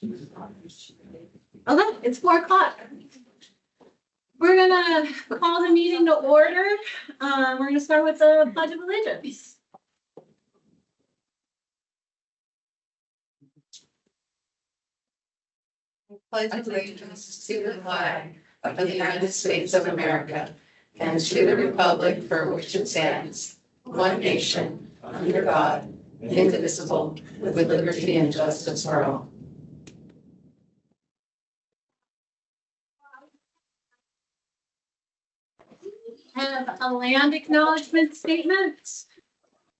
Okay, it's 4 o'clock. We're gonna call the meeting to order. We're gonna start with the Pledge of Allegiance. Pledge allegiance to the flag of the United States of America and to the republic for which it stands, one nation, under God, indivisible, with liberty and justice for all. Have a land acknowledgement statement.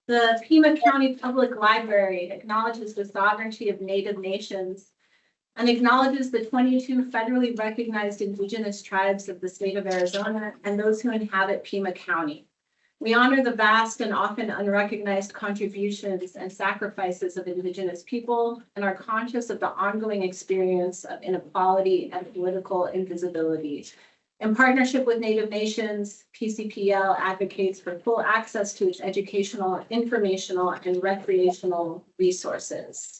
The Pima County Public Library acknowledges the sovereignty of Native nations and acknowledges the 22 federally recognized indigenous tribes of the state of Arizona and those who inhabit Pima County. We honor the vast and often unrecognized contributions and sacrifices of indigenous people and are conscious of the ongoing experience of inequality and political invisibility. In partnership with Native Nations, PCPL advocates for full access to its educational, informational, and recreational resources.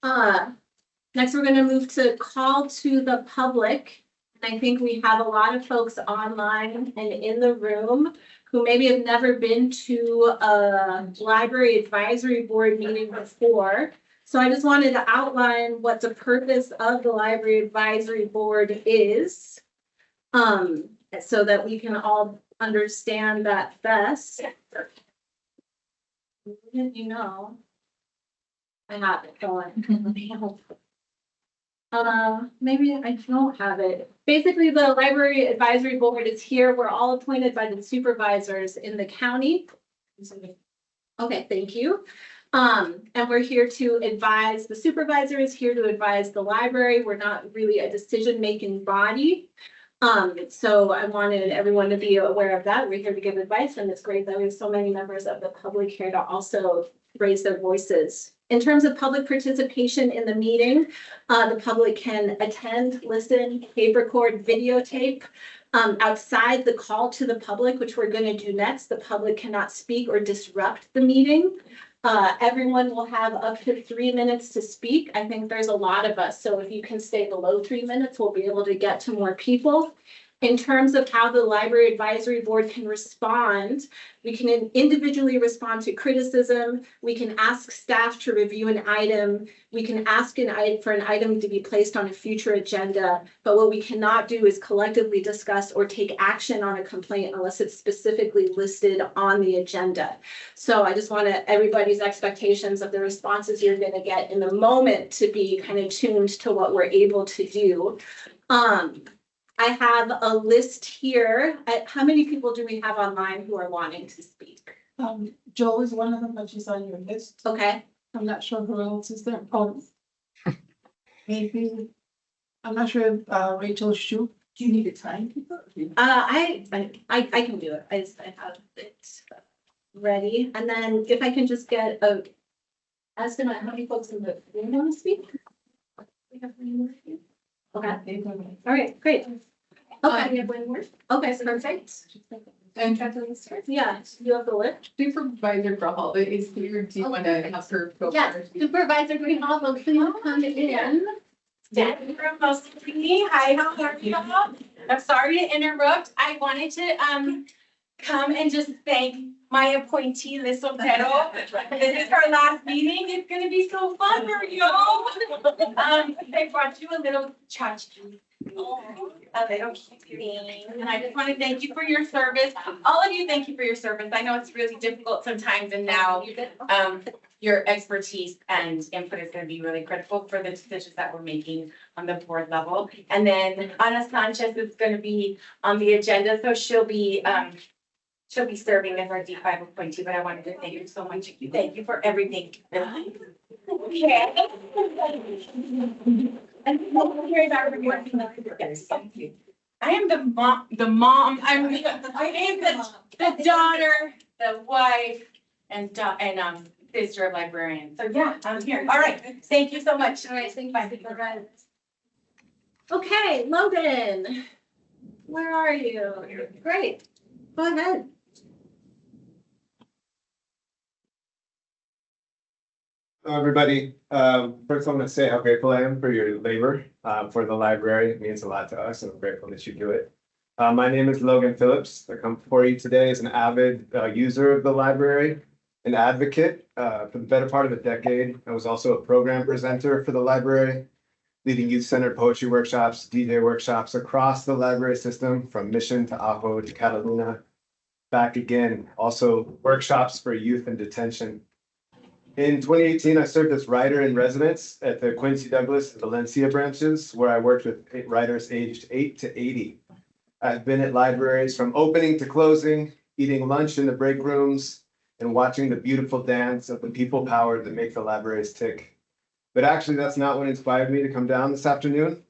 Next, we're going to move to call to the public. And I think we have a lot of folks online and in the room who maybe have never been to a library advisory board meeting before. So I just wanted to outline what the purpose of the library advisory board is, so that we can all understand that best. You know, I have it going. Maybe I don't have it. Basically, the library advisory board is here. We're all appointed by the supervisors in the county. Okay, thank you. And we're here to advise, the supervisor is here to advise the library. We're not really a decision-making body. So I wanted everyone to be aware of that. We're here to give advice, and it's great that we have so many members of the public here to also raise their voices. In terms of public participation in the meeting, the public can attend, listen, tape record, videotape. Outside the call to the public, which we're going to do next, the public cannot speak or disrupt the meeting. Everyone will have up to 3 minutes to speak. I think there's a lot of us, so if you can stay below 3 minutes, we'll be able to get to more people. In terms of how the library advisory board can respond, we can individually respond to criticism. We can ask staff to review an item. We can ask for an item to be placed on a future agenda. But what we cannot do is collectively discuss or take action on a complaint unless it's specifically listed on the agenda. So I just want everybody's expectations of the responses you're going to get in the moment to be kind of tuned to what we're able to do. I have a list here. How many people do we have online who are wanting to speak? Joel is one of them, but she's on your list. Okay. I'm not sure who else is there. Oh, maybe. I'm not sure if Rachel Shu. Do you need a time? I can do it. I have it ready. And then if I can just get a estimate, how many folks in the room want to speak? We have any more here? Okay. All right, great. Okay. We have one more. Okay, perfect. And Kathleen starts. Yeah, you have the list. Supervisor Grijalva is here. Do you want to have her go Yes, first? Supervisor Grijalva, please come in. Danny from Mostly. Hi, how are you all? I'm sorry to interrupt. I wanted to come and just thank my appointee, Liz Otero. This is her last meeting. It's gonna be so fun for you. I brought you a little tchotchke. A little thing. And I just want to thank you for your service. All of you, thank you for your service. I know it's really difficult sometimes, and now your expertise and input is going to be really critical for the decisions that we're making on the board level. And then Ana Sanchez is going to be on the agenda, so she'll be serving as our D5 appointee, but I wanted to thank you so much. Thank you for everything. Okay. And yes, thank you. I am the mom, I am the daughter, the wife, and sister of librarian. So yeah, I'm here. All right. Thank you so much. All right, thank you. Okay, Logan, where are you? Great, go ahead. Hello, everybody. First, I want to say how grateful I am for your labor for the library. It means a lot to us, and I'm grateful that you do it. My name is Logan Phillips. I come before you today as an avid user of the library, an advocate for the better part of a decade. I was also a program presenter for the library, leading youth-centered poetry workshops, DJ workshops across the library system, from Mission to Ajo to Catalina, back again. Also workshops for youth in detention. In 2018, I served as writer in residence at the Quincy Douglas and Valencia branches, where I worked with writers aged 8 to 80. I've been at libraries from opening to closing, eating lunch in the break rooms, and watching the beautiful dance of the people power that make the libraries tick. But actually, that's not what inspired me to come down this afternoon.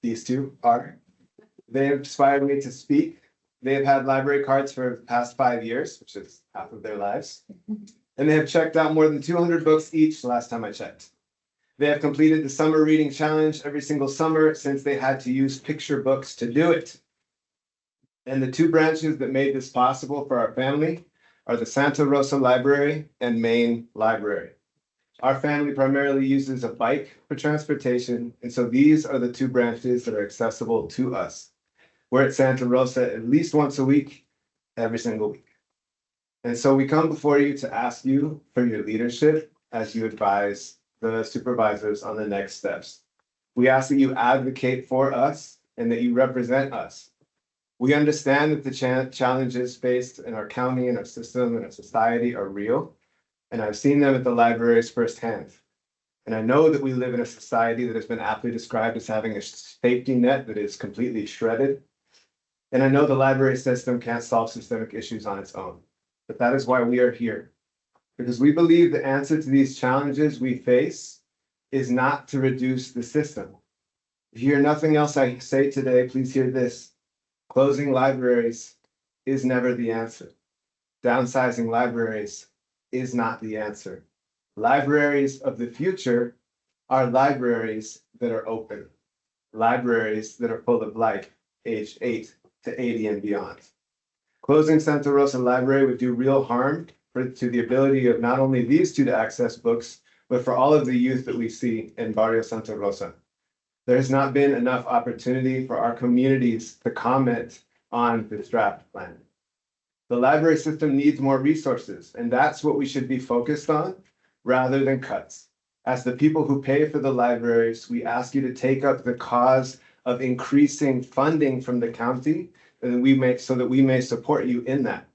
These two are. They inspired me to speak. They have had library cards for the past 5 years, which is half of their lives. And they have checked out more than 200 books each last time I checked. They have completed the summer reading challenge every single summer since they had to use picture books to do it. And the two branches that made this possible for our family are the Santa Rosa Library and Main Library. Our family primarily uses a bike for transportation, and so these are the two branches that are accessible to us. We're at Santa Rosa at least once a week, every single week. And so we come before you to ask you for your leadership as you advise the supervisors on the next steps. We ask that you advocate for us and that you represent us. We understand that the challenges faced in our county and our system and our society are real, and I've seen them at the libraries firsthand. And I know that we live in a society that has been aptly described as having a safety net that is completely shredded. And I know the library system can't solve systemic issues on its own, but that is why we are here. Because we believe the answer to these challenges we face is not to reduce the system. If you hear nothing else I say today, please hear this. Closing libraries is never the answer. Downsizing libraries is not the answer. Libraries of the future are libraries that are open. Libraries that are full of life, aged 8 to 80 and beyond. Closing Santa Rosa Library would do real harm to the ability of not only these two to access books, but for all of the youth that we see in Barrio Santa Rosa. There has not been enough opportunity for our communities to comment on this draft plan. The library system needs more resources, and that's what we should be focused on rather than cuts. As the people who pay for the libraries, we ask you to take up the cause of increasing funding from the county so that we may support you in that.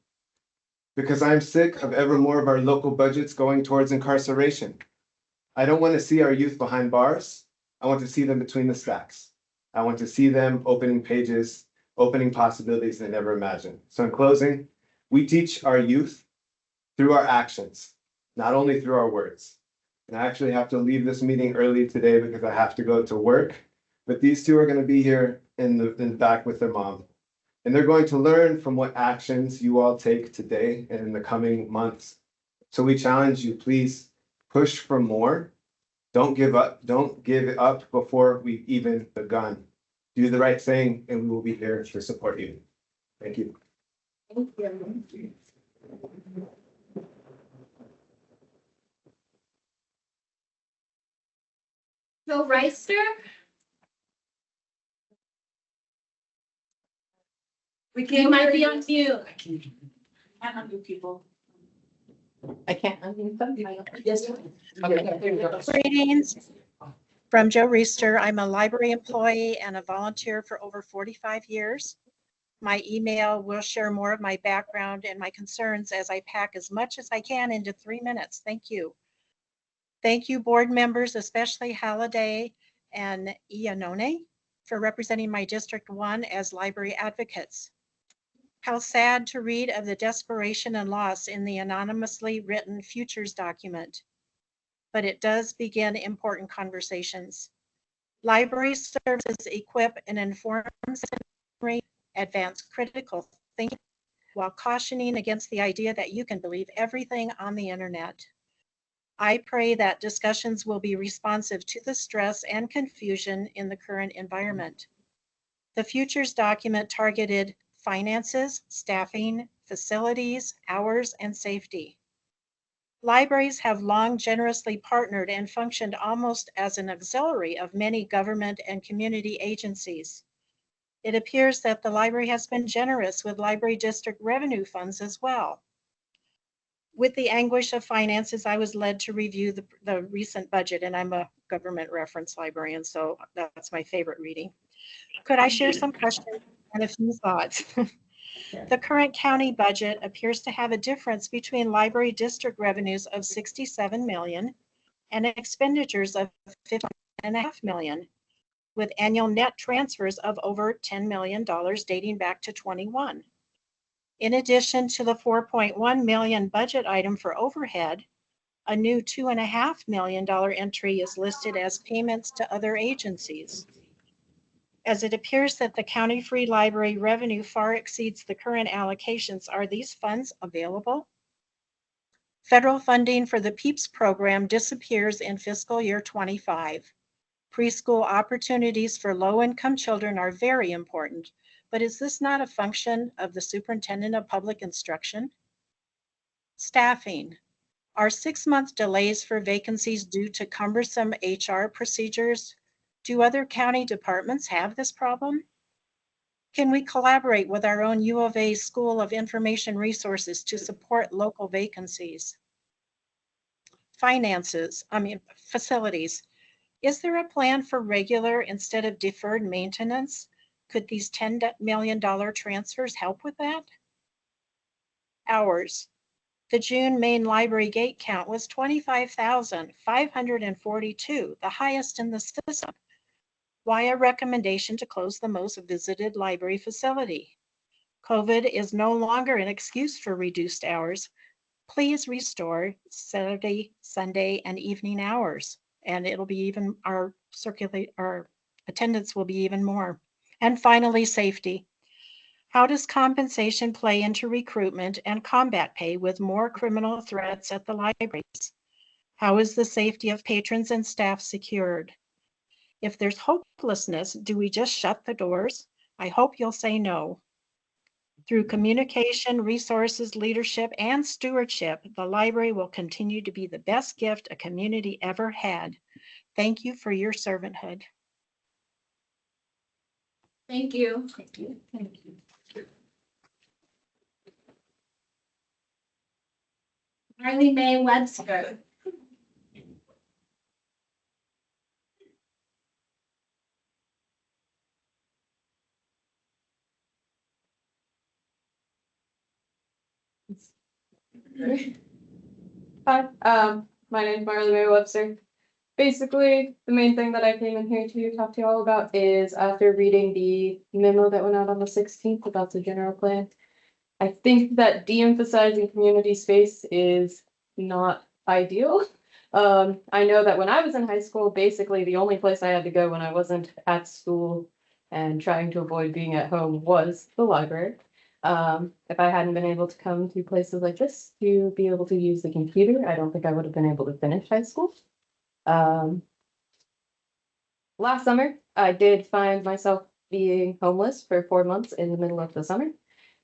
Because I'm sick of ever more of our local budgets going towards incarceration. I don't want to see our youth behind bars. I want to see them between the stacks. I want to see them opening pages, opening possibilities they never imagined. So in closing, we teach our youth through our actions, not only through our words. And I actually have to leave this meeting early today because I have to go to work. But these two are going to be here in the back with their mom. And they're going to learn from what actions you all take today and in the coming months. So we challenge you, please push for more. Don't give up. Don't give it up before we've even begun. Do the right thing, and we will be here to support you. Thank you. Thank you. Phil Reister? You might be on mute. Can't undo people. I can't unmute them. Yes. Okay, there you go. Greetings from Joe Reister. I'm a library employee and a volunteer for over 45 years. My email will share more of my background and my concerns as I pack as much as I can into 3 minutes. Thank you. Thank you, board members, especially Halliday and Iannone, for representing my District 1 as library advocates. How sad to read of the desperation and loss in the anonymously written futures document, but it does begin important conversations. Library services equip and inform citizenry, advance critical thinking, while cautioning against the idea that you can believe everything on the internet. I pray that discussions will be responsive to the stress and confusion in the current environment. The futures document targeted finances, staffing, facilities, hours, and safety. Libraries have long generously partnered and functioned almost as an auxiliary of many government and community agencies. It appears that the library has been generous with library district revenue funds as well. With the anguish of finances, I was led to review the recent budget, and I'm a government reference librarian, so that's my favorite reading. Could I share some questions and a few thoughts? The current county budget appears to have a difference between library district revenues of 67 million and expenditures of 15.5 million, with annual net transfers of over $10 million dating back to 21. In addition to the 4.1 million budget item for overhead, a new $2.5 million entry is listed as payments to other agencies. As it appears that the county free library revenue far exceeds the current allocations, are these funds available? Federal funding for the PEEPS program disappears in fiscal year 25. Preschool opportunities for low-income children are very important, but is this not a function of the superintendent of public instruction? Staffing. Are 6-month delays for vacancies due to cumbersome HR procedures? Do other county departments have this problem? Can we collaborate with our own U of A School of Information Resources to support local vacancies? Facilities. Is there a plan for regular instead of deferred maintenance? Could these $10 million transfers help with that? Hours. The June main library gate count was 25,542, the highest in the system. Why a recommendation to close the most visited library facility? COVID is no longer an excuse for reduced hours. Please restore Saturday, Sunday, and evening hours, and it'll be even, our attendance will be even more. And finally, safety. How does compensation play into recruitment and combat pay with more criminal threats at the libraries? How is the safety of patrons and staff secured? If there's hopelessness, do we just shut the doors? I hope you'll say no. Through communication, resources, leadership, and stewardship, the library will continue to be the best gift a community ever had. Thank you for your servanthood. Thank you. Marley Mae Webster. Hi, my name's Marley Mae Webster. Basically, the main thing that I came in here to talk to you all about is after reading the memo that went out on the 16th about the general plan, I think that de-emphasizing community space is not ideal. I know that when I was in high school, basically the only place I had to go when I wasn't at school and trying to avoid being at home was the library. If I hadn't been able to come to places like this to be able to use the computer, I don't think I would have been able to finish high school. Last summer, I did find myself being homeless for 4 months in the middle of the summer,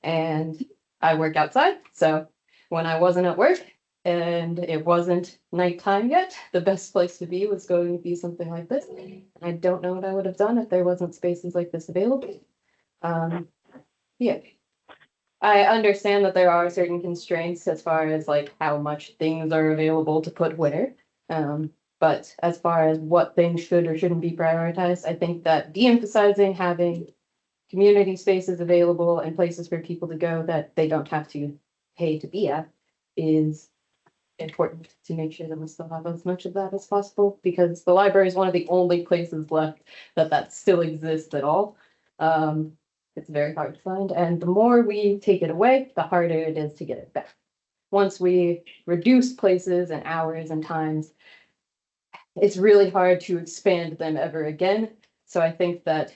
and I work outside. So when I wasn't at work and it wasn't nighttime yet, the best place to be was going to be something like this. I don't know what I would have done if there wasn't spaces like this available. Yeah. I understand that there are certain constraints as far as like how much things are available to put where. But as far as what things should or shouldn't be prioritized, I think that de-emphasizing having community spaces available and places for people to go that they don't have to pay to be at is important to make sure that we still have as much of that as possible, because the library is one of the only places left that still exists at all. It's very hard to find, and the more we take it away, the harder it is to get it back. Once we reduce places and hours and times, it's really hard to expand them ever again. So I think that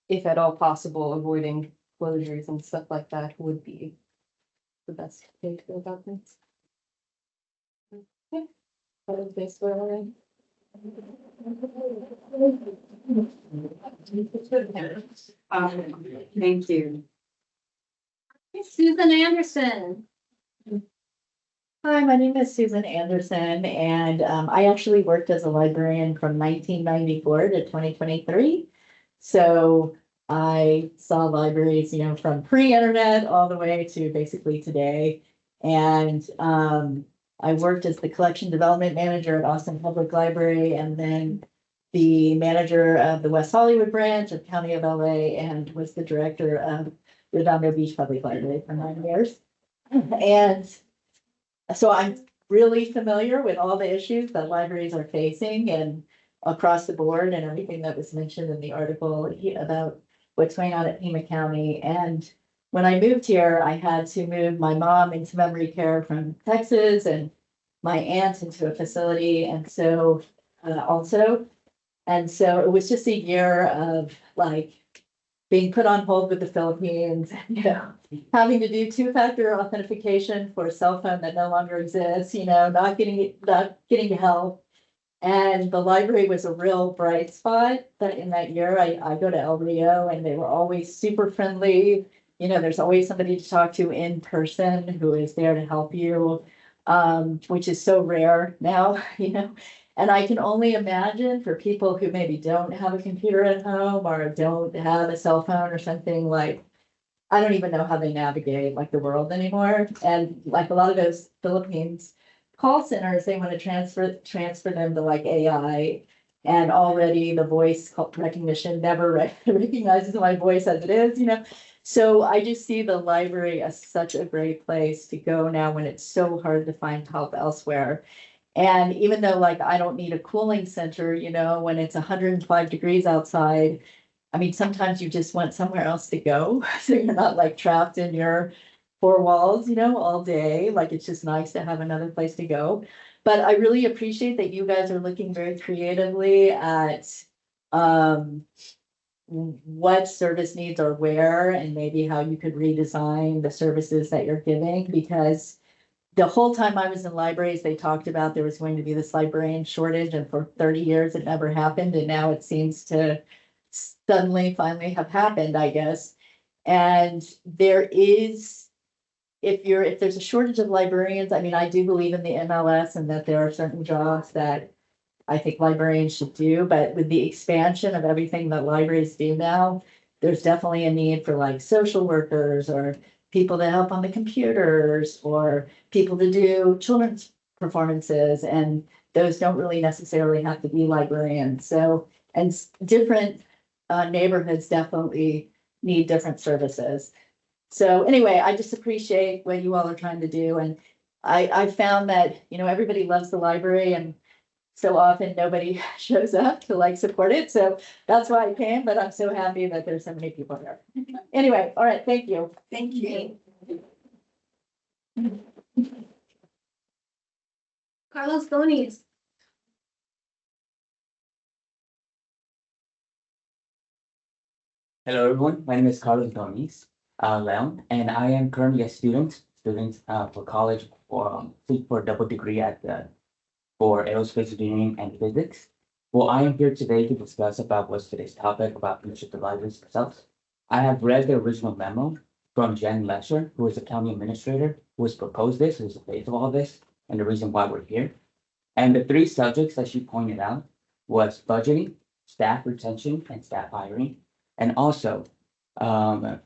if at all possible, avoiding closures and stuff like that would be the best way to go about things. Yeah, that is basically all right. Thank you. Susan Anderson. Hi, my name is Susan Anderson, and I actually worked as a librarian from 1994 to 2023. So I saw libraries, from pre-internet all the way to basically today. And I worked as the collection development manager at Austin Public Library, and then the manager of the West Hollywood branch of County of LA, and was the director of Redondo Beach Public Library for 9 years. And so I'm really familiar with all the issues that libraries are facing and across the board and everything that was mentioned in the article about what's going on at Pima County. And when I moved here, I had to move my mom into memory care from Texas and my aunt into a facility. And so also, and so it was just a year of like being put on hold with the Philippines, having to do two-factor authentication for a cell phone that no longer exists, not getting help. And the library was a real bright spot that in that year. I go to El Rio and they were always super friendly. There's always somebody to talk to in person who is there to help you, which is so rare now, And I can only imagine for people who maybe don't have a computer at home or don't have a cell phone or something, like, I don't even know how they navigate like the world anymore. And like a lot of those Philippines call centers, they want to transfer them to like AI. And already the voice recognition never recognizes my voice as it is. So I just see the library as such a great place to go now when it's so hard to find help elsewhere. And even though like I don't need a cooling center, when it's 105 degrees outside, I mean, sometimes you just want somewhere else to go. So you're not like trapped in your four walls, all day. Like it's just nice to have another place to go. But I really appreciate that you guys are looking very creatively at what service needs are where and maybe how you could redesign the services that you're giving, because the whole time I was in libraries, they talked about there was going to be this librarian shortage, and for 30 years it never happened. And now it seems to suddenly finally have happened, I guess. And there is, if there's a shortage of librarians, I mean, I do believe in the MLS and that there are certain jobs that I think librarians should do, but with the expansion of everything that libraries do now, there's definitely a need for like social workers or people to help on the computers or people to do children's performances. And those don't really necessarily have to be librarians. So, and different neighborhoods definitely need different services. So anyway, I just appreciate what you all are trying to do. And I found that, everybody loves the library and so often nobody shows up to like support it. So that's why I came, but I'm so happy that there's so many people here. Anyway, all right, thank you. Thank you. Carlos Bonis. Hello, everyone. My name is Carlos Donis Leon, and I am currently a student for college for a double degree for aerospace engineering and physics. Well, I am here today to discuss about what's today's topic about future the libraries themselves. I have read the original memo from Jen Lesher, who is the county administrator, who has proposed this, who's the face of all this, and the reason why we're here. And the three subjects that she pointed out was budgeting, staff retention, and staff hiring. And also,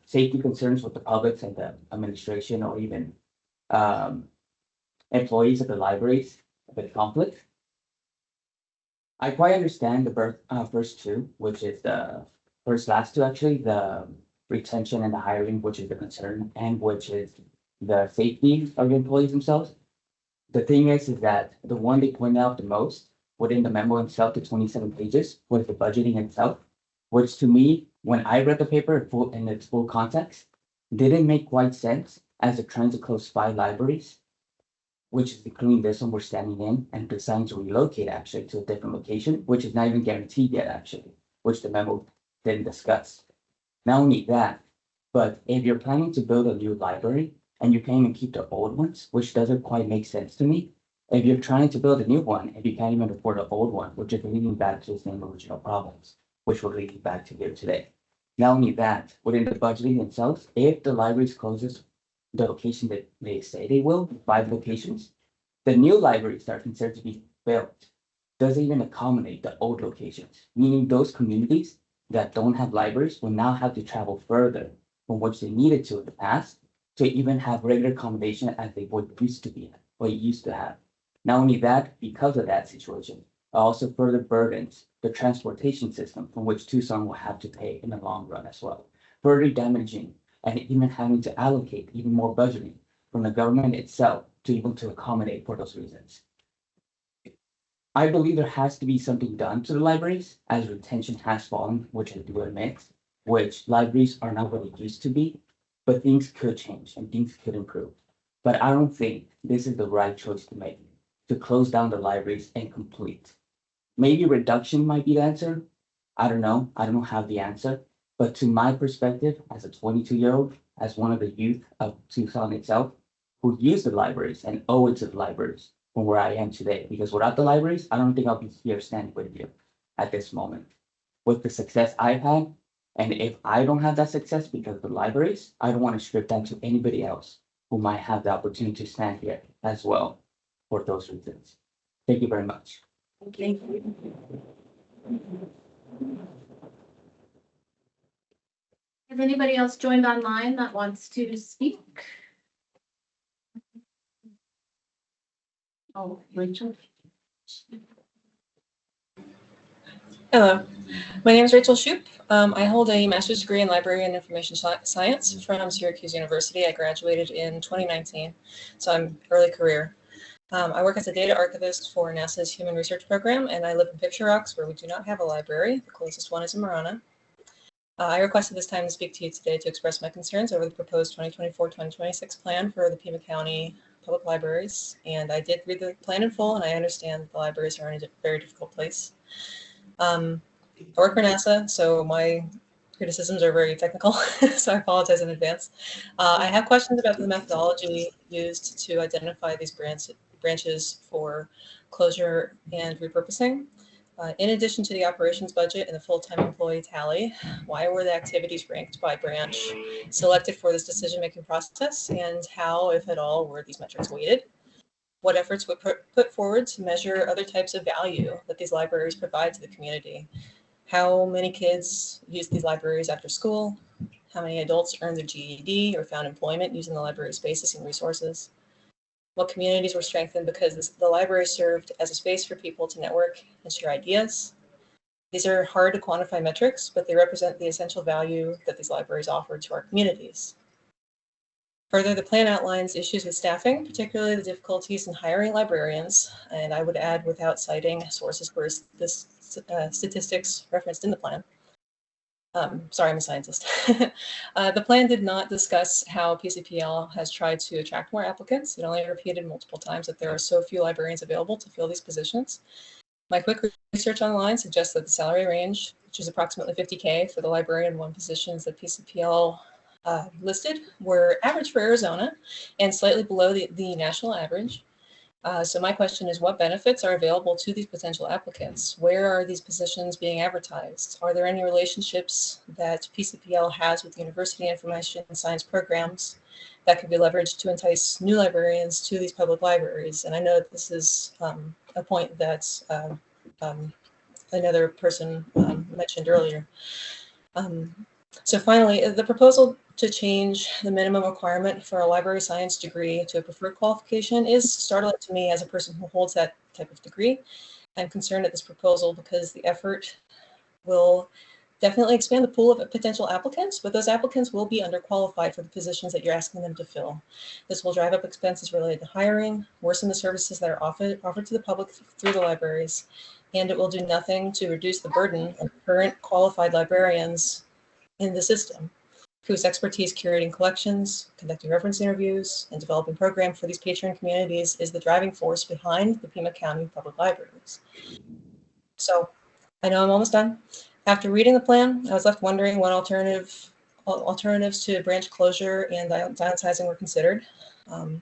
safety concerns with the public and the administration or even employees of the libraries with conflict. I quite understand the first two, which is the last two actually, the retention and the hiring, which is the concern, and which is the safety of the employees themselves. The thing is that the one they pointed out the most within the memo itself, the 27 pages, was the budgeting itself, which to me, when I read the paper in its full context, didn't make quite sense as they're trying to close 5 libraries, which is including this one we're standing in, and deciding to relocate actually to a different location, which is not even guaranteed yet actually, which the memo didn't discuss. Not only that, but if you're planning to build a new library and you can't even keep the old ones, which doesn't quite make sense to me. If you're trying to build a new one and you can't even afford the old one, which is leading back to the same original problems, which will lead you back to here today. Not only that, within the budgeting themselves, if the libraries closes the location that they say they will, 5 locations, The new libraries that are considered to be built doesn't even accommodate the old locations, meaning those communities that don't have libraries will now have to travel further from which they needed to in the past to even have regular accommodation as they would used to be or used to have. Not only that, because of that situation, it also further burdens the transportation system from which Tucson will have to pay in the long run as well, further damaging and even having to allocate even more budgeting from the government itself to be able to accommodate for those reasons. I believe there has to be something done to the libraries as retention has fallen, which I do admit, which libraries are not what it used to be, but things could change and things could improve. But I don't think this is the right choice to make, to close down the libraries and complete. Maybe reduction might be the answer. I don't know. I don't have the answer. But to my perspective, as a 22-year-old, as one of the youth of Tucson itself, who use the libraries and owe it to the libraries from where I am today, because without the libraries, I don't think I'll be here standing with you at this moment. With the success I've had, and if I don't have that success because of the libraries, I don't want to strip that to anybody else who might have the opportunity to stand here as well for those reasons. Thank you very much. Thank you. Has anybody else joined online that wants to speak? Oh, Rachel. Hello, my name is Rachel Shoup. I hold a master's degree in library and information science from Syracuse University. I graduated in 2019, so I'm early career. I work as a data archivist for NASA's Human Research Program, and I live in Picture Rocks, where we do not have a library. The closest one is in Marana. I requested this time to speak to you today to express my concerns over the proposed 2024-2026 plan for the Pima County Public Libraries, and I did read the plan in full, and I understand that the libraries are in a very difficult place. I work for NASA, so my criticisms are very technical, so I apologize in advance. I have questions about the methodology used to identify these branches for closure and repurposing. In addition to the operations budget and the full-time employee tally, why were the activities ranked by branch selected for this decision-making process, and how, if at all, were these metrics weighted? What efforts were put forward to measure other types of value that these libraries provide to the community? How many kids use these libraries after school? How many adults earned their GED or found employment using the library spaces and resources? What communities were strengthened because the library served as a space for people to network and share ideas? These are hard to quantify metrics, but they represent the essential value that these libraries offer to our communities. Further, the plan outlines issues with staffing, particularly the difficulties in hiring librarians, and I would add without citing sources for this statistics referenced in the plan. Sorry, I'm a scientist. The plan did not discuss how PCPL has tried to attract more applicants. It only repeated multiple times that there are so few librarians available to fill these positions. My quick research online suggests that the salary range, which is approximately $50K for the librarian one positions that PCPL listed, were average for Arizona and slightly below the national average. So my question is, what benefits are available to these potential applicants? Where are these positions being advertised? Are there any relationships that PCPL has with university information and science programs that could be leveraged to entice new librarians to these public libraries? And I know that this is a point that another person mentioned earlier. So finally, the proposal to change the minimum requirement for a library science degree to a preferred qualification is startling to me as a person who holds that type of degree. I'm concerned at this proposal because the effort will definitely expand the pool of potential applicants, but those applicants will be underqualified for the positions that you're asking them to fill. This will drive up expenses related to hiring, worsen the services that are offered to the public through the libraries, and it will do nothing to reduce the burden of current qualified librarians in the system, whose expertise curating collections, conducting reference interviews, and developing programs for these patron communities is the driving force behind the Pima County Public Libraries. So I know I'm almost done. After reading the plan, I was left wondering what alternatives to branch closure and downsizing were considered,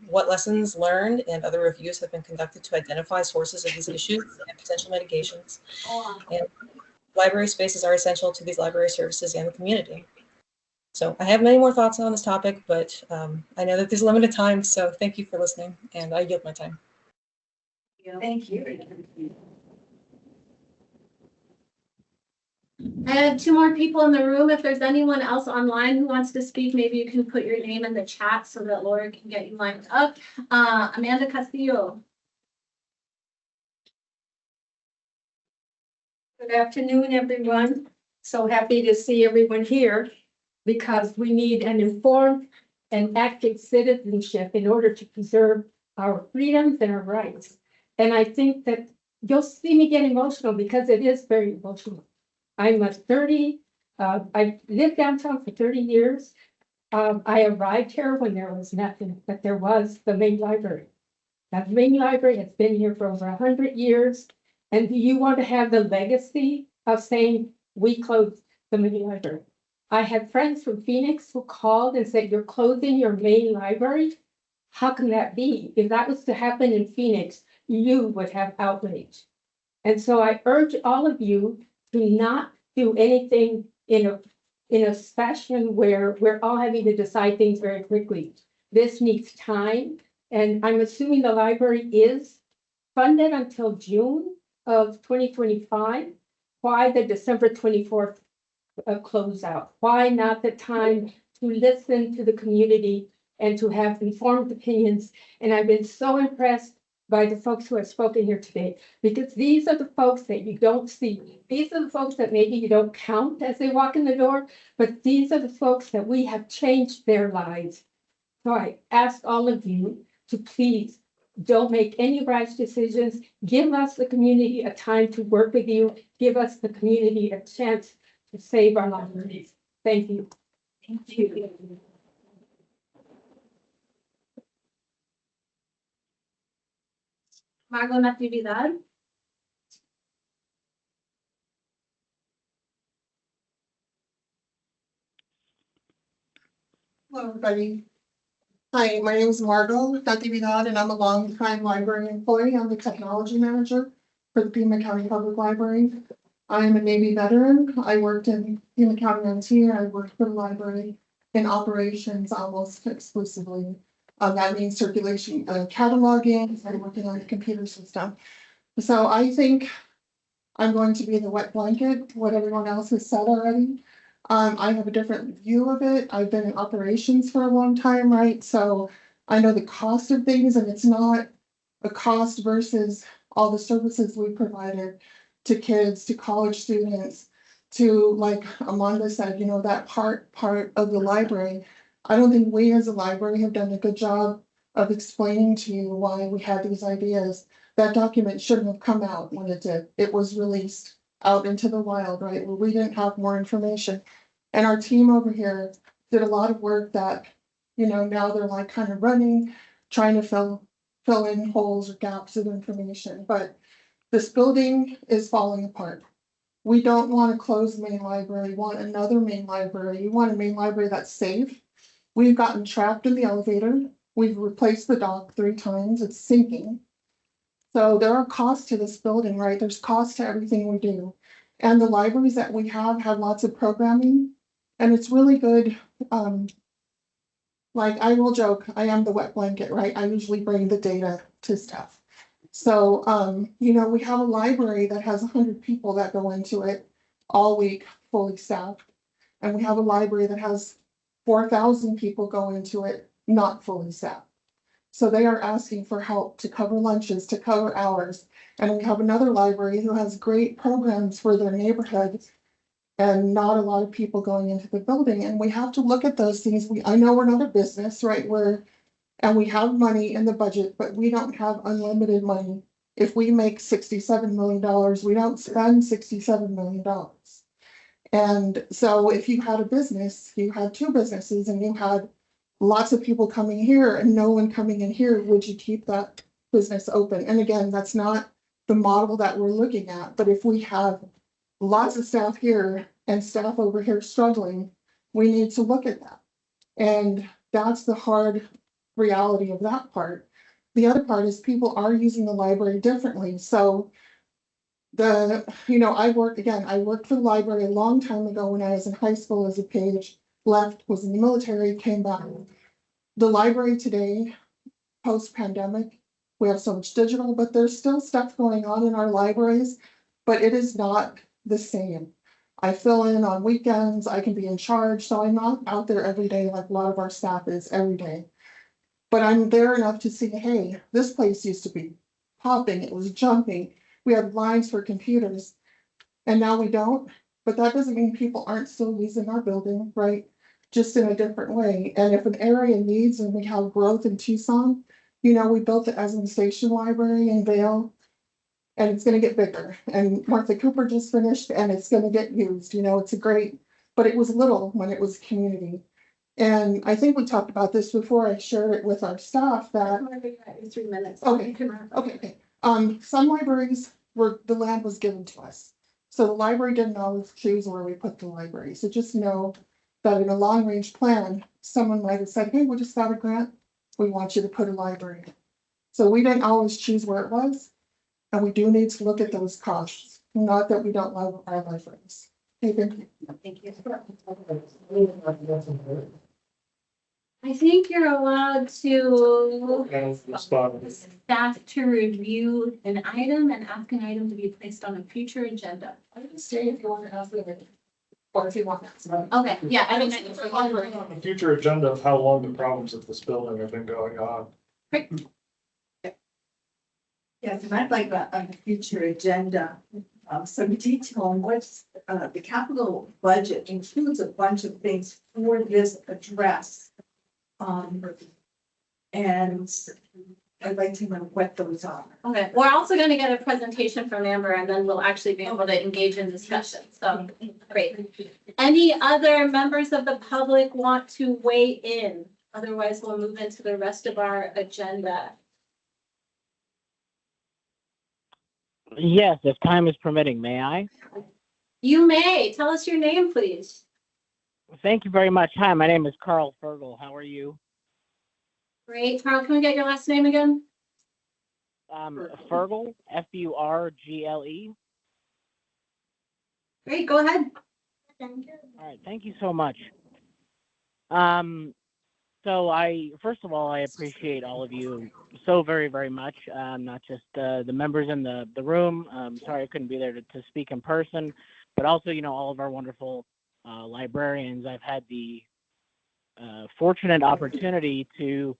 what lessons learned and other reviews have been conducted to identify sources of these issues and potential mitigations. And library spaces are essential to these library services and the community. So I have many more thoughts on this topic, but I know that there's limited time, so thank you for listening, and I yield my time. Thank you. I have two more people in the room. If there's anyone else online who wants to speak, maybe you can put your name in the chat so that Laura can get you lined up. Amanda Castillo. Good afternoon, everyone. So happy to see everyone here because we need an informed and active citizenship in order to preserve our freedoms and our rights. And I think that you'll see me get emotional because it is very emotional. I'm a 30, I lived downtown for 30 years. I arrived here when there was nothing, but there was the main library. Now, the main library has been here for over 100 years. And do you want to have the legacy of saying we closed the main library? I had friends from Phoenix who called and said, you're closing your main library? How can that be? If that was to happen in Phoenix, you would have outrage. And so I urge all of you to not do anything in a fashion where we're all having to decide things very quickly. This needs time. And I'm assuming the library is funded until June of 2025. Why the December 24th closeout? Why not the time to listen to the community and to have informed opinions? And I've been so impressed by the folks who have spoken here today, because these are the folks that you don't see. These are the folks that maybe you don't count as they walk in the door, but these are the folks that we have changed their lives. So I ask all of you to please don't make any rash decisions. Give us, the community, a time to work with you. Give us, the community, a chance to save our libraries. Thank you. Thank you. Margot Natividad. Hello, everybody. Hi, my name is Margot Natividad, and I'm a longtime library employee. I'm the technology manager for the Pima County Public Library. I'm a Navy veteran. I worked in Pima County NT. I worked for the library in operations almost exclusively. That means circulation, cataloging, and working on the computer system. So I think I'm going to be the wet blanket, what everyone else has said already. I have a different view of it. I've been in operations for a long time, right? So I know the cost of things, and it's not a cost versus all the services we provided to kids, to college students, to, like Amanda said, you know, that part of the library. I don't think we as a library have done a good job of explaining to you why we had these ideas. That document shouldn't have come out when it did. It was released out into the wild, right, where we didn't have more information. And our team over here did a lot of work that, you know, now they're like kind of running, trying to fill in holes or gaps of information. But this building is falling apart. We don't want to close the main library. We want another main library. We want a main library that's safe. We've gotten trapped in the elevator. We've replaced the dock 3 times. It's sinking. So there are costs to this building, right? There's costs to everything we do. And the libraries that we have lots of programming, and it's really good. Like I will joke, I am the wet blanket, right? I usually bring the data to staff. So, you know, we have a library that has 100 people that go into it all week, fully staffed. And we have a library that has 4,000 people go into it, not fully staffed. So they are asking for help to cover lunches, to cover hours. And we have another library who has great programs for their neighborhood and not a lot of people going into the building. And we have to look at those things. I know we're not a business, right? And we have money in the budget, but we don't have unlimited money. If we make $67 million, we don't spend $67 million. And so if you had a business, you had 2 businesses and you had lots of people coming here and no one coming in here, would you keep that business open? And again, that's not the model that we're looking at. But if we have lots of staff here and staff over here struggling, we need to look at that. And that's the hard reality of that part. The other part is people are using the library differently. So I worked for the library a long time ago when I was in high school as a page, left, was in the military, came back. The library today, post-pandemic, We have so much digital, but there's still stuff going on in our libraries, but it is not the same. I fill in on weekends, I can be in charge, so I'm not out there every day like a lot of our staff is every day. But I'm there enough to see, hey, this place used to be popping, it was jumping, we had lines for computers, and now we don't. But that doesn't mean people aren't still using our building, right? Just in a different way. And if an area needs, and we have growth in Tucson, you know, we built the Esmond Station Library in Vail, and it's gonna get bigger. And Martha Cooper just finished, and it's gonna get used, you know, it's a great, but it was little when it was community. And I think we talked about this before, I shared it with our staff that, 3 minutes. okay, okay. Some libraries were, the land was given to us. So the library didn't always choose where we put the library. So just know that in a long range plan, someone might have said, hey, we just got a grant. We want you to put a library. So we didn't always choose where it was. And we do need to look at those costs. Not that we don't love our libraries. Okay, thank you. Thank you. I think you're allowed to staff to review an item and ask an item to be placed on a future agenda. I can stay if you want to ask them. Or if you want. Okay, yeah, I mean, On the future agenda of how long the problems with this building have been going on. Yes, and I'd like on the future agenda, some detail on what's, the capital budget includes a bunch of things for this address. And I'd like to know what those are. okay, we're also gonna get a presentation from Amber and then we'll actually be able to engage in discussion, so, great. Any other members of the public want to weigh in? Otherwise, we'll move into the rest of our agenda. Yes, if time is permitting, may I? You may, tell us your name, please. Thank you very much. Hi, my name is Carl Fergal. How are you? Great, Carl, can we get your last name again? Fergal, F-U-R-G-L-E. Great, go ahead. All right, thank you so much. So first of all, I appreciate all of you so very, very much. Not just the members in the room. Sorry I couldn't be there to speak in person, but also, you know, all of our wonderful librarians. I've had the fortunate opportunity to,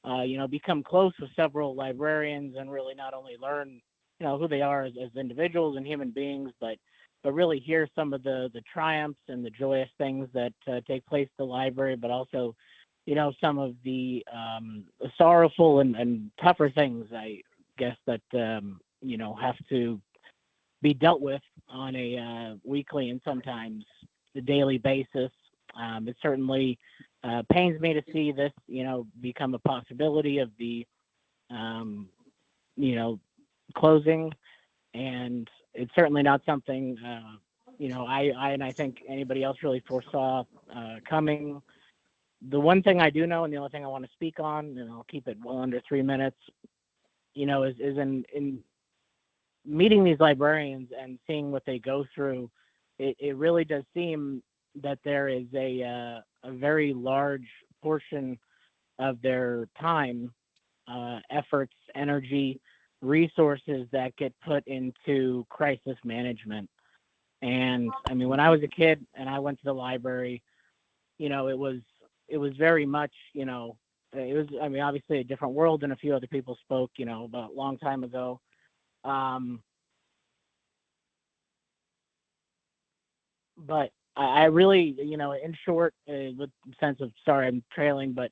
you know, become close with several librarians and really not only learn, you know, who they are as individuals and human beings, but really hear some of the triumphs and the joyous things that take place at the library, but also, you know, some of the sorrowful and tougher things, I guess, that, you know, have to be dealt with on a weekly and sometimes the daily basis. It certainly pains me to see this, you know, become a possibility of the, you know, closing. And it's certainly not something, you know, I think anybody else really foresaw coming. The one thing I do know, and the only thing I want to speak on, and I'll keep it well under 3 minutes, you know, is in meeting these librarians and seeing what they go through. It really does seem that there is a very large portion of their time, efforts, energy, resources that get put into crisis management. And I mean, when I was a kid and I went to the library, you know, it was very much, you know, it was, I mean, obviously a different world than a few other people spoke, you know, about a long time ago. But I really, you know, in short, with sense of, sorry, I'm trailing, but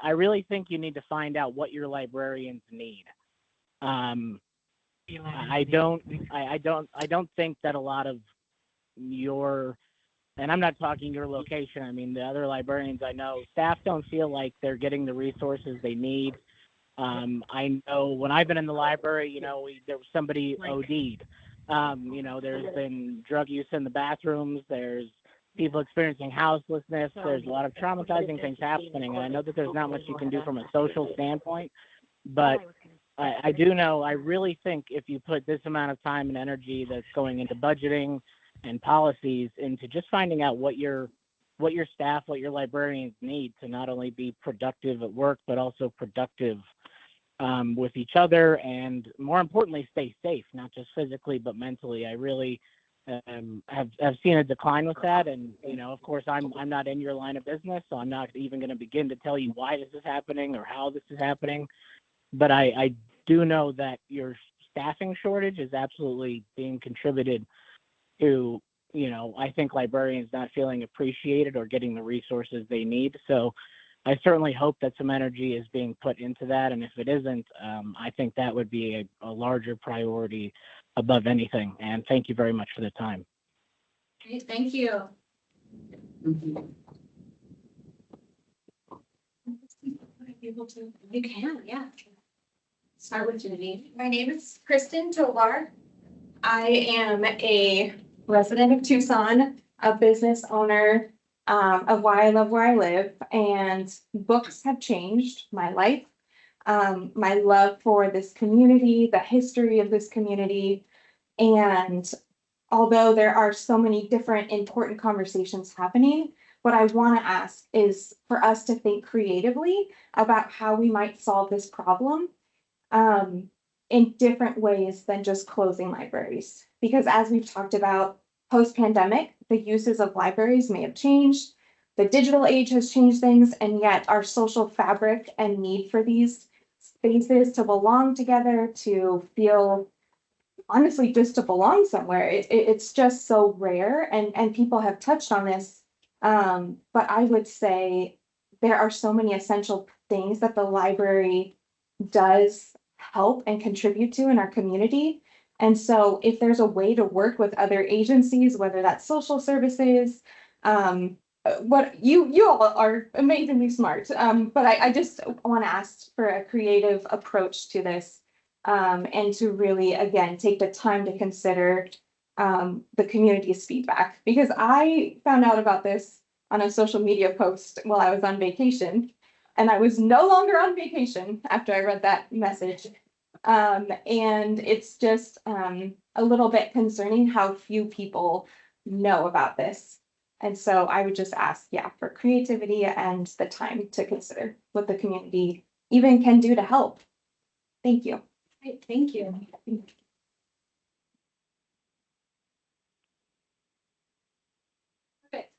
I really think you need to find out what your librarians need. I don't think that a lot of your, and I'm not talking your location, I mean, the other librarians I know, staff don't feel like they're getting the resources they need. I know when I've been in the library, you know, there was somebody OD'd. You know, there's been drug use in the bathrooms, there's people experiencing houselessness, there's a lot of traumatizing things happening. And I know that there's not much you can do from a social standpoint, but I do know, I really think if you put this amount of time and energy that's going into budgeting and policies into just finding out what your staff, what your librarians need to not only be productive at work, but also productive with each other, and more importantly, stay safe, not just physically, but mentally. I really have seen a decline with that. And, you know, of course, I'm not in your line of business, so I'm not even going to begin to tell you why this is happening or how this is happening. But I do know that your staffing shortage is absolutely being contributed to, you know, I think librarians not feeling appreciated or getting the resources they need. So I certainly hope that some energy is being put into that. And if it isn't, I think that would be a larger priority above anything. And thank you very much for the time. Great, thank you. You can, yeah. Start with your name. My name is Kristen Tovar. I am a resident of Tucson, a business owner of Why I Love Where I Live, and books have changed my life. My love for this community, the history of this community, and although there are so many different important conversations happening, what I want to ask is for us to think creatively about how we might solve this problem in different ways than just closing libraries. Because as we've talked about, post-pandemic, the uses of libraries may have changed. The digital age has changed things, and yet our social fabric and need for these spaces to belong together, to feel, honestly, just to belong somewhere, it's just so rare, and people have touched on this. But I would say there are so many essential things that the library does help and contribute to in our community. And so if there's a way to work with other agencies, whether that's social services, what you all are amazingly smart. But I just want to ask for a creative approach to this, and to really, again, take the time to consider the community's feedback, because I found out about this on a social media post while I was on vacation, and I was no longer on vacation after I read that message. And it's just a little bit concerning how few people know about this. And so I would just ask, yeah, for creativity and the time to consider what the community even can do to help. Thank you. Great, thank you. Perfect.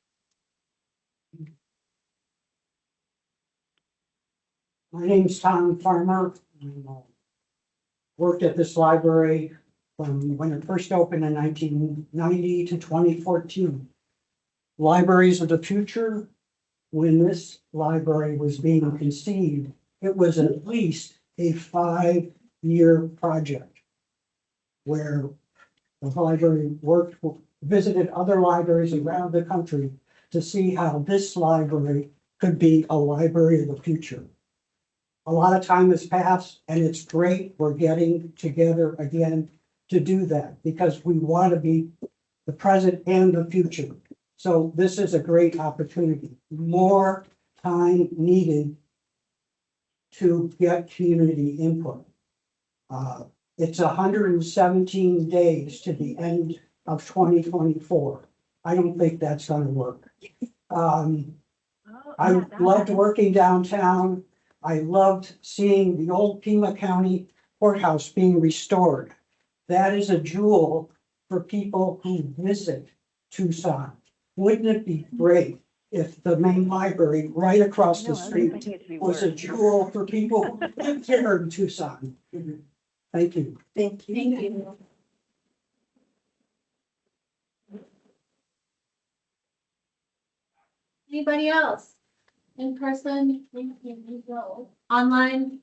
My name's Tom Farmer. Worked at this library from when it first opened in 1990 to 2014. Libraries of the future, when this library was being conceived, it was at least a 5-year project where the library worked, visited other libraries around the country to see how this library could be a library of the future. A lot of time has passed, and it's great we're getting together again to do that, because we want to be the present and the future. So this is a great opportunity. More time needed to get community input. It's 117 days to the end of 2024. I don't think that's going to work. I loved working downtown. I loved seeing the old Pima County Courthouse being restored. That is a jewel for people who visit Tucson. Wouldn't it be great if the main library right across the street was a jewel for people who live here in Tucson? Thank you. Thank you. Thank you. Anybody else? In person? Online?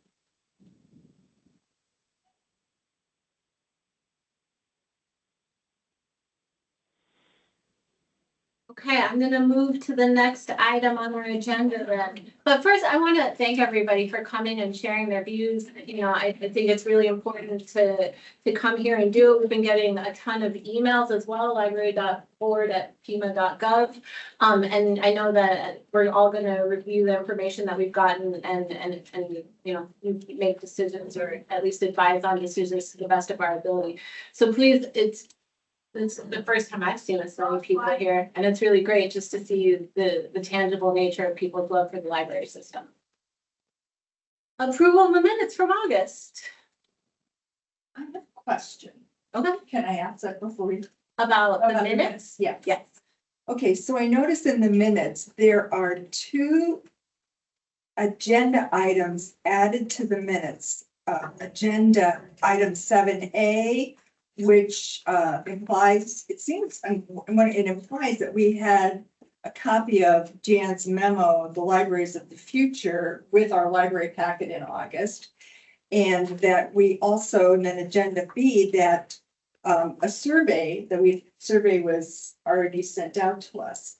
Okay, I'm gonna move to the next item on our agenda then. But first, I want to thank everybody for coming and sharing their views. You know, I think it's really important to come here and do it. We've been getting a ton of emails as well, library.board@pima.gov. And I know that we're all gonna review the information that we've gotten and you know, make decisions, or at least advise on decisions to the best of our ability. So please, it's the first time I've seen so many people here, and it's really great just to see the tangible nature of people's love for the library system. Approval of the minutes from August. I have a question. Okay. Can I ask that before we? About the About the minutes? Yeah. Yes. Okay, so I noticed in the minutes, there are two agenda items added to the minutes. Agenda item 7A, which implies, it seems, it implies that we had a copy of Jan's memo, The Libraries of the Future, with our library packet in August. And that we also, and then agenda B, that a survey was already sent out to us.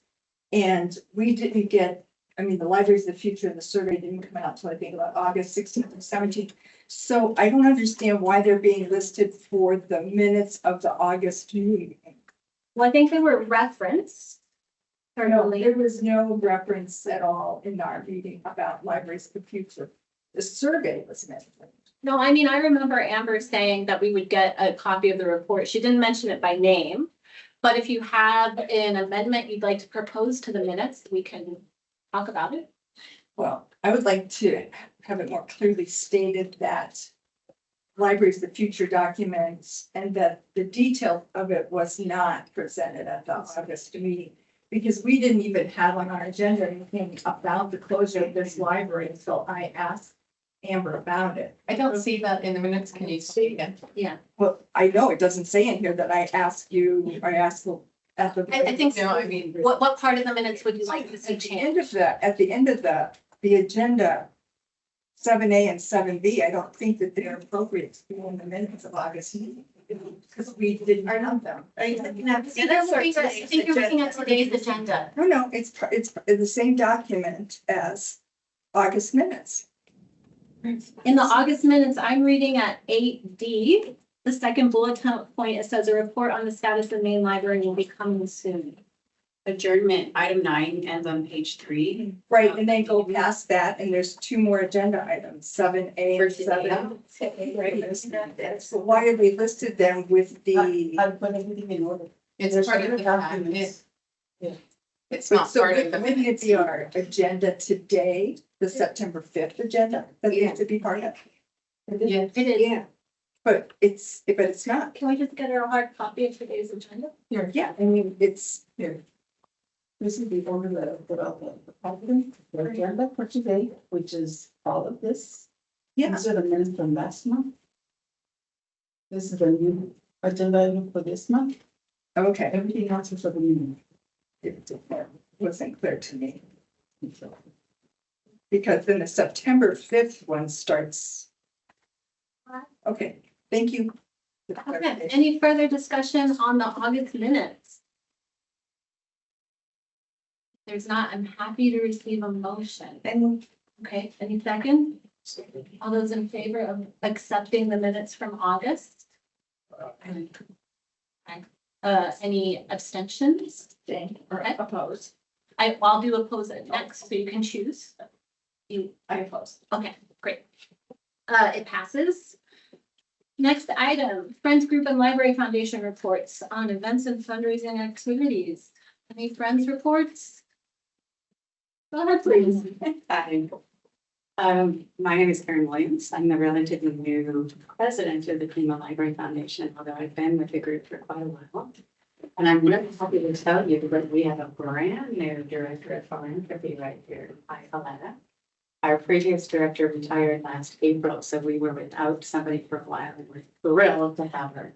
And we didn't get, the Libraries of the Future and the survey didn't come out till I think about August 16th and 17th. So I don't understand why they're being listed for the minutes of the August meeting. Well, I think they were referenced. No, there was no reference at all in our meeting about Libraries of the Future. The survey was mentioned. No, I mean, I remember Amber saying that we would get a copy of the report. She didn't mention it by name. But if you have an amendment you'd like to propose to the minutes, we can talk about it. Well, I would like to have it more clearly stated that Libraries of the Future documents and that the detail of it was not presented at the August meeting. Because we didn't even have on our agenda anything about the closure of this library, so I asked Amber about it. I don't see that in the minutes. Can you see it? Yeah. Well, I know it doesn't say in here that I asked you, I asked at the. I think, No, I mean. what part of the minutes would you like to see At the changed? end of at the end of the agenda, 7A and 7B, I don't think that they're appropriate to be in the minutes of August meeting. Because we didn't have them. I think you're looking at today's agenda. No, it's the same document as August minutes. In the August minutes, I'm reading at 8D, the second bullet point, it says a report on the status of the main library will be coming soon. Adjournment, item 9 ends on page 3. Right, and then go past that, and there's two more agenda items, 7A and 7. Right, so why are they listed then with the? I've put everything in order. It's part of the document. It's not So part of the wouldn't it minutes. be our agenda today, the September 5th agenda, that needs to be part of? Yes. It is. Yeah, but it's not. Can we just get a hard copy of today's agenda? Here, yeah, I mean, it's here. This is the order of the president, the agenda for today, which is all of this. Yeah, These are the minutes from last month. This is the new agenda item for this month. okay. Everything else is for the new. It wasn't clear to me. Because then the September 5th one starts. Okay, thank you. Okay, any further discussion on the August minutes? If there's not, I'm happy to receive a motion. And Okay, any second? All those in favor of accepting the minutes from August? Any abstentions? Okay, opposed. I'll do oppose it next, so you can choose. I oppose. Okay, great. It passes. Next item, Friends Group and Library Foundation reports on events and fundraising activities. Any Friends reports? Go ahead, please. Hi. My name is Karen Williams. I'm the relatively new president of the Pima Library Foundation, although I've been with the group for quite a while. And I'm really happy to tell you that we have a brand new director of philanthropy right here, Coletta. Our previous director retired last April, so we were without somebody for a while and we're thrilled to have her.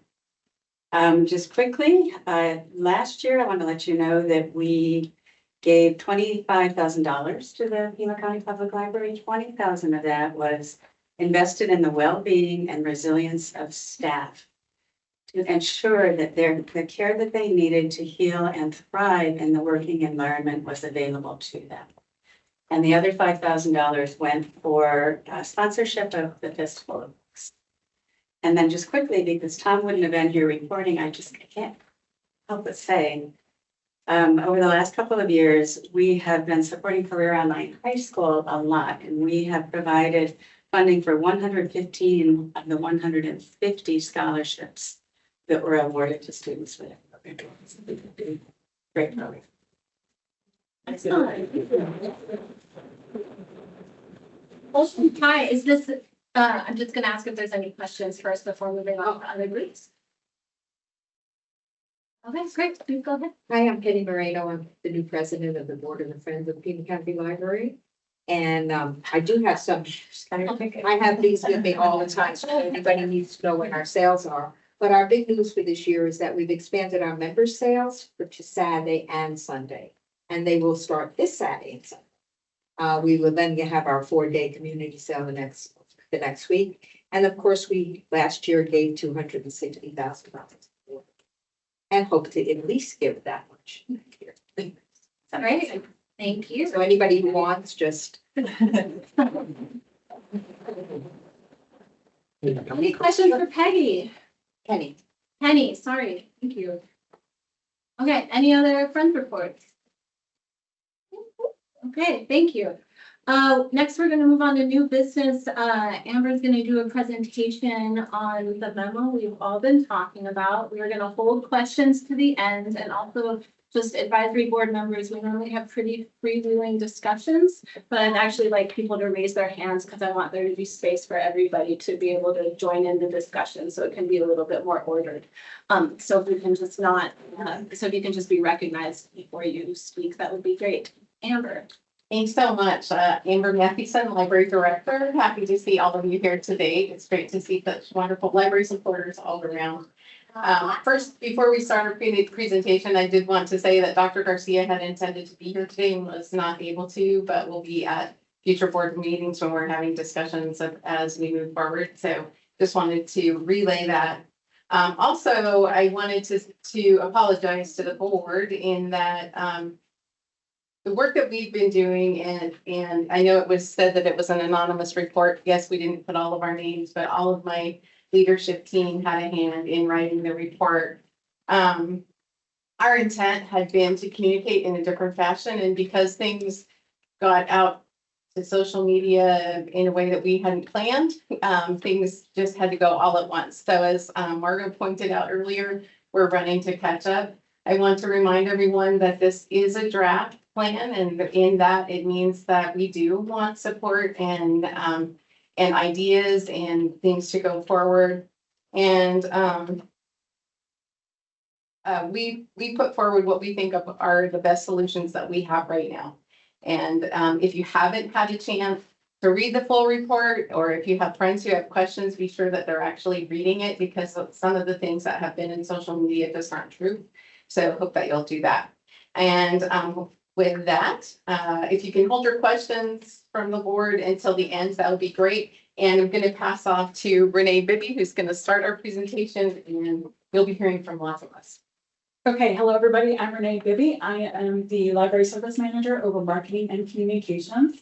Just quickly, last year, I want to let you know that we gave $25,000 to the Pima County Public Library. $20,000 of that was invested in the well-being and resilience of staff to ensure that the care that they needed to heal and thrive in the working environment was available to them. And the other $5,000 went for sponsorship of the Festival of Books. And then just quickly, because Tom wouldn't have been here reporting, I can't help but say, over the last couple of years, we have been supporting Career Online High School a lot, and we have provided funding for 115 of the 150 scholarships that were awarded to students for that. Great program. Hi, is this, I'm just gonna ask if there's any questions first before moving on to other groups. Okay, great, please go ahead. Hi, I'm Penny Moreno. I'm the new president of the Board of the Friends of Pima County Library. And I do have some, I have these with me all the time, so anybody needs to know when our sales are. But our big news for this year is that we've expanded our member sales for Saturday and Sunday. And they will start this Saturday and Sunday. We will then have our 4-day community sale the next week. And of course, we last year gave $260,000. And hope to at least give that much here. Great, thank you. So anybody who wants, just. Any questions for Peggy? Penny. Penny, sorry, thank you. Okay, any other friend reports? Okay, thank you. Next, we're gonna move on to new business. Amber's gonna do a presentation on the memo we've all been talking about. We're gonna hold questions to the end and also just advisory board members. We normally have pretty freewheeling discussions, but I'd actually like people to raise their hands because I want there to be space for everybody to be able to join in the discussion, so it can be a little bit more ordered. So if you can just not, so if you can just be recognized before you speak, that would be great. Amber. Thanks so much. Amber Mathewson, Library Director. Happy to see all of you here today. It's great to see such wonderful library supporters all around. First, before we start our presentation, I did want to say that Dr. Garcia had intended to be here today and was not able to, but will be at future board meetings when we're having discussions as we move forward. So just wanted to relay that. Also, I wanted to apologize to the board in that the work that we've been doing, and I know it was said that it was an anonymous report. Yes, we didn't put all of our names, but all of my leadership team had a hand in writing the report. Our intent had been to communicate in a different fashion, and because things got out to social media in a way that we hadn't planned, things just had to go all at once. So as Margo pointed out earlier, we're running to catch up. I want to remind everyone that this is a draft plan, and in that it means that we do want support and ideas and things to go forward. And we put forward what we think of are the best solutions that we have right now. And if you haven't had a chance to read the full report, or if you have friends who have questions, be sure that they're actually reading it, because some of the things that have been in social media just aren't true. So hope that you'll do that. And with that, if you can hold your questions from the board until the end, that would be great. And I'm going to pass off to Renee Bibby, who's going to start our presentation, and you'll be hearing from lots of us. Okay, hello, everybody. I'm Renee Bibby. I am the Library Service Manager over Marketing and Communications.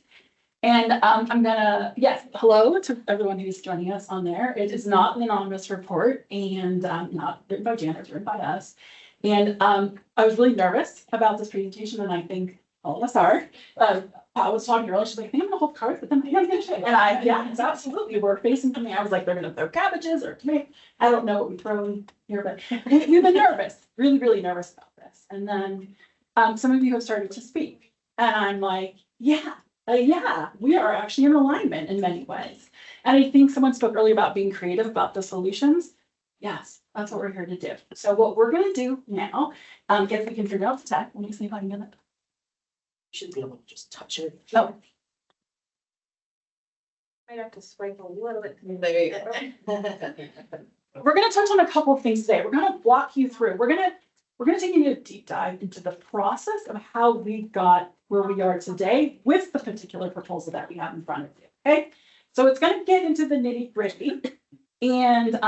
And I'm gonna, yes, hello to everyone who's joining us on there. It is not an anonymous report, and not written by Janet, it's written by us. And I was really nervous about this presentation, and I think all of us are. I was talking earlier, she's like, I think I'm gonna hold cards with them. And yeah, it's absolutely, we're facing something. I was like, they're gonna throw cabbages or tomatoes. I don't know what we throw in here, but we've been nervous, really, really nervous about this. And then some of you have started to speak, and I'm like, yeah, we are actually in alignment in many ways. And I think someone spoke earlier about being creative about the solutions. Yes, that's what we're here to do. So what we're gonna do now, if we can figure out the tech, let me see if I can get it. Should be able to just touch it. No. Might have to swipe a little bit. There you go. We're gonna touch on a couple of things today. We're gonna walk you through. We're gonna take you into a deep dive into the process of how we got where we are today with the particular proposal that we have in front of you. Okay, so it's gonna get into the nitty gritty, and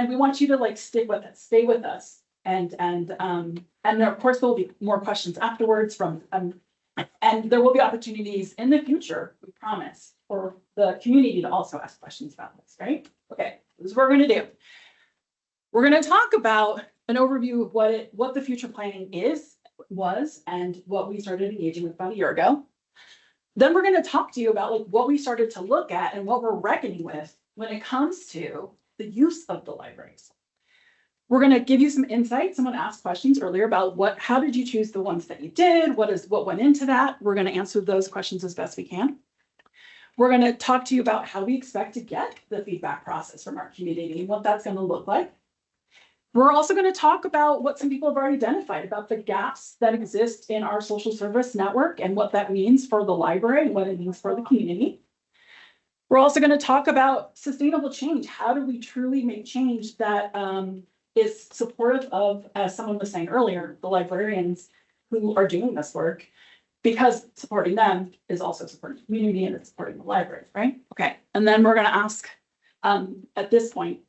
we want you to like stick with us, stay with us, and there, of course, there will be more questions afterwards from and there will be opportunities in the future, we promise, for the community to also ask questions about this, right? Okay, this is what we're going to do. We're going to talk about an overview of what the future planning was, and what we started engaging with about a year ago. Then we're going to talk to you about like what we started to look at and what we're reckoning with when it comes to the use of the libraries. We're going to give you some insight. Someone asked questions earlier about how did you choose the ones that you did? What went into that? We're going to answer those questions as best we can. We're going to talk to you about how we expect to get the feedback process from our community and what that's going to look like. We're also going to talk about what some people have already identified about the gaps that exist in our social service network and what that means for the library and what it means for the community. We're also going to talk about sustainable change. How do we truly make change that is supportive of, as someone was saying earlier, the librarians who are doing this work, because supporting them is also supporting the community and it's supporting the library, right? Okay, and then we're going to ask at this point,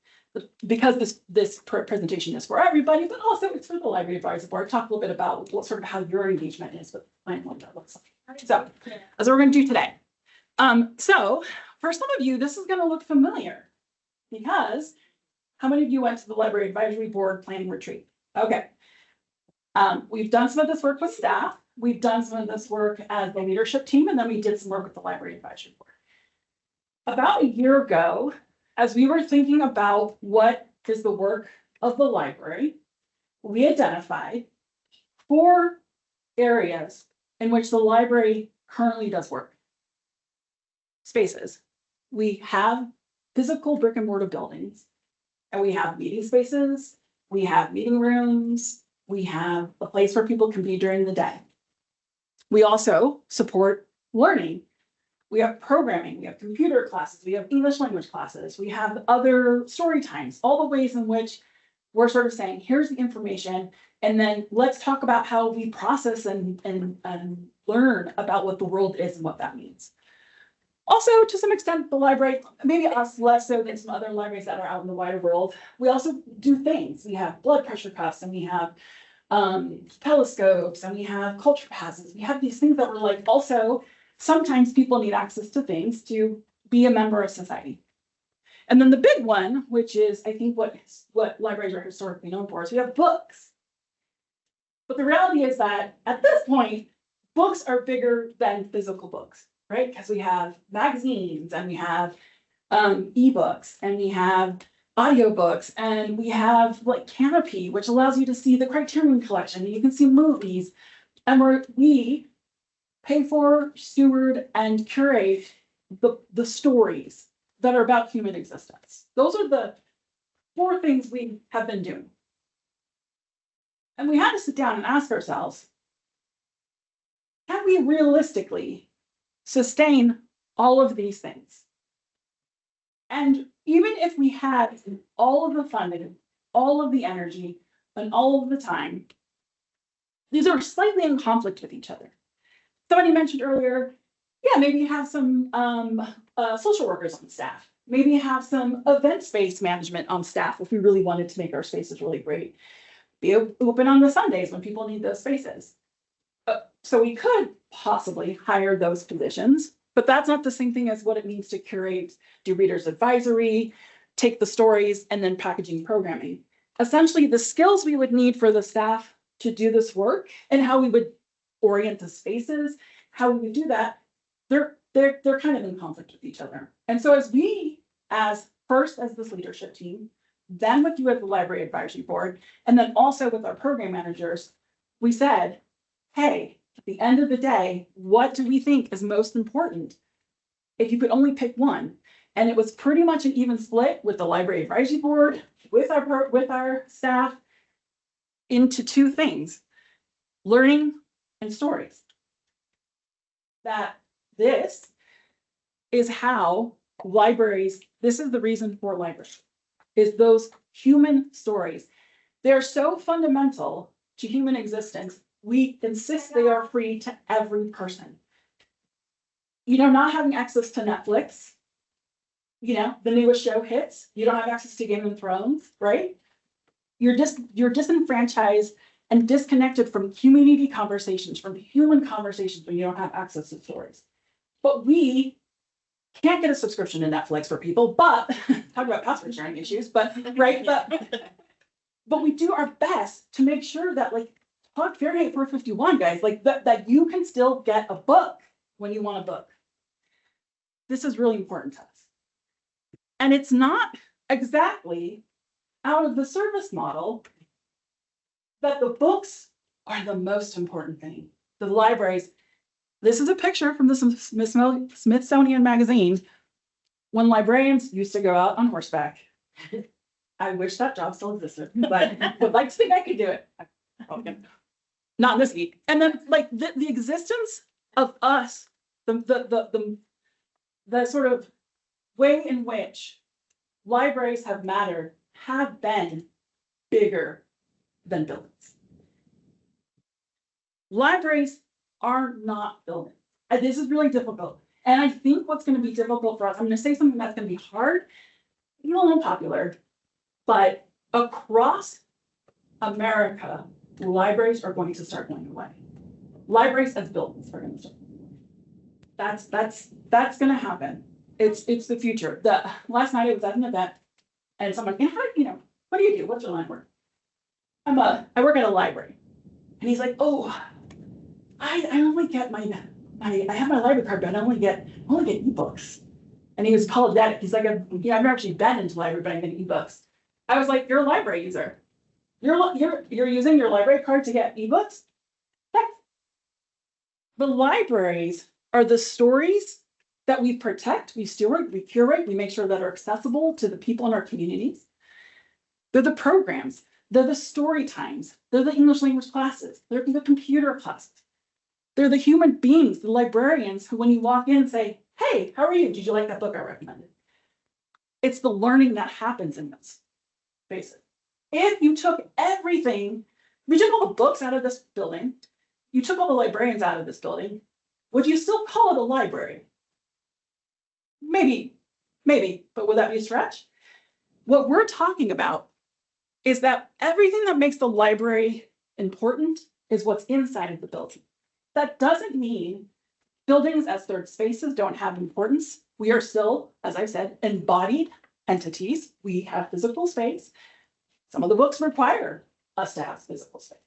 because this presentation is for everybody, but also it's for the library advisory board, talk a little bit about what sort of how your engagement is with the plan, what that looks like. So that's what we're going to do today. So for some of you, this is going to look familiar because how many of you went to the library advisory board planning retreat? Okay. We've done some of this work with staff. We've done some of this work as the leadership team, and then we did some work with the library advisory board. About a year ago, as we were thinking about what is the work of the library, we identified 4 areas in which the library currently does work. Spaces. We have physical brick and mortar buildings, and we have meeting spaces, we have meeting rooms, we have a place where people can be during the day. We also support learning. We have programming, we have computer classes, we have English language classes, we have other story times, all the ways in which we're sort of saying, here's the information, and then let's talk about how we process and learn about what the world is and what that means. Also, to some extent, the library, maybe us less so than some other libraries that are out in the wider world, we also do things. We have blood pressure cuffs, and we have telescopes, and we have culture passes. We have these things that we're like, also, sometimes people need access to things to be a member of society. And then the big one, which is, I think, what libraries are historically known for, is we have books. But the reality is that at this point, books are bigger than physical books, right? Because we have magazines, and we have ebooks, and we have audiobooks, and we have like Canopy, which allows you to see the Criterion Collection, and you can see movies. And we pay for, steward, and curate the stories that are about human existence. Those are the 4 things we have been doing. And we had to sit down and ask ourselves, can we realistically sustain all of these things? And even if we had all of the funding, all of the energy, and all of the time, these are slightly in conflict with each other. Somebody mentioned earlier, yeah, maybe you have some social workers on staff. Maybe you have some event space management on staff if we really wanted to make our spaces really great. Be open on the Sundays when people need those spaces. So we could possibly hire those positions, but that's not the same thing as what it means to curate, do readers advisory, take the stories, and then packaging programming. Essentially, the skills we would need for the staff to do this work and how we would orient the spaces, how we would do that, they're kind of in conflict with each other. And so as we, as this leadership team, then with you at the library advisory board, and then also with our program managers, we said, hey, at the end of the day, what do we think is most important if you could only pick one? And it was pretty much an even split with the library advisory board, with our staff, into 2 things: learning and stories. That this is how libraries, this is the reason for libraries, is those human stories. They're so fundamental to human existence. We insist they are free to every person. You know, not having access to Netflix, you know, the newest show hits, you don't have access to Game of Thrones, right? You're disenfranchised and disconnected from community conversations, from human conversations when you don't have access to stories. But we can't get a subscription to Netflix for people, but talk about password sharing issues, but right, but we do our best to make sure that, like, talk Fahrenheit 451, guys, like that you can still get a book when you want a book. This is really important to us. And it's not exactly out of the service model that the books are the most important thing. The libraries, This is a picture from the Smithsonian Magazine when librarians used to go out on horseback. I wish that job still existed, but would like to think I could do it. Okay. Not in this heat. And then like the existence of us, the sort of way in which libraries have mattered have been bigger than buildings. Libraries are not buildings. And this is really difficult. And I think what's going to be difficult for us, I'm going to say something that's going to be hard, a little unpopular, but across America, libraries are going to start going away. Libraries as buildings are going to start. That's going to happen. It's the future. Last night I was at an event and someone, what do you do? What's your line of work? I work at a library. And he's like, oh, I only get I have my library card, but I only get ebooks. And he was apologetic. He's like, I've never actually been into library, but I get ebooks. I was like, you're a library user. You're using your library card to get ebooks? Heck. The libraries are the stories that we protect, we steward, we curate, we make sure that are accessible to the people in our communities. They're the programs, they're the story times, they're the English language classes, they're the computer classes. They're the human beings, the librarians who, when you walk in, say, hey, how are you? Did you like that book I recommended? It's the learning that happens in this, basically. If you took everything, if you took all the books out of this building, you took all the librarians out of this building, would you still call it a library? Maybe, but would that be a stretch? What we're talking about is that everything that makes the library important is what's inside of the building. That doesn't mean buildings as third spaces don't have importance. We are still, as I said, embodied entities. We have physical space. Some of the books require us to have physical space.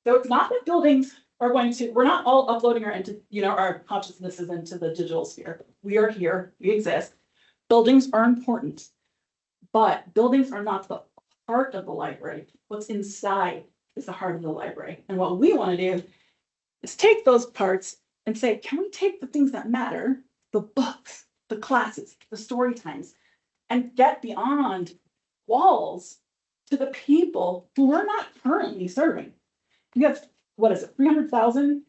So it's not that buildings are we're not all uploading our consciousnesses into the digital sphere. We are here, we exist. Buildings are important, but buildings are not the heart of the library. What's inside is the heart of the library. And what we want to do is take those parts and say, can we take the things that matter, the books, the classes, the story times, and get beyond walls to the people who we're not currently serving? We have, 300,000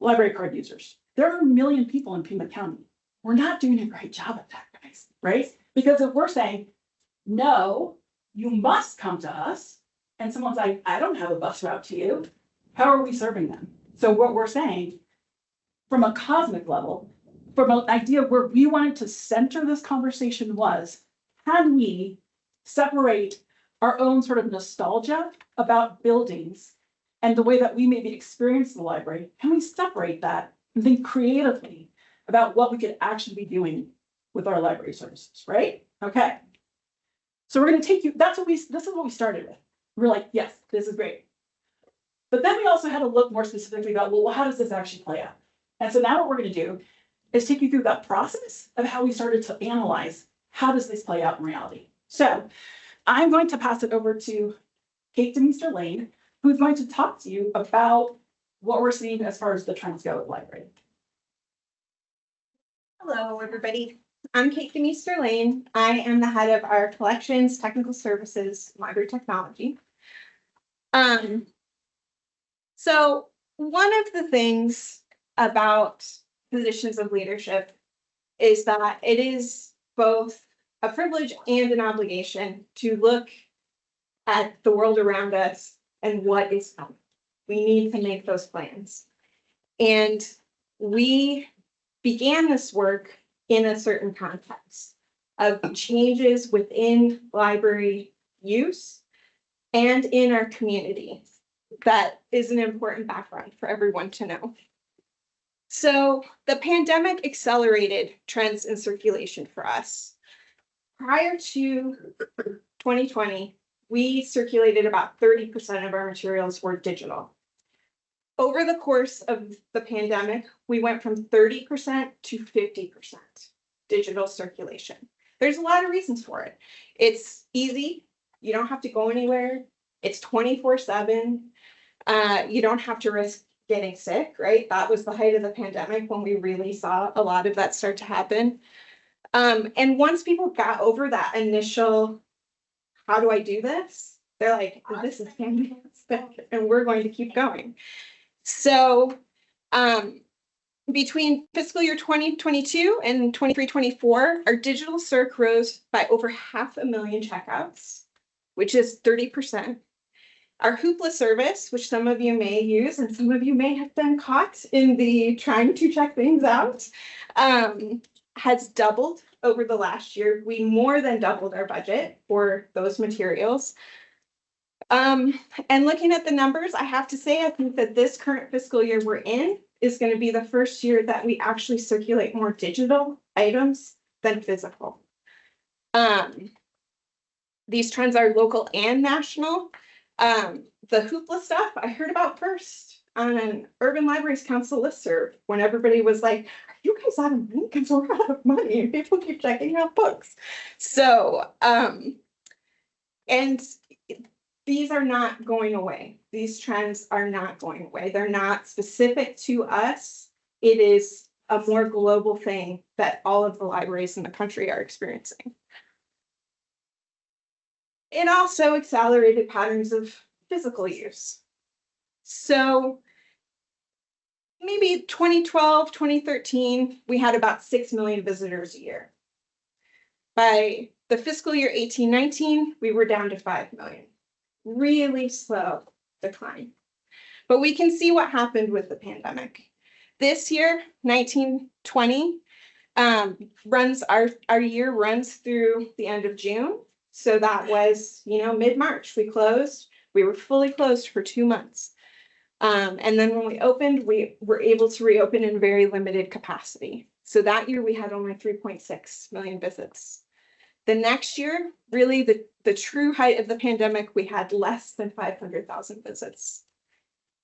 library card users. There are 1 million people in Pima County. We're not doing a great job at that, guys, right? Because if we're saying, no, you must come to us, and someone's like, I don't have a bus route to you, how are we serving them? So what we're saying, from a cosmic level, from an idea where we wanted to center this conversation was, can we separate our own sort of nostalgia about buildings and the way that we maybe experience the library? Can we separate that and think creatively about what we could actually be doing with our library services, right? Okay. So we're going to take you, this is what we started with. We're like, yes, this is great. But then we also had to look more specifically about, well, how does this actually play out? And so now what we're going to do is take you through that process of how we started to analyze, how does this play out in reality? So I'm going to pass it over to Kate Demeester Lane, who's going to talk to you about what we're seeing as far as the trends go at the library. Hello, everybody. I'm Kate Demeester Lane. I am the head of our Collections, Technical Services, Library Technology. So one of the things about positions of leadership is that it is both a privilege and an obligation to look at the world around us and what is coming. We need to make those plans. And we began this work in a certain context of changes within library use and in our community. That is an important background for everyone to know. So the pandemic accelerated trends in circulation for us. Prior to 2020, we circulated about 30% of our materials were digital. Over the course of the pandemic, we went from 30% to 50% digital circulation. There's a lot of reasons for it. It's easy. You don't have to go anywhere. It's 24/7. You don't have to risk getting sick, right? That was the height of the pandemic when we really saw a lot of that start to happen. And once people got over that initial, how do I do this? They're like, this is fantastic, and we're going to keep going. So, between fiscal year 2022 and 23-24, our digital circ rose by over 500,000 checkouts, which is 30%. Our Hoopla service, which some of you may use and some of you may have been caught in the trying to check things out, has doubled over the last year. We more than doubled our budget for those materials. And looking at the numbers, I have to say, I think that this current fiscal year we're in is going to be the first year that we actually circulate more digital items than physical. These trends are local and national. The Hoopla stuff I heard about first on an Urban Libraries Council listserv when everybody was like, are you guys out of money? Because we're out of money. People keep checking out books. So, and these are not going away. These trends are not going away. They're not specific to us. It is a more global thing that all of the libraries in the country are experiencing. It also accelerated patterns of physical use. So maybe 2012, 2013, we had about 6 million visitors a year. By the fiscal year 18-19, we were down to 5 million. Really slow decline. But we can see what happened with the pandemic. This year, 19-20, our year runs through the end of June. So that was, mid-March, we closed. We were fully closed for 2 months. And then when we opened, we were able to reopen in very limited capacity. So that year we had only 3.6 million visits. The next year, really the true height of the pandemic, we had less than 500,000 visits.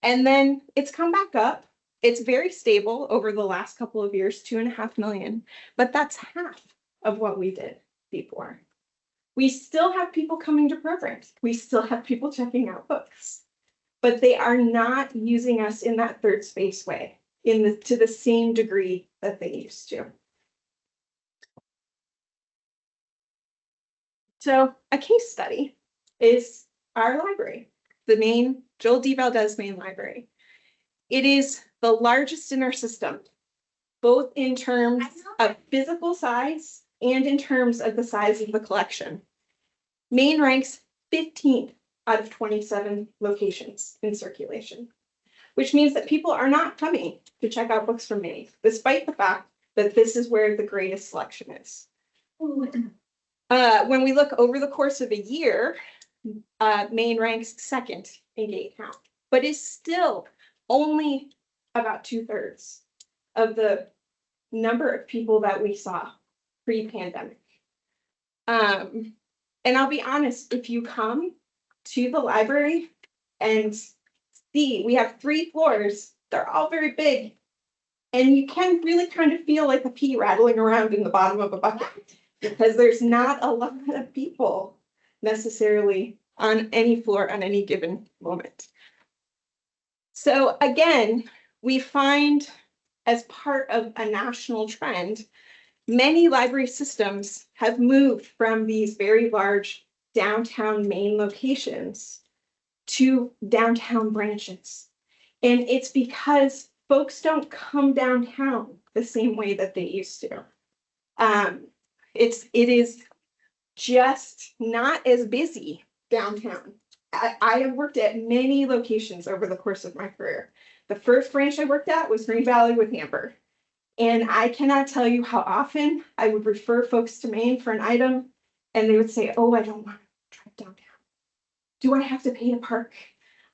And then it's come back up. It's very stable over the last couple of years, 2.5 million, but that's half of what we did before. We still have people coming to programs. We still have people checking out books, but they are not using us in that third space way to the same degree that they used to. So a case study is our library, the main Joel D. Valdez main library. It is the largest in our system, both in terms of physical size and in terms of the size of the collection. Maine ranks 15th out of 27 locations in circulation, which means that people are not coming to check out books from Maine, despite the fact that this is where the greatest selection is. When we look over the course of a year, Maine ranks second in gate count, but is still only about 2/3 of the number of people that we saw pre-pandemic. And I'll be honest, if you come to the library and see, we have 3 floors, they're all very big, and you can really kind of feel like a pea rattling around in the bottom of a bucket because there's not a lot of people necessarily on any floor on any given moment. So again, we find as part of a national trend, many library systems have moved from these very large downtown Maine locations to downtown branches. And it's because folks don't come downtown the same way that they used to. It is just not as busy downtown. I have worked at many locations over the course of my career. The first branch I worked at was Green Valley with Amber. And I cannot tell you how often I would refer folks to Maine for an item and they would say, oh, I don't want to drive downtown. Do I have to pay to park?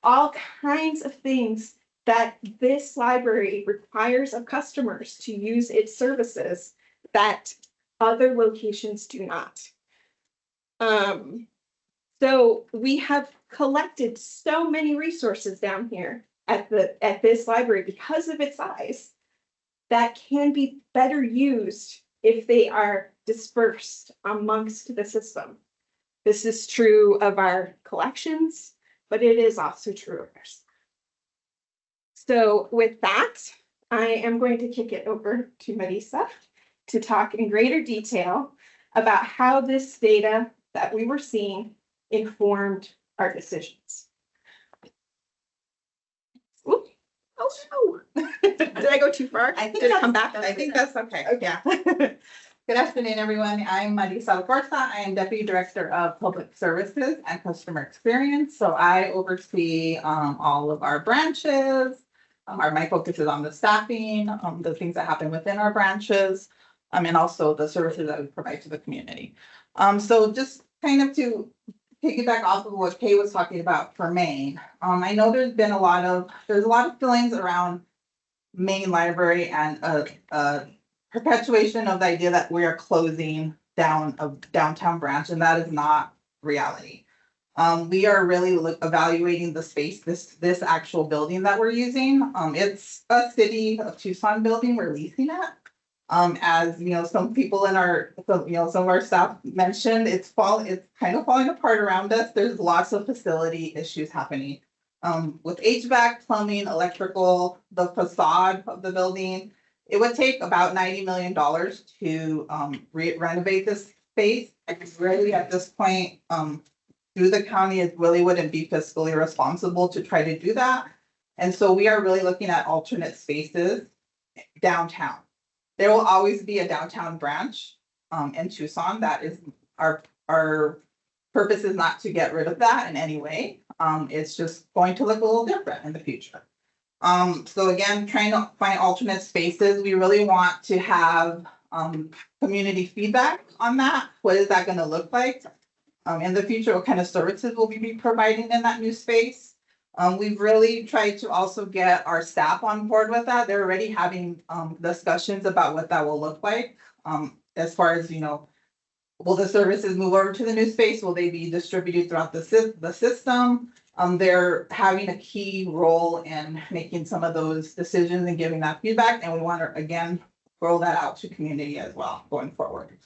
All kinds of things that this library requires of customers to use its services that other locations do not. So we have collected so many resources down here at this library because of its size that can be better used if they are dispersed amongst the system. This is true of our collections, but it is also true of ours. So with that, I am going to kick it over to Marisa to talk in greater detail about how this data that we were seeing informed our decisions. Oop. Oh, no. Did I go too far? I think Did it come back? I think that's okay. Yeah. Good afternoon, everyone. I'm Marisa Alcorta. I am Deputy Director of Public Services and Customer Experience. So I oversee all of our branches. My focus is on the staffing, the things that happen within our branches, and also the services that we provide to the community. So just kind of to piggyback off of what Kay was talking about for Maine. I know there's a lot of feelings around Maine Library and a perpetuation of the idea that we are closing down a downtown branch, and that is not reality. We are really evaluating the space, this actual building that we're using. It's a City of Tucson building we're leasing it. As you know, some people in some of our staff mentioned, it's kind of falling apart around us. There's lots of facility issues happening with HVAC, plumbing, electrical, the facade of the building. It would take about $90 million to renovate this space. And really at this point, through the county, it really wouldn't be fiscally responsible to try to do that. And so we are really looking at alternate spaces downtown. There will always be a downtown branch in Tucson. That is our purpose is not to get rid of that in any way. It's just going to look a little different in the future. So again, trying to find alternate spaces. We really want to have community feedback on that. What is that going to look like in the future? What kind of services will we be providing in that new space? We've really tried to also get our staff on board with that. They're already having discussions about what that will look like. As far as, will the services move over to the new space? Will they be distributed throughout the system? They're having a key role in making some of those decisions and giving that feedback. And we want to, again, roll that out to community as well going forward.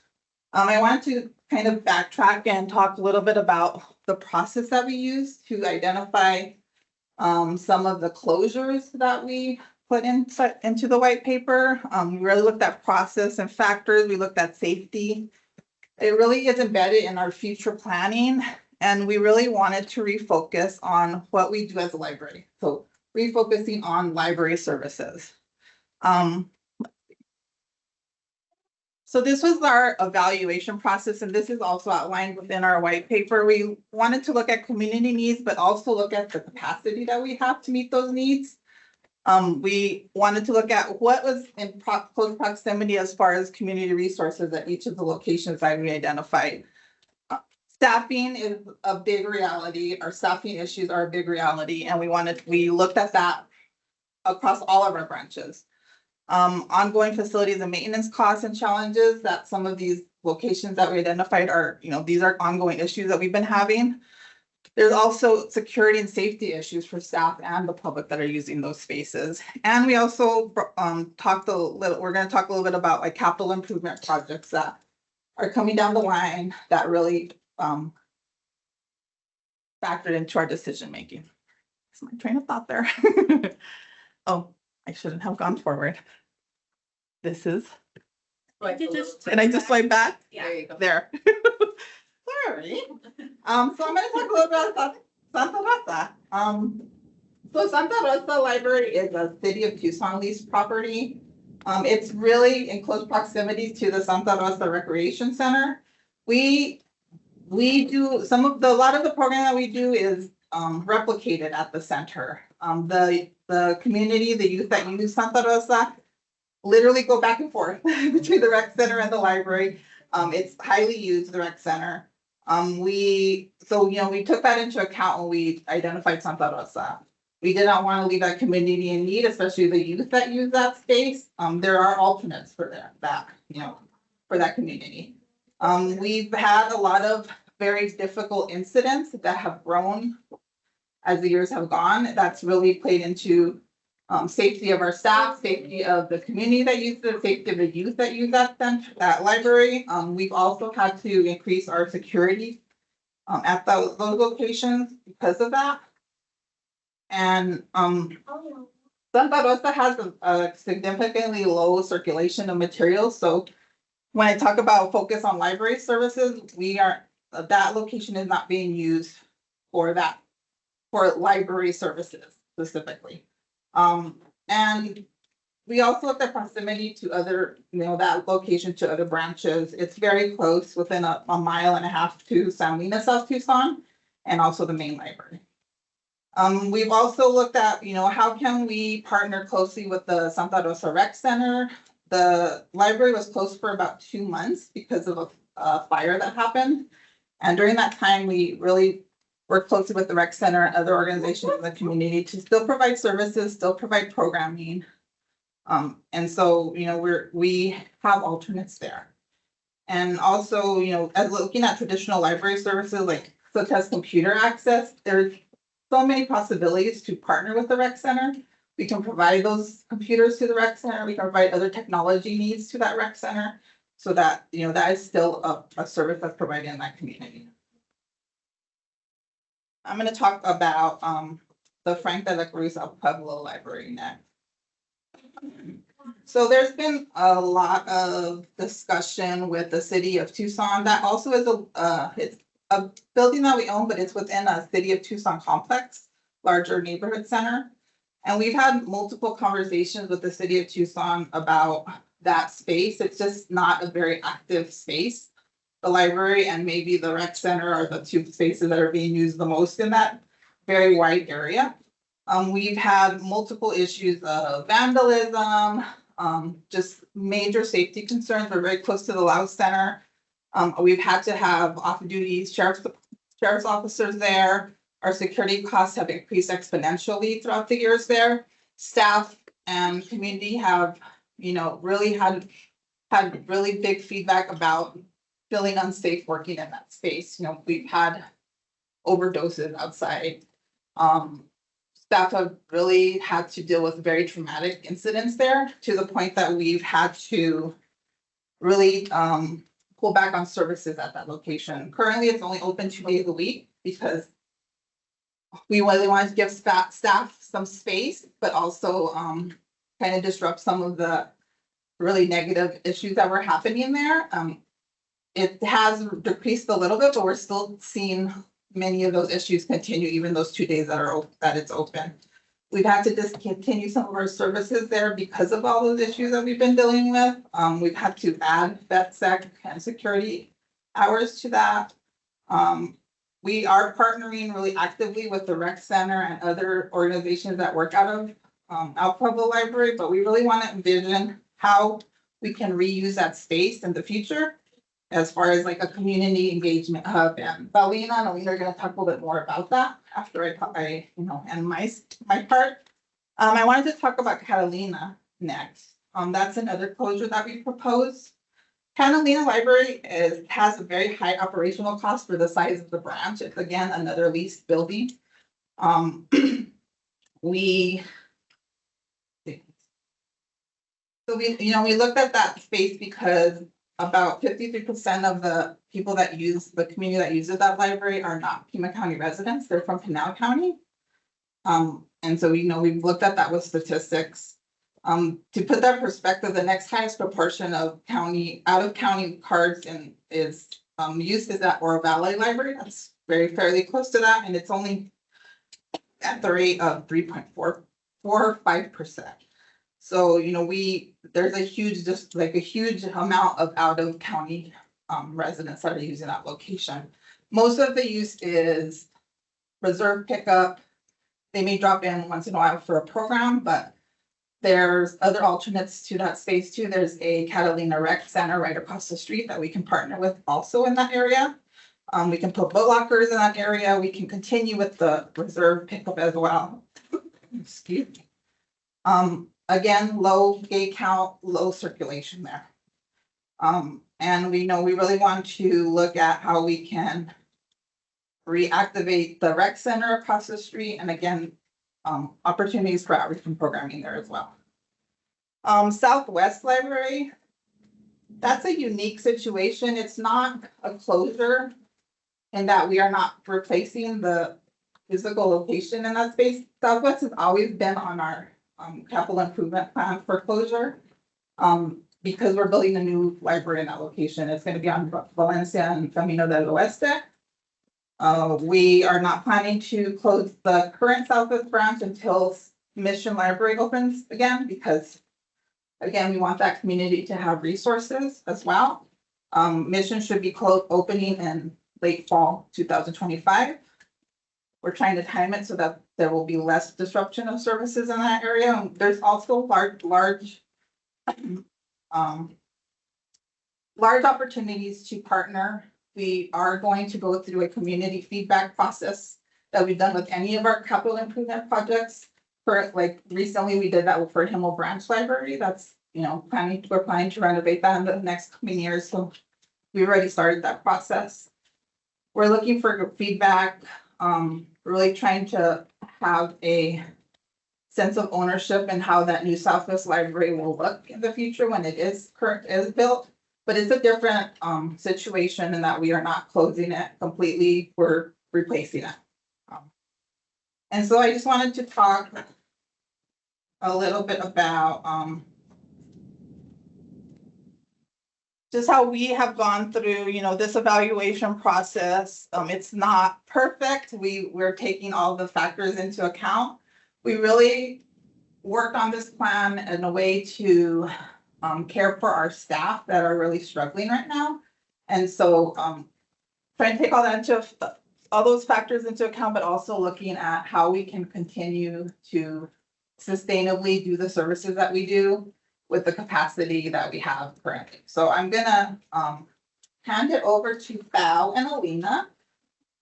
I want to kind of backtrack and talk a little bit about the process that we use to identify some of the closures that we put into the white paper. We really looked at process and factors. We looked at safety. It really is embedded in our future planning. And we really wanted to refocus on what we do as a library. So refocusing on library services. So this was our evaluation process, and this is also outlined within our white paper. We wanted to look at community needs, but also look at the capacity that we have to meet those needs. We wanted to look at what was in close proximity as far as community resources at each of the locations that we identified. Staffing is a big reality. Our staffing issues are a big reality, and we looked at that across all of our branches. Ongoing facilities and maintenance costs and challenges that some of these locations that we identified are, these are ongoing issues that we've been having. There's also security and safety issues for staff and the public that are using those spaces. And we also we're going to talk a little bit about like capital improvement projects that are coming down the line that really factored into our decision making. That's my train of thought there. Oh, I shouldn't have gone forward. This is. Did I just swipe back? Yeah. There you go. There. Sorry. So I'm going to talk a little bit about Santa Rosa. So Santa Rosa Library is a City of Tucson leased property. It's really in close proximity to the Santa Rosa Recreation Center. We do a lot of the program that we do is replicated at the center. The community, the youth that use Santa Rosa, literally go back and forth between the rec center and the library. It's highly used, the rec center. We took that into account when we identified Santa Rosa. We did not want to leave that community in need, especially the youth that use that space. There are alternates for for that community. We've had a lot of very difficult incidents that have grown as the years have gone. That's really played into safety of our staff, safety of the community that uses it, safety of the youth that use that library. We've also had to increase our security at those locations because of that. And Santa Rosa has a significantly low circulation of materials, so when I talk about focus on library services, that location is not being used for that, for library services specifically. And we also looked at proximity to other, that location to other branches. It's very close, within a 1.5 miles to San Lena, South Tucson, and also the main library. We've also looked at, how can we partner closely with the Santa Rosa Rec Center? The library was closed for about 2 months because of a fire that happened. And during that time, we really worked closely with the rec center and other organizations in the community to still provide services, still provide programming. And so, we have alternates there. And also, as looking at traditional library services, such as computer access, there's so many possibilities to partner with the rec center. We can provide those computers to the rec center. We can provide other technology needs to that rec center, so that, that is still a service that's provided in that community. I'm going to talk about the Frank de la Cruz El Pueblo Library next. So there's been a lot of discussion with the city of Tucson. That also is it's a building that we own, but it's within a city of Tucson complex, larger neighborhood center. And we've had multiple conversations with the city of Tucson about that space. It's just not a very active space. The library and maybe the rec center are the two spaces that are being used the most in that very wide area. We've had multiple issues of vandalism, just major safety concerns. We're very close to the Loud Center. We've had to have off-duty sheriff's officers there. Our security costs have increased exponentially throughout the years there. Staff and community have, really had really big feedback about feeling unsafe working in that space. We've had overdoses outside. Staff have really had to deal with very traumatic incidents there, to the point that we've had to really pull back on services at that location. Currently, it's only open 2 days a week because we really wanted to give staff some space, but also kind of disrupt some of the really negative issues that were happening there. It has decreased a little bit, but we're still seeing many of those issues continue, even those 2 days that it's open. We've had to discontinue some of our services there because of all those issues that we've been dealing with. We've had to add VetSec and security hours to that. We are partnering really actively with the rec center and other organizations that work out of El Pueblo Library, but we really want to envision how we can reuse that space in the future, as far as like a community engagement hub. And Valina and Alina are going to talk a little bit more about that after I end my part. I wanted to talk about Catalina next. That's another closure that we proposed. Catalina Library has a very high operational cost for the size of the branch. It's again another leased building. We looked at that space because about 53% of the people that use the community that uses that library are not Pima County residents. They're from Pinal County. And so we've looked at that with statistics. To put that in perspective, the next highest proportion of out of county cards is used is at Oro Valley Library. That's fairly close to that, and it's only at the rate of 3.45%. So there's a huge amount of out of county residents that are using that location. Most of the use is reserve pickup. They may drop in once in a while for a program, but there's other alternates to that space too. There's a Catalina Rec Center right across the street that we can partner with also in that area. We can put boat lockers in that area. We can continue with the reserve pickup as well. Excuse me. Again, low gate count, low circulation there. And we really want to look at how we can reactivate the rec center across the street, and again, opportunities for outreach and programming there as well. Southwest Library, that's a unique situation. It's not a closure in that we are not replacing the physical location in that space. Southwest has always been on our capital improvement plan for closure. Because we're building a new library in that location. It's gonna be on Valencia and Camino del Oeste. We are not planning to close the current Southwest branch until Mission Library opens again, because again, we want that community to have resources as well. Mission should be opening in late fall 2025. We're trying to time it so that there will be less disruption of services in that area. There's also large opportunities to partner. We are going to go through a community feedback process that we've done with any of our capital improvement projects. For like recently, we did that for Himmel Branch Library. That's, we're planning to renovate that in the next coming years. So we already started that process. We're looking for feedback, really trying to have a sense of ownership and how that new Southwest Library will look in the future when it is built. But it's a different situation in that we are not closing it completely, we're replacing it. And so I just wanted to talk a little bit about just how we have gone through, this evaluation process. It's not perfect. We're taking all the factors into account. We really worked on this plan in a way to care for our staff that are really struggling right now. And so trying to take all those factors into account, but also looking at how we can continue to sustainably do the services that we do with the capacity that we have currently. So I'm gonna hand it over to Val and Alina,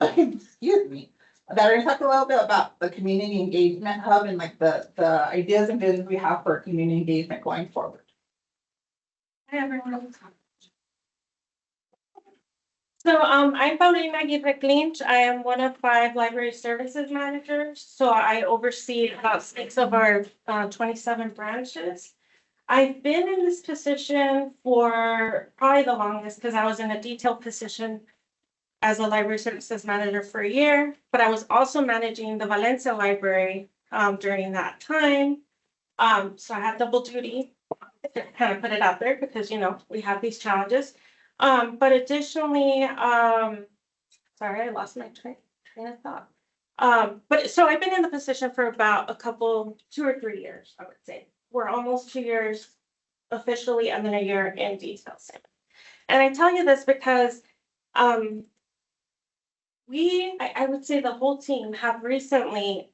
excuse me, that are gonna talk a little bit about the community engagement hub and like the ideas and visions we have for community engagement going forward. Hi, everyone. So I'm Paulina Aguirre Clinch. I am one of 5 library services managers. So I oversee about 6 of our 27 branches. I've been in this position for probably the longest because I was in a detailed position as a library services manager for a year, but I was also managing the Valencia Library during that time. So I had double duty to kind of put it out there because, we have these challenges. But additionally, sorry, I lost my train of thought. But so I've been in the position for about 2 or 3 years, I would say. We're almost 2 years officially and then a year in details. And I tell you this because I would say the whole team have recently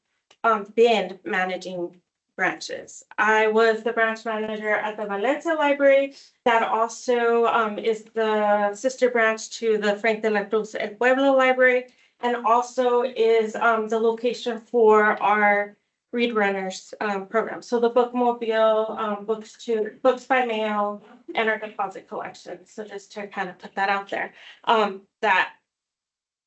been managing branches. I was the branch manager at the Valencia Library. That also is the sister branch to the Frank de la Cruz El Pueblo Library, and also is the location for our Read Runners program. So the Bookmobile, books by mail, and our deposit collection. So just to kind of put that out there, that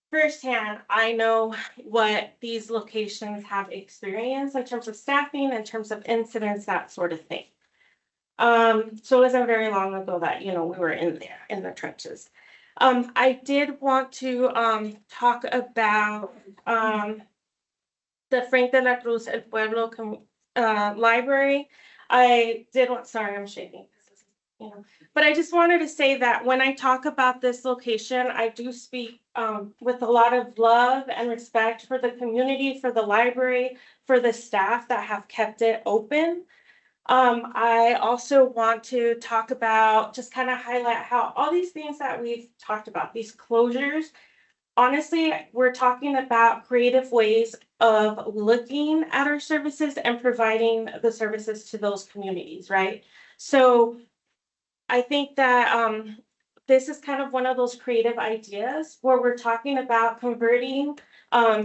firsthand, I know what these locations have experienced in terms of staffing, in terms of incidents, that sort of thing. So it wasn't very long ago that, we were in there in the trenches. I did want to talk about the Frank de la Cruz El Pueblo Library. Sorry, I'm shaking. But I just wanted to say that when I talk about this location, I do speak with a lot of love and respect for the community, for the library, for the staff that have kept it open. I also want to talk about, just kind of highlight how all these things that we've talked about, these closures, honestly, we're talking about creative ways of looking at our services and providing the services to those communities, right? So I think that this is kind of one of those creative ideas where we're talking about converting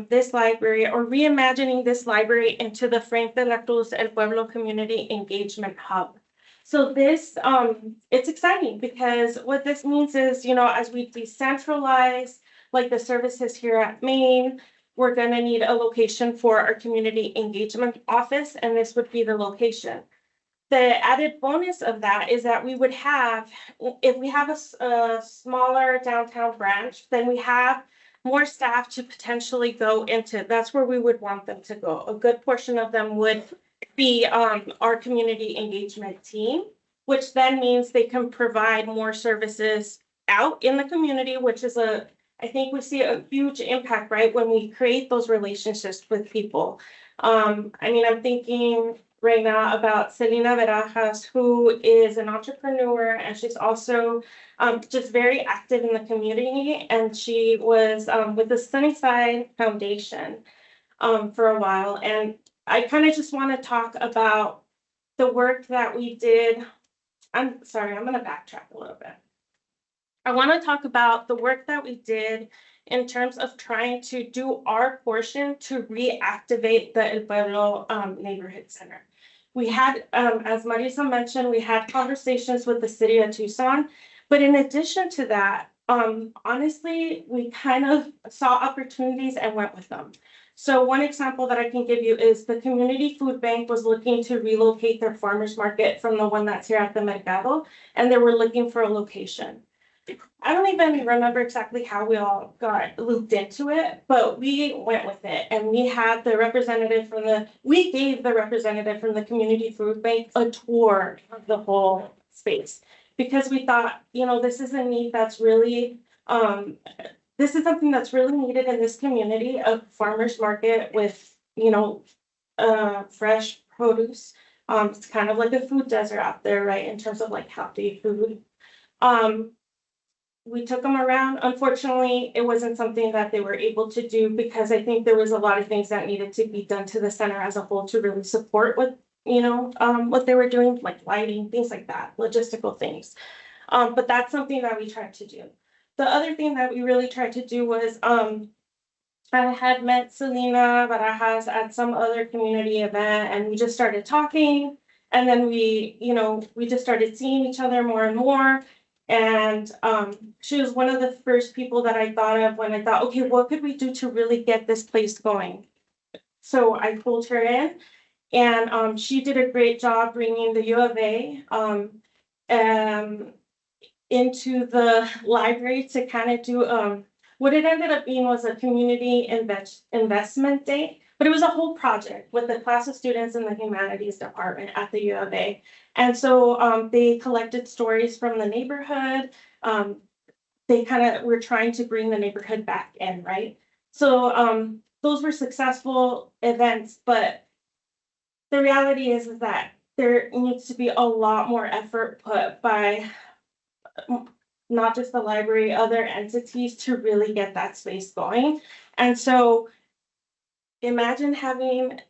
this library or reimagining this library into the Frank de la Cruz El Pueblo Community Engagement Hub. So this, it's exciting because what this means is, as we decentralize like the services here at Maine, we're going to need a location for our community engagement office, and this would be the location. The added bonus of that is that we would have, if we have a smaller downtown branch, then we have more staff to potentially go into. That's where we would want them to go. A good portion of them would be our community engagement team, which then means they can provide more services out in the community, which is I think we see a huge impact, right, when we create those relationships with people. I mean, I'm thinking right now about Selena Barajas, who is an entrepreneur, and she's also just very active in the community. And she was with the Sunnyside Foundation for a while. And I kind of just want to talk about the work that we did. I'm sorry, I'm going to backtrack a little bit. I want to talk about the work that we did in terms of trying to do our portion to reactivate the El Pueblo Neighborhood Center. We had, as Marisa mentioned, we had conversations with the city of Tucson, but in addition to that, honestly, we kind of saw opportunities and went with them. So one example that I can give you is the Community Food Bank was looking to relocate their farmers market from the one that's here at the Mercado, and they were looking for a location. I don't even remember exactly how we all got looped into it, but we went with it, and we had the representative we gave the representative from the Community Food Bank a tour of the whole space, because we thought, this is a need that's really, this is something that's really needed in this community, a farmer's market with, fresh produce. It's kind of like a food desert out there, right, in terms of like healthy food. We took them around. Unfortunately, it wasn't something that they were able to do because I think there was a lot of things that needed to be done to the center as a whole to really support what they were doing, like lighting, things like that, logistical things. But that's something that we tried to do. The other thing that we really tried to do was I had met Selena Barajas at some other community event, and we just started talking, and then we just started seeing each other more and more. And she was one of the first people that I thought of when I thought, okay, what could we do to really get this place going? So I pulled her in, and she did a great job bringing the U of A into the library to kind of do what it ended up being was a community investment day, but it was a whole project with the class of students in the humanities department at the U of A. And so they collected stories from the neighborhood. They kind of were trying to bring the neighborhood back in, right? So those were successful events, but the reality is that there needs to be a lot more effort put by not just the library, other entities to really get that space going. And so imagine having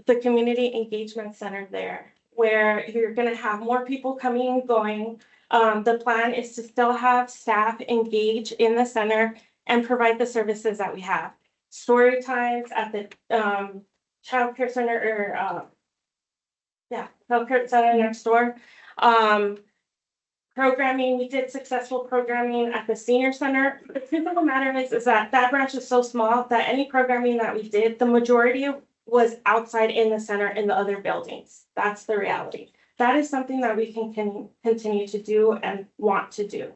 the Community Engagement Center there, where you're going to have more people coming and going. The plan is to still have staff engage in the center and provide the services that we have. Story times at the child care center child care center next door. Programming, we did successful programming at the senior center. The truth of the matter is that branch is so small that any programming that we did, the majority was outside in the center in the other buildings. That's the reality. That is something that we can continue to do and want to do.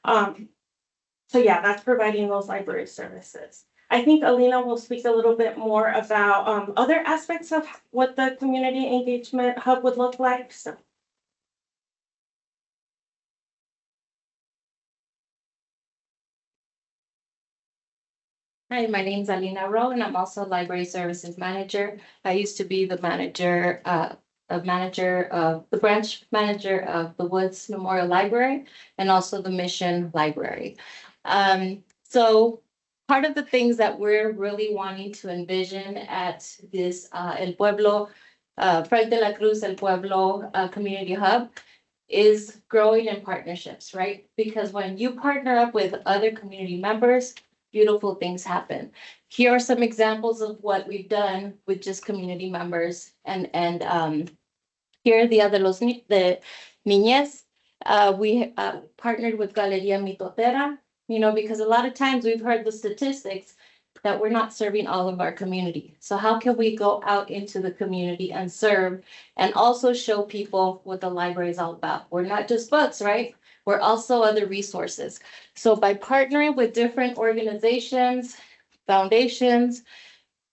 So yeah, that's providing those library services. I think Alina will speak a little bit more about other aspects of what the Community Engagement Hub would look like. So. Hi, my name is Alina Rowe, and I'm also Library Services Manager. I used to be the branch manager of the Woods Memorial Library and also the Mission Library. So part of the things that we're really wanting to envision at this El Pueblo, Frank de la Cruz El Pueblo Community Hub is growing in partnerships, right? Because when you partner up with other community members, beautiful things happen. Here are some examples of what we've done with just community members and here Dia de los the Niñez. We partnered with Galeria Mitotera, because a lot of times we've heard the statistics that we're not serving all of our community. So how can we go out into the community and serve and also show people what the library is all about? We're not just books, right? We're also other resources. So by partnering with different organizations, foundations,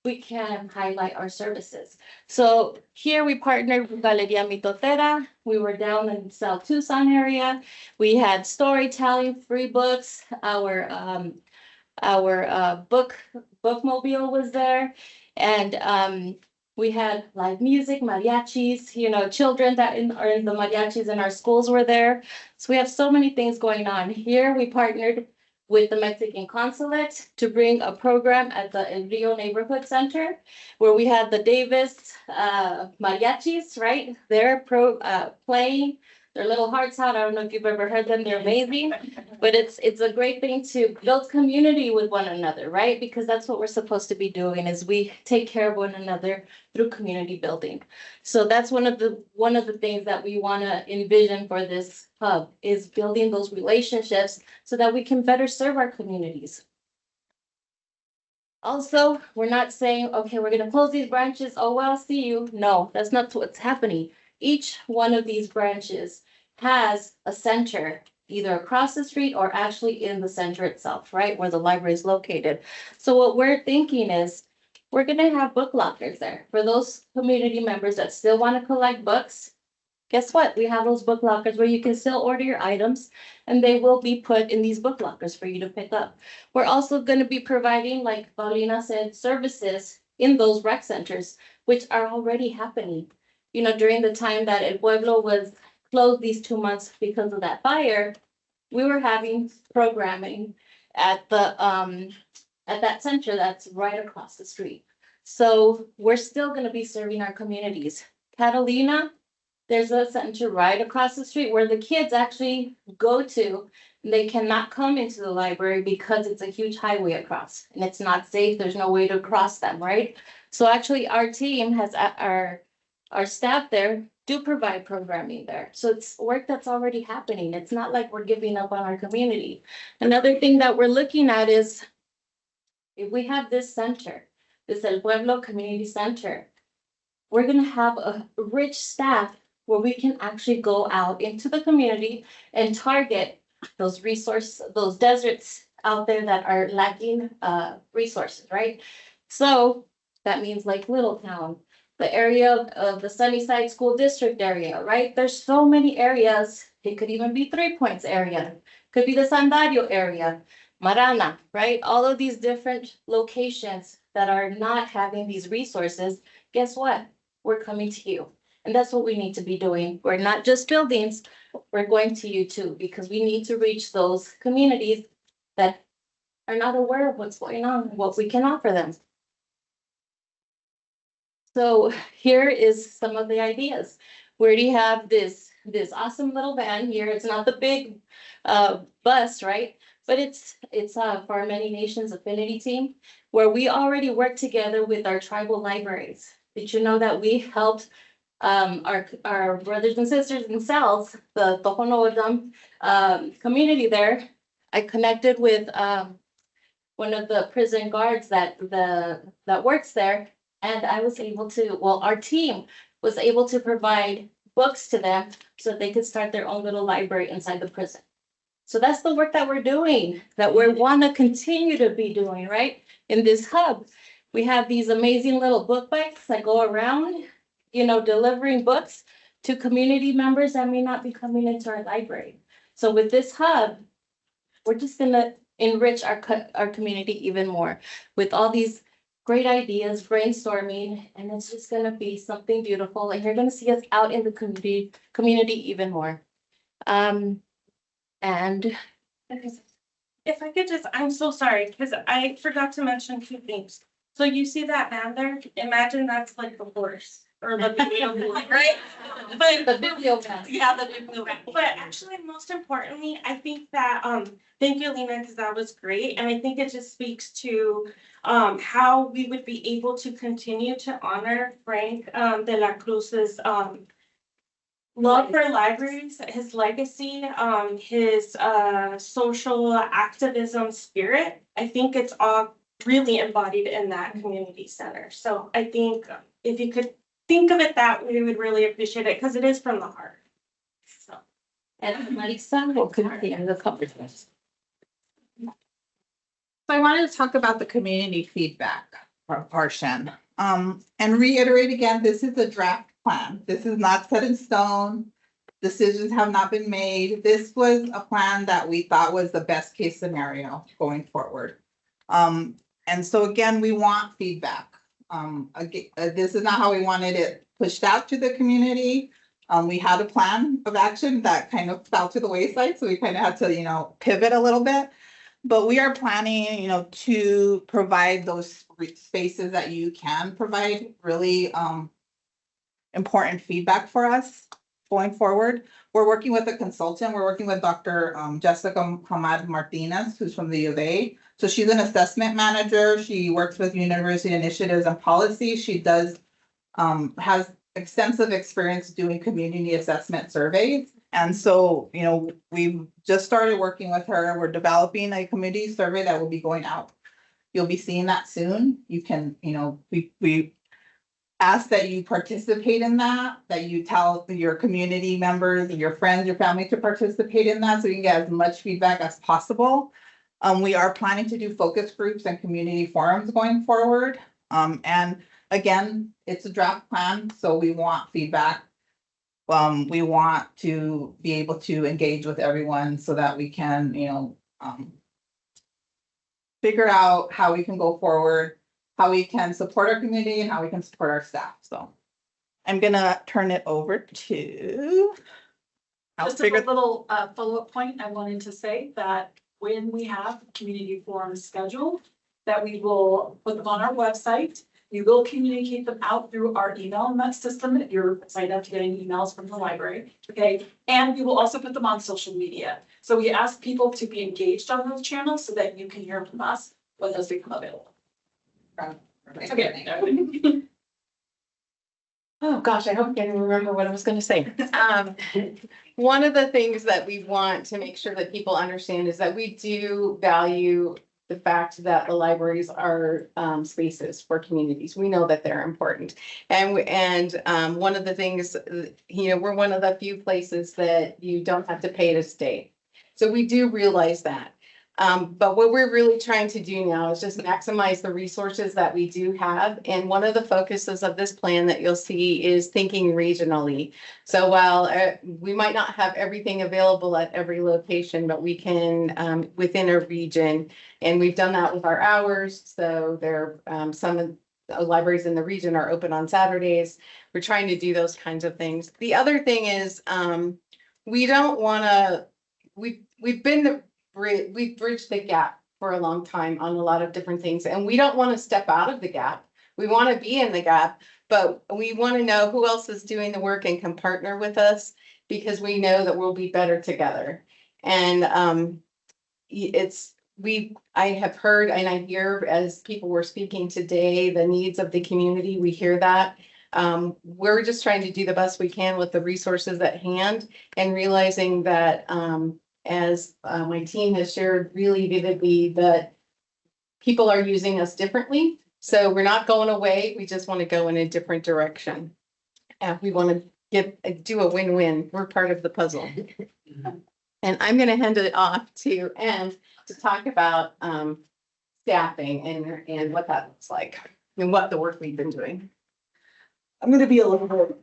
we can highlight our services. So here we partnered with Galeria Mitotera. We were down in South Tucson area. We had storytelling, free books. Our bookmobile was there, and we had live music, mariachis. You know, children that are in the mariachis in our schools were there. So we have so many things going on. Here we partnered with the Mexican consulate to bring a program at the El Rio Neighborhood Center, where we had the Davis mariachis, right? They're playing their little hearts out. I don't know if you've ever heard them. They're amazing, but it's a great thing to build community with one another, right? Because that's what we're supposed to be doing, is we take care of one another through community building. So that's one of the things that we want to envision for this hub, is building those relationships so that we can better serve our communities. Also, we're not saying, okay, we're going to close these branches. Oh, well, see you. No, that's not what's happening. Each one of these branches has a center, either across the street or actually in the center itself, right, where the library is located. So what we're thinking is we're going to have book lockers there for those community members that still want to collect books. Guess what? We have those book lockers where you can still order your items, and they will be put in these book lockers for you to pick up. We're also going to be providing, like Paulina said, services in those rec centers, which are already happening. You know, during the time that El Pueblo was closed these 2 months because of that fire, we were having programming at that center that's right across the street. So we're still going to be serving our communities. Catalina, there's a center right across the street where the kids actually go to. They cannot come into the library because it's a huge highway across, and it's not safe. There's no way to cross them, right? So actually our team has our staff there do provide programming there. So it's work that's already happening. It's not like we're giving up on our community. Another thing that we're looking at is, if we have this center, this El Pueblo Community Center, we're gonna have a rich staff where we can actually go out into the community and target those deserts out there that are lacking resources, right? So that means like Littletown, the area of the Sunnyside School District area, right? There's so many areas. It could even be 3 Points area, could be the San Dario area, Marana, right? All of these different locations that are not having these resources. Guess what? We're coming to you. And that's what we need to be doing. We're not just buildings, we're going to you too, because we need to reach those communities that are not aware of what's going on, what we can offer them. So here is some of the ideas. We already have this awesome little van here. It's not the big bus, right? But it's for our Many Nations Affinity team, where we already work together with our tribal libraries. Did you know that we helped our brothers and sisters in South, the Tohono O'odham community there? I connected with one of the prison guards that works there. And I was able to, our team was able to provide books to them so that they could start their own little library inside the prison. So that's the work that we're doing, that we want to continue to be doing, right? In this hub, we have these amazing little book bikes that go around, you know, delivering books to community members that may not be coming into our library. So with this hub, we're just going to enrich our community even more with all these great ideas, brainstorming, and it's just going to be something beautiful. And you're going to see us out in the community even more. And if I could just, I'm so sorry, because I forgot to mention 2 things. So you see that man there? Imagine that's like the horse or the biblio, right? But the biblio van. Yeah, the biblio van. But actually, most importantly, I think that thank you, Lena, because that was great, and I think it just speaks to how we would be able to continue to honor Frank de la Cruz's love for libraries, his legacy, his social activism spirit. I think it's all really embodied in that community center. So I think if you could think of it that way, we would really appreciate it, because it is from the heart. So, and Marisa will continue the conversation. So I wanted to talk about the community feedback. portion. And reiterate again, this is a draft plan. This is not set in stone. Decisions have not been made. This was a plan that we thought was the best case scenario going forward. And so again, we want feedback. Again, this is not how we wanted it pushed out to the community. We had a plan of action that kind of fell to the wayside, so we kind of had to, pivot a little bit. But we are planning, to provide those spaces that you can provide really important feedback for us going forward. We're working with a consultant. We're working with Dr. Jessica Hamad Martinez, who's from the U of A. So she's an assessment manager. She works with university initiatives and policy. She does has extensive experience doing community assessment surveys. And so, we've just started working with her. We're developing a community survey that will be going out. You'll be seeing that soon. You can, we ask that you participate in that you tell your community members, your friends, your family to participate in that so you can get as much feedback as possible. We are planning to do focus groups and community forums going forward. And again, it's a draft plan, so we want feedback. We want to be able to engage with everyone so that we can, figure out how we can go forward, how we can support our community and how we can support our staff. So I'm gonna turn it over to. Just a little follow-up point, I wanted to say that when we have community forums scheduled, that we will put them on our website. We will communicate them out through our email system if you're signed up to getting emails from the library, okay? And we will also put them on social media. So we ask people to be engaged on those channels so that you can hear from us when those become available. Okay. Oh, gosh, I hope I can remember what I was gonna say. One of the things that we want to make sure that people understand is that we do value the fact that the libraries are spaces for communities. We know that they're important. And one of the things, we're one of the few places that you don't have to pay to stay. So we do realize that. But what we're really trying to do now is just maximize the resources that we do have. And one of the focuses of this plan that you'll see is thinking regionally. So while we might not have everything available at every location, but we can within a region, and we've done that with our hours. So there some of the libraries in the region are open on Saturdays. We're trying to do those kinds of things. The other thing is we don't want to, we've bridged the gap for a long time on a lot of different things, and we don't want to step out of the gap. We want to be in the gap, but we want to know who else is doing the work and can partner with us because we know that we'll be better together. And I have heard and I hear as people were speaking today, the needs of the community, we hear that. We're just trying to do the best we can with the resources at hand and realizing that as my team has shared really vividly, that people are using us differently. So we're not going away. We just want to go in a different direction. And we want to do a win-win. We're part of the puzzle. And I'm going to hand it off to Em to talk about staffing and what that looks like and what the work we've been doing. I'm going to be a little bit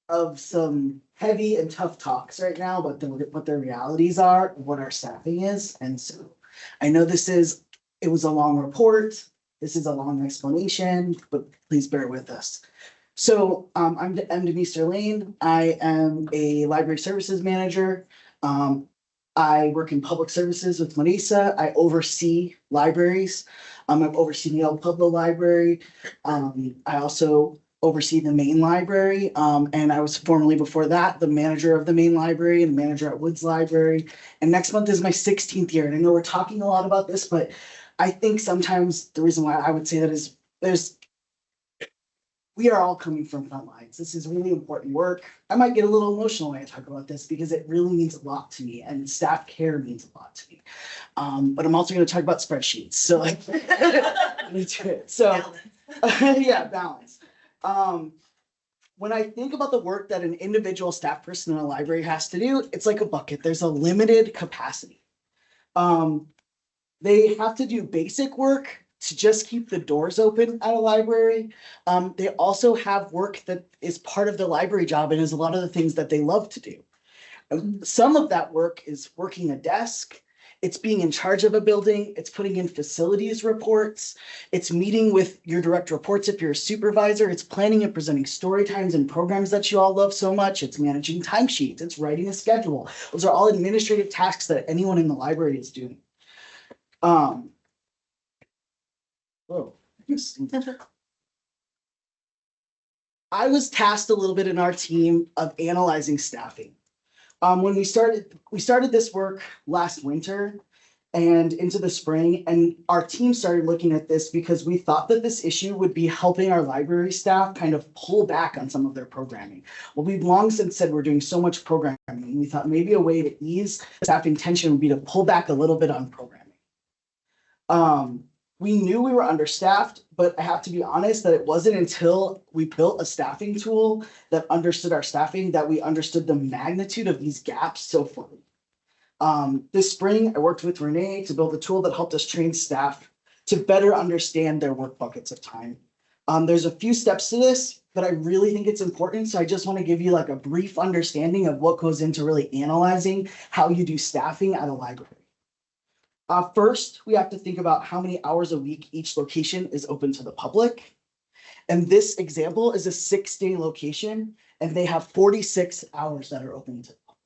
of some heavy and tough talks right now, but what the realities are, of what our staffing is. And so I know it was a long report. This is a long explanation, but please bear with us. So I'm Denise Lane. I am a library services manager. I work in public services with Marisa. I oversee libraries. I've overseen the El Pueblo Library. I also oversee the main library. And I was formerly before that, the manager of the main library and manager at Woods Library. And next month is my 16th year. And I know we're talking a lot about this, but I think sometimes the reason why I would say that is we are all coming from front lines. This is really important work. I might get a little emotional when I talk about this because it really means a lot to me and staff care means a lot to me. But I'm also going to talk about spreadsheets. So yeah, balance. When I think about the work that an individual staff person in a library has to do, it's like a bucket. There's a limited capacity. They have to do basic work to just keep the doors open at a library. They also have work that is part of the library job and is a lot of the things that they love to do. Some of that work is working a desk, it's being in charge of a building, it's putting in facilities reports, it's meeting with your direct reports if you're a supervisor, it's planning and presenting story times and programs that you all love so much, it's managing timesheets, it's writing a schedule. Those are all administrative tasks that anyone in the library is doing. Whoa. I was tasked a little bit in our team of analyzing staffing. When we started this work last winter and into the spring, and our team started looking at this because we thought that this issue would be helping our library staff kind of pull back on some of their programming. Well, we've long since said we're doing so much programming. We thought maybe a way to ease staffing tension would be to pull back a little bit on programming. We knew we were understaffed, but I have to be honest that it wasn't until we built a staffing tool that understood our staffing that we understood the magnitude of these gaps so fully. This spring, I worked with Renee to build a tool that helped us train staff to better understand their work buckets of time. There's a few steps to this, but I really think it's important. So I just want to give you like a brief understanding of what goes into really analyzing how you do staffing at a library. First, we have to think about how many hours a week each location is open to the public. And this example is a 6-day location, and they have 46 hours that are open to the public.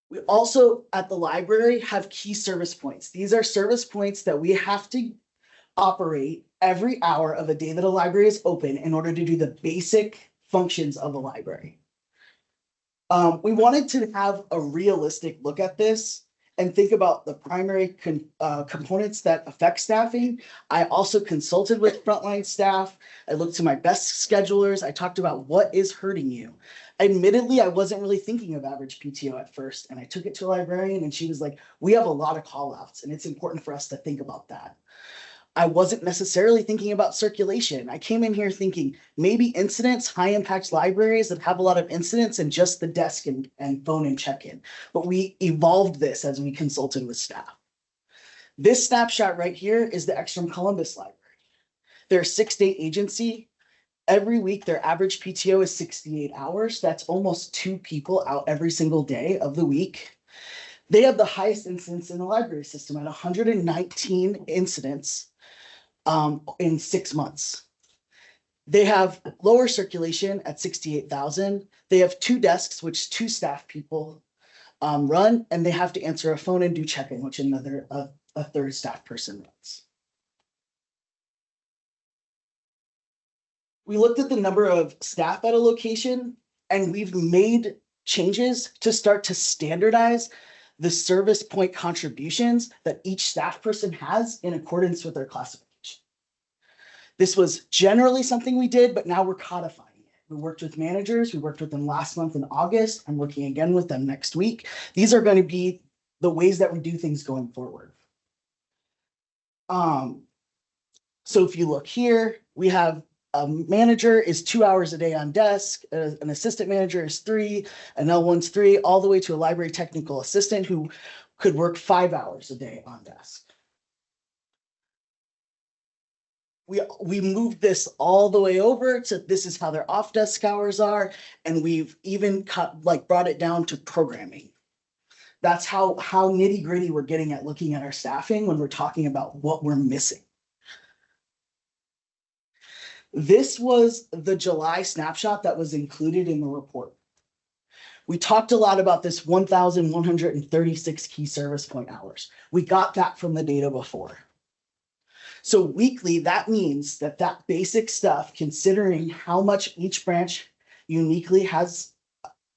We also, at the library, have key service points. These are service points that we have to operate every hour of a day that a library is open in order to do the basic functions of a library. We wanted to have a realistic look at this and think about the primary components that affect staffing. I also consulted with frontline staff. I looked to my best schedulers. I talked about what is hurting you. Admittedly, I wasn't really thinking of average PTO at first, and I took it to a librarian and she was like, we have a lot of call outs and it's important for us to think about that. I wasn't necessarily thinking about circulation. I came in here thinking maybe incidents, high impact libraries that have a lot of incidents and just the desk and phone and check-in. But we evolved this as we consulted with staff. This snapshot right here is the Ekstrom Columbus Library. They're a 6-day agency. Every week, their average PTO is 68 hours. That's almost 2 people out every single day of the week. They have the highest incidence in the library system at 119 incidents in 6 months. They have lower circulation at 68,000. They have 2 desks, which 2 staff people run, and they have to answer a phone and do check-in, which a third staff person runs. We looked at the number of staff at a location, and we've made changes to start to standardize the service point contributions that each staff person has in accordance with their classification. This was generally something we did, but now we're codifying it. We worked with managers. We worked with them last month in August. I'm working again with them next week. These are going to be the ways that we do things going forward. So if you look here, we have a manager is 2 hours a day on desk. An assistant manager is 3. An L1's 3, all the way to a library technical assistant who could work 5 hours a day on desk. We moved this all the way over to this is how their off desk hours are, and we've even brought it down to programming. That's how nitty gritty we're getting at looking at our staffing when we're talking about what we're missing. This was the July snapshot that was included in the report. We talked a lot about this 1,136 key service point hours. We got that from the data before. So weekly, that means that basic stuff, considering how much each branch uniquely has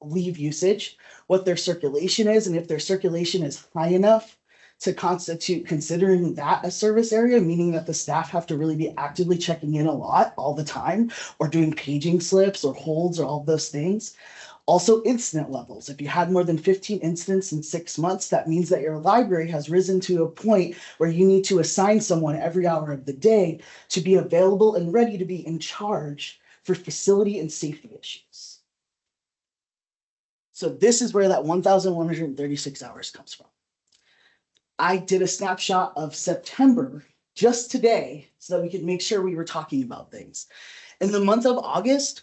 leave usage, what their circulation is, and if their circulation is high enough to constitute considering that a service area, meaning that the staff have to really be actively checking in a lot all the time, or doing paging slips or holds or all those things. Also incident levels. If you had more than 15 incidents in 6 months, that means that your library has risen to a point where you need to assign someone every hour of the day to be available and ready to be in charge for facility and safety issues. So this is where that 1,136 hours comes from. I did a snapshot of September just today so that we could make sure we were talking about things. In the month of August,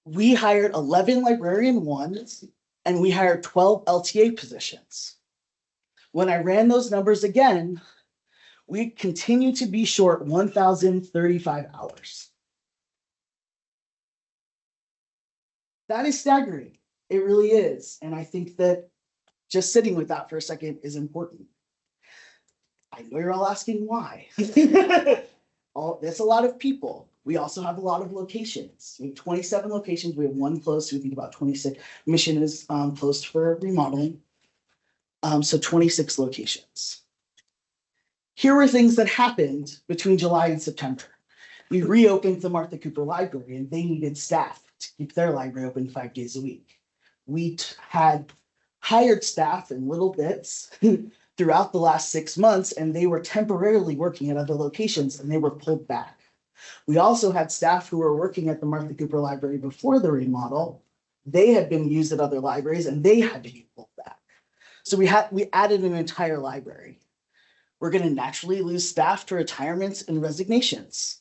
we hired 11 librarian ones and we hired 12 LTA positions. When I ran those numbers again, we continue to be short 1,035 hours. That is staggering. It really is. And I think that just sitting with that for a second is important. I know you're all asking why. That's a lot of people. We also have a lot of locations. We have 27 locations. We have one closed. So we think about 26. Mission is closed for remodeling. So 26 locations. Here were things that happened between July and September. We reopened the Martha Cooper Library and they needed staff to keep their library open 5 days a week. We had hired staff in little bits throughout the last 6 months, and they were temporarily working at other locations and they were pulled back. We also had staff who were working at the Martha Cooper Library before the remodel. They had been used at other libraries and they had to be pulled back. So we added an entire library. We're going to naturally lose staff to retirements and resignations.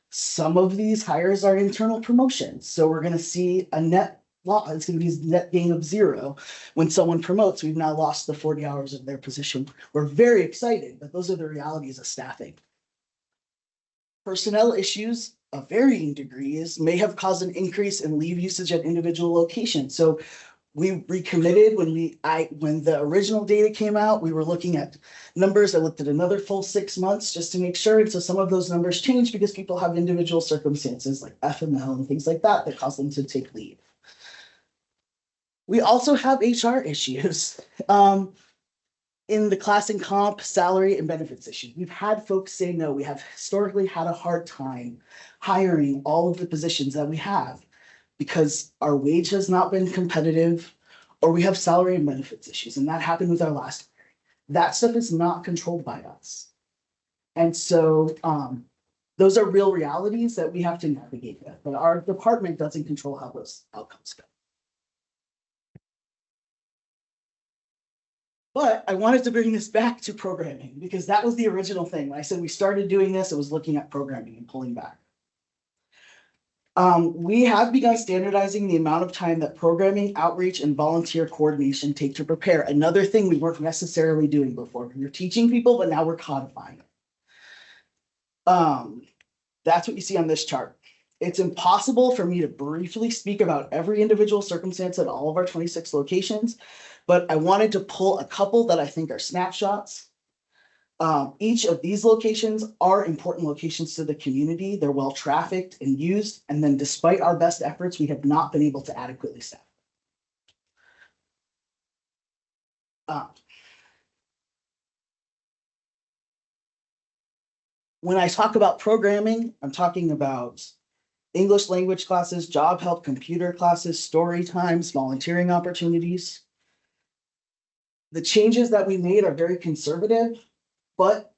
Some of these hires are internal promotions. So we're going to see a net loss. It's going to be a net gain of 0. When someone promotes, we've now lost the 40 hours of their position. We're very excited, but those are the realities of staffing. Personnel issues of varying degrees may have caused an increase in leave usage at individual locations. So we recommitted when the original data came out, we were looking at numbers. I looked at another full 6 months just to make sure. And so some of those numbers changed because people have individual circumstances like FML and things like that that cause them to take leave. We also have HR issues in the class and comp, salary and benefits issues. We've had folks say no. We have historically had a hard time hiring all of the positions that we have, because our wage has not been competitive, or we have salary and benefits issues. And that happened with our last hiring. That stuff is not controlled by us. And so those are real realities that we have to navigate with, but our department doesn't control how those outcomes go. But I wanted to bring this back to programming because that was the original thing. When I said we started doing this, it was looking at programming and pulling back. We have begun standardizing the amount of time that programming, outreach, and volunteer coordination take to prepare. Another thing we weren't necessarily doing before. We were teaching people, but now we're codifying it. That's what you see on this chart. It's impossible for me to briefly speak about every individual circumstance at all of our 26 locations, but I wanted to pull a couple that I think are snapshots. Each of these locations are important locations to the community. They're well trafficked and used. And then despite our best efforts, we have not been able to adequately staff. When I talk about programming, I'm talking about English language classes, job help, computer classes, story times, volunteering opportunities. The changes that we made are very conservative. But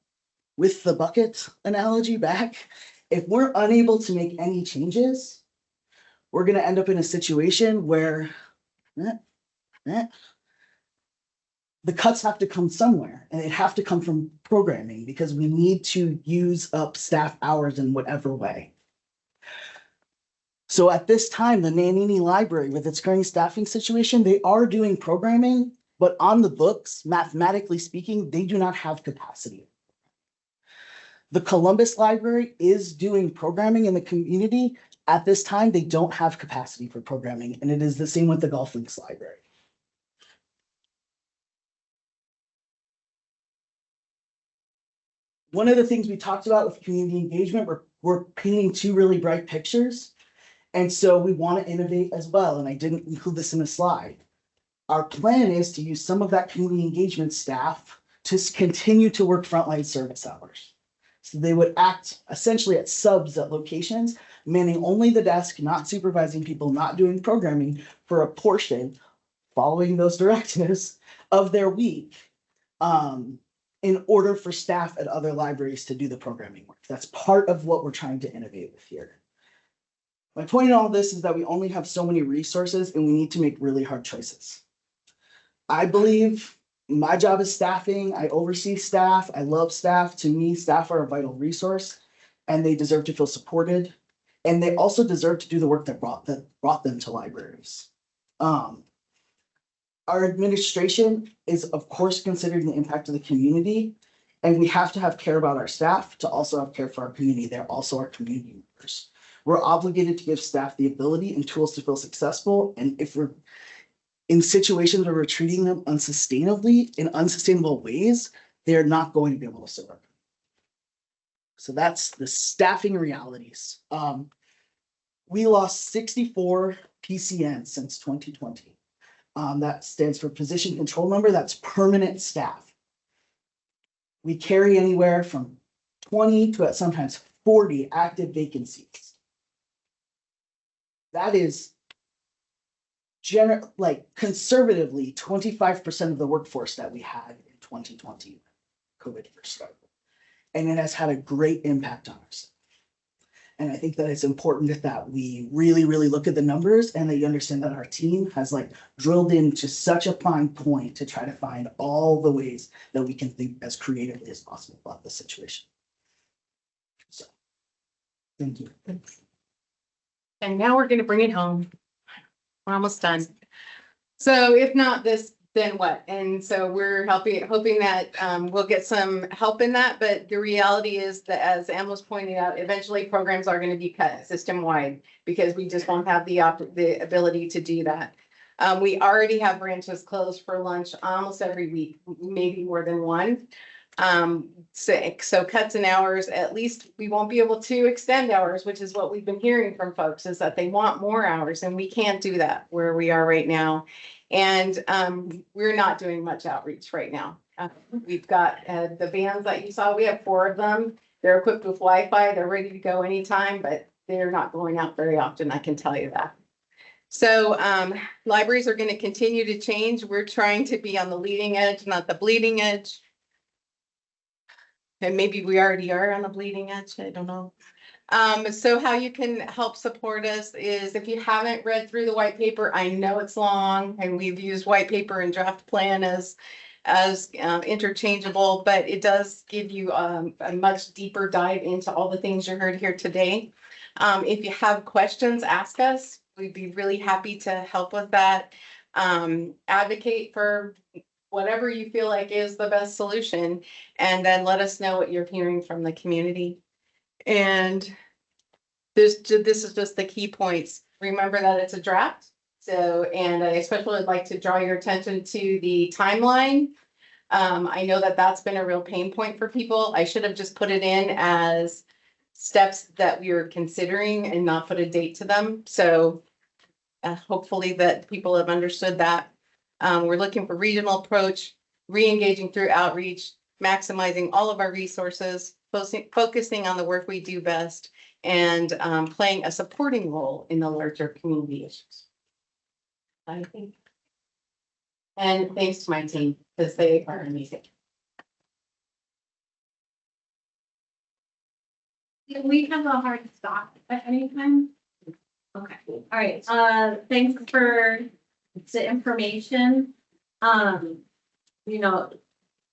with the bucket analogy back, if we're unable to make any changes, we're going to end up in a situation where the cuts have to come somewhere, and they have to come from programming because we need to use up staff hours in whatever way. So at this time, the Nannini Library, with its current staffing situation, they are doing programming, but on the books, mathematically speaking, they do not have capacity. The Columbus Library is doing programming in the community. At this time, they don't have capacity for programming, and it is the same with the Gulf Links Library. One of the things we talked about with community engagement, we're painting 2 really bright pictures. And so we want to innovate as well. And I didn't include this in the slide. Our plan is to use some of that community engagement staff to continue to work frontline service hours. So they would act essentially as subs at locations, manning only the desk, not supervising people, not doing programming for a portion, following those directives of their week, in order for staff at other libraries to do the programming work. That's part of what we're trying to innovate with here. My point in all this is that we only have so many resources and we need to make really hard choices. I believe my job is staffing. I oversee staff. I love staff. To me, staff are a vital resource and they deserve to feel supported. And they also deserve to do the work that brought them to libraries. Our administration is, of course, considering the impact of the community, and we have to have care about our staff to also have care for our community. They're also our community members. We're obligated to give staff the ability and tools to feel successful. And if we're in situations where we're treating them unsustainably in unsustainable ways, they're not going to be able to serve. So that's the staffing realities. We lost 64 PCNs since 2020. That stands for position control number. That's permanent staff. We carry anywhere from 20 to sometimes 40 active vacancies. That is conservatively 25% of the workforce that we had in 2020 when COVID first started. And it has had a great impact on us. And I think that it's important that we really, really look at the numbers and that you understand that our team has drilled into such a fine point to try to find all the ways that we can think as creatively as possible about the situation. So, thank you. And now we're gonna bring it home. We're almost done. So if not this, then what? And so we're hoping that we'll get some help in that. But the reality is that, as Ann was pointing out, eventually programs are going to be cut system-wide because we just won't have the ability to do that. We already have branches closed for lunch almost every week, maybe more than one. So cuts in hours, at least we won't be able to extend hours, which is what we've been hearing from folks, is that they want more hours, and we can't do that where we are right now. And we're not doing much outreach right now. We've got the vans that you saw, we have 4 of them. They're equipped with Wi-Fi, they're ready to go anytime, but they're not going out very often, I can tell you that. So libraries are going to continue to change. We're trying to be on the leading edge, not the bleeding edge. And maybe we already are on the bleeding edge, I don't know. So how you can help support us is, if you haven't read through the white paper, I know it's long and we've used white paper and draft plan as interchangeable, but it does give you a much deeper dive into all the things you heard here today. If you have questions, ask us. We'd be really happy to help with that. Advocate for whatever you feel like is the best solution, and then let us know what you're hearing from the community. And this is just the key points. Remember that it's a draft. So, and I especially would like to draw your attention to the timeline. I know that that's been a real pain point for people. I should have just put it in as steps that we are considering and not put a date to them. So hopefully that people have understood that. We're looking for regional approach, re-engaging through outreach, maximizing all of our resources, focusing on the work we do best, and playing a supporting role in the larger community issues. I think. And thanks to my team, because they are amazing. Do we have a hard stop at any time? Okay, all right, thanks for the information. You know,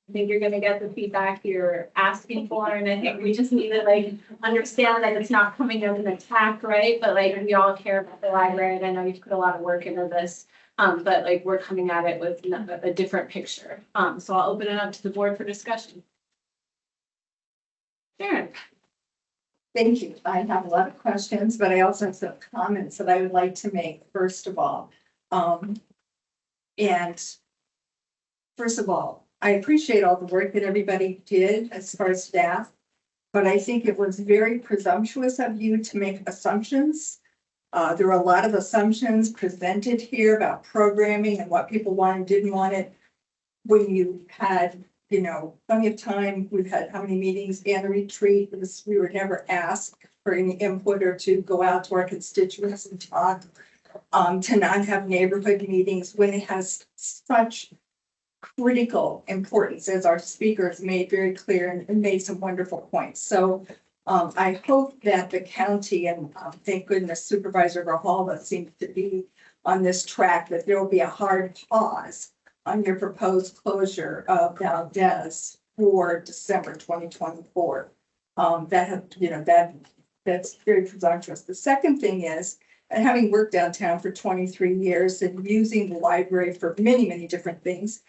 I think you're gonna get the feedback you're asking for, and I think we just need to understand that it's not coming as an attack, right? But we all care about the library, and I know you've put a lot of work into this. But we're coming at it with a different picture. So I'll open it up to the board for discussion. Sharon. Thank you. I have a lot of questions, but I also have some comments that I would like to make, first of all. And first of all, I appreciate all the work that everybody did as far as staff, but I think it was very presumptuous of you to make assumptions. There were a lot of assumptions presented here about programming and what people wanted and didn't want it. When you had, plenty of time, we've had how many meetings and a retreat, we were never asked for any input or to go out to our constituents and talk, to not have neighborhood meetings when it has such critical importance, as our speakers made very clear and made some wonderful points. So I hope that the county, and thank goodness Supervisor Grijalva seems to be on this track, that there will be a hard pause on your proposed closure of Valdez for December 2024. That have, that's very presumptuous. The second thing is, and having worked downtown for 23 years and using the library for many, many different things,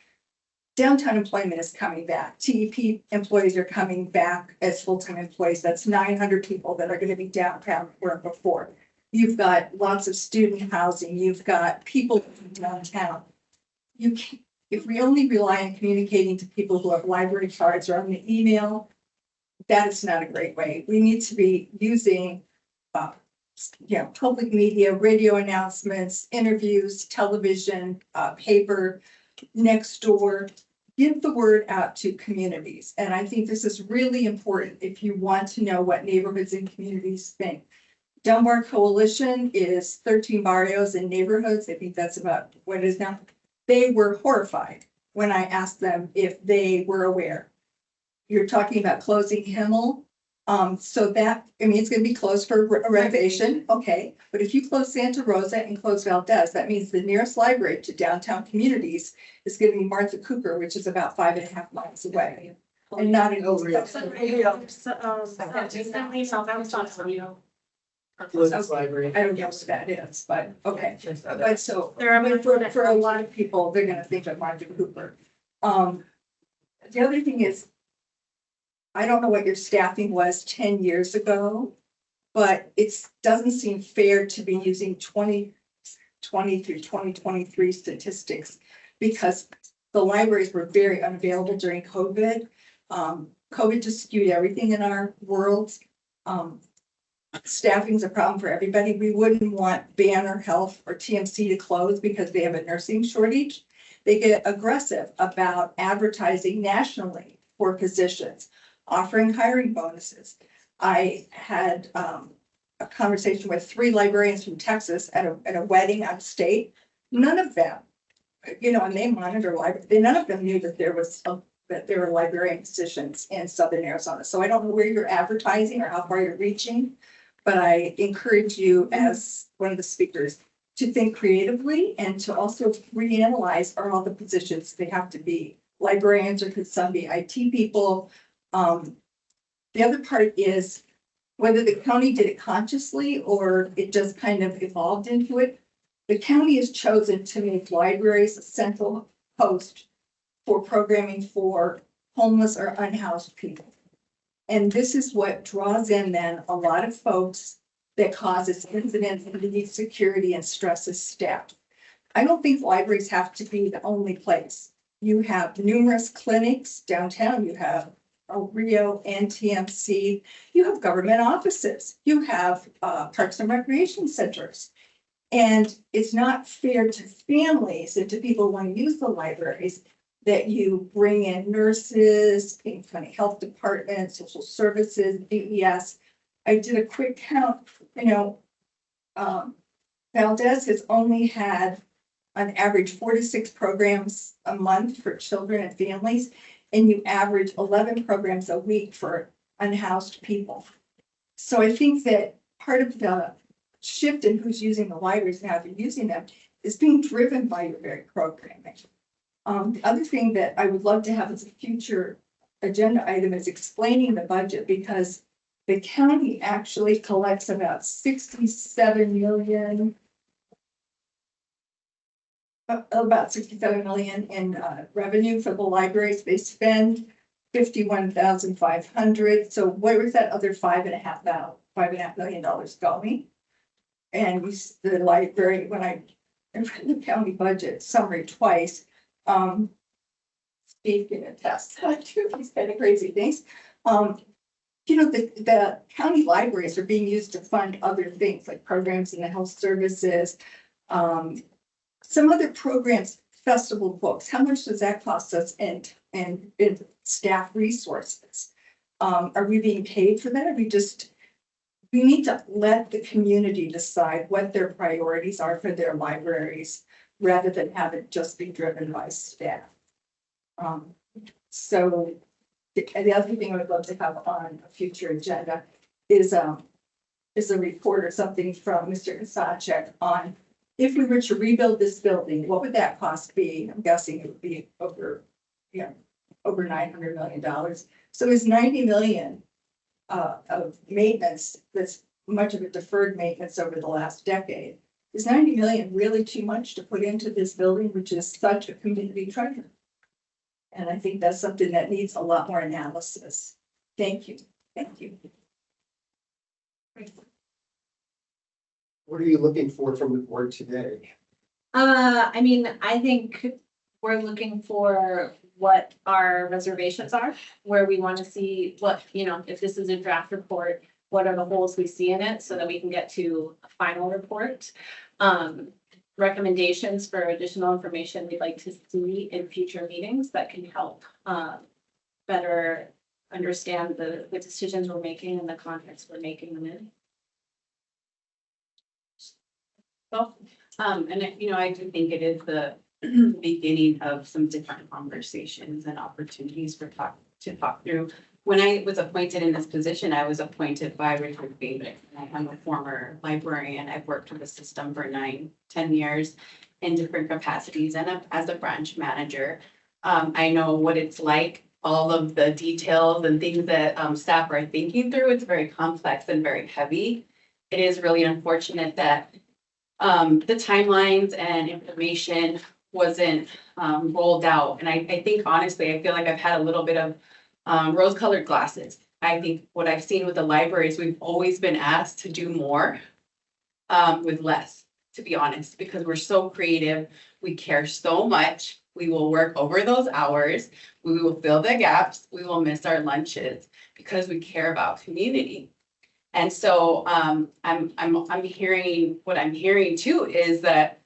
downtown employment is coming back. TEP employees are coming back as full-time employees. That's 900 people that are going to be downtown where before. You've got lots of student housing. You've got people downtown. If we only rely on communicating to people who have library cards or on the email, that is not a great way. We need to be using, public media, radio announcements, interviews, television, paper, next door. Give the word out to communities. And I think this is really important if you want to know what neighborhoods and communities think. Dunbar Coalition is 13 barrios and neighborhoods. I think that's about what it is now. They were horrified when I asked them if they were aware. You're talking about closing Himmel. So that, it's going to be closed for a renovation. Okay. But if you close Santa Rosa and close Valdez, that means the nearest library to downtown communities is going to be Martha Cooper, which is about 5.5 miles away. And not in Library. I don't know what that is, but okay. But so for a lot of people, they're gonna think of Martha Cooper. The other thing is, I don't know what your staffing was 10 years ago, but it doesn't seem fair to be using 2020 through 2023 statistics because the libraries were very unavailable during COVID. COVID just skewed everything in our world. Staffing is a problem for everybody. We wouldn't want Banner Health or TMC to close because they have a nursing shortage. They get aggressive about advertising nationally for positions, offering hiring bonuses. I had a conversation with 3 librarians from Texas at a wedding out of state. None of them, and they monitor library. None of them knew that there were librarian positions in Southern Arizona. So I don't know where you're advertising or how far you're reaching. But I encourage you as one of the speakers to think creatively and to also reanalyze are all the positions they have to be librarians or could some be IT people. The other part is whether the county did it consciously or it just kind of evolved into it. The county has chosen to make libraries a central host for programming for homeless or unhoused people. And this is what draws in then a lot of folks that causes incidents and needs security and stresses staff. I don't think libraries have to be the only place. You have numerous clinics downtown. You have Rio and TMC. You have government offices. You have parks and recreation centers. And it's not fair to families and to people who want to use the libraries that you bring in nurses, King County Health Department, social services, DES. I did a quick count, Valdez has only had on average 4 to 6 programs a month for children and families, and you average 11 programs a week for unhoused people. So I think that part of the shift in who's using the libraries and how they're using them is being driven by your very programming. The other thing that I would love to have as a future agenda item is explaining the budget because the county actually collects about 67 million in revenue for the libraries. They spend 51,500. So where was that other $5.5 million going? And the library, when I read the county budget summary twice, Steve can attest to these kind of crazy things. The county libraries are being used to fund other things like programs in the health services, some other programs, festival books. How much does that cost us and staff resources? Are we being paid for that? We need to let the community decide what their priorities are for their libraries rather than have it just be driven by staff. So the other thing I would love to have on a future agenda is a report or something from Mr. Kasachek on if we were to rebuild this building, what would that cost be? I'm guessing it would be over, over $900 million. So is 90 million of maintenance, that's much of a deferred maintenance over the last decade. Is 90 million really too much to put into this building, which is such a community treasure? And I think that's something that needs a lot more analysis. Thank you. Thank you. What are you looking for from the board today? I mean, I think we're looking for what our reservations are, where we want to see what, if this is a draft report, what are the holes we see in it so that we can get to a final report. Recommendations for additional information we'd like to see in future meetings that can help better understand the decisions we're making and the context we're making them in. And I do think it is the beginning of some different conversations and opportunities to talk through. When I was appointed in this position, I was appointed by Richard Babick. I'm a former librarian. I've worked with the system for 9-10 years in different capacities and as a branch manager. I know what it's like, all of the details and things that staff are thinking through. It's very complex and very heavy. It is really unfortunate that the timelines and information wasn't rolled out. And I think honestly, I feel like I've had a little bit of rose-colored glasses. I think what I've seen with the libraries, we've always been asked to do more with less, to be honest, because we're so creative. We care so much. We will work over those hours. We will fill the gaps. We will miss our lunches because we care about community. And so I'm hearing, what I'm hearing too is that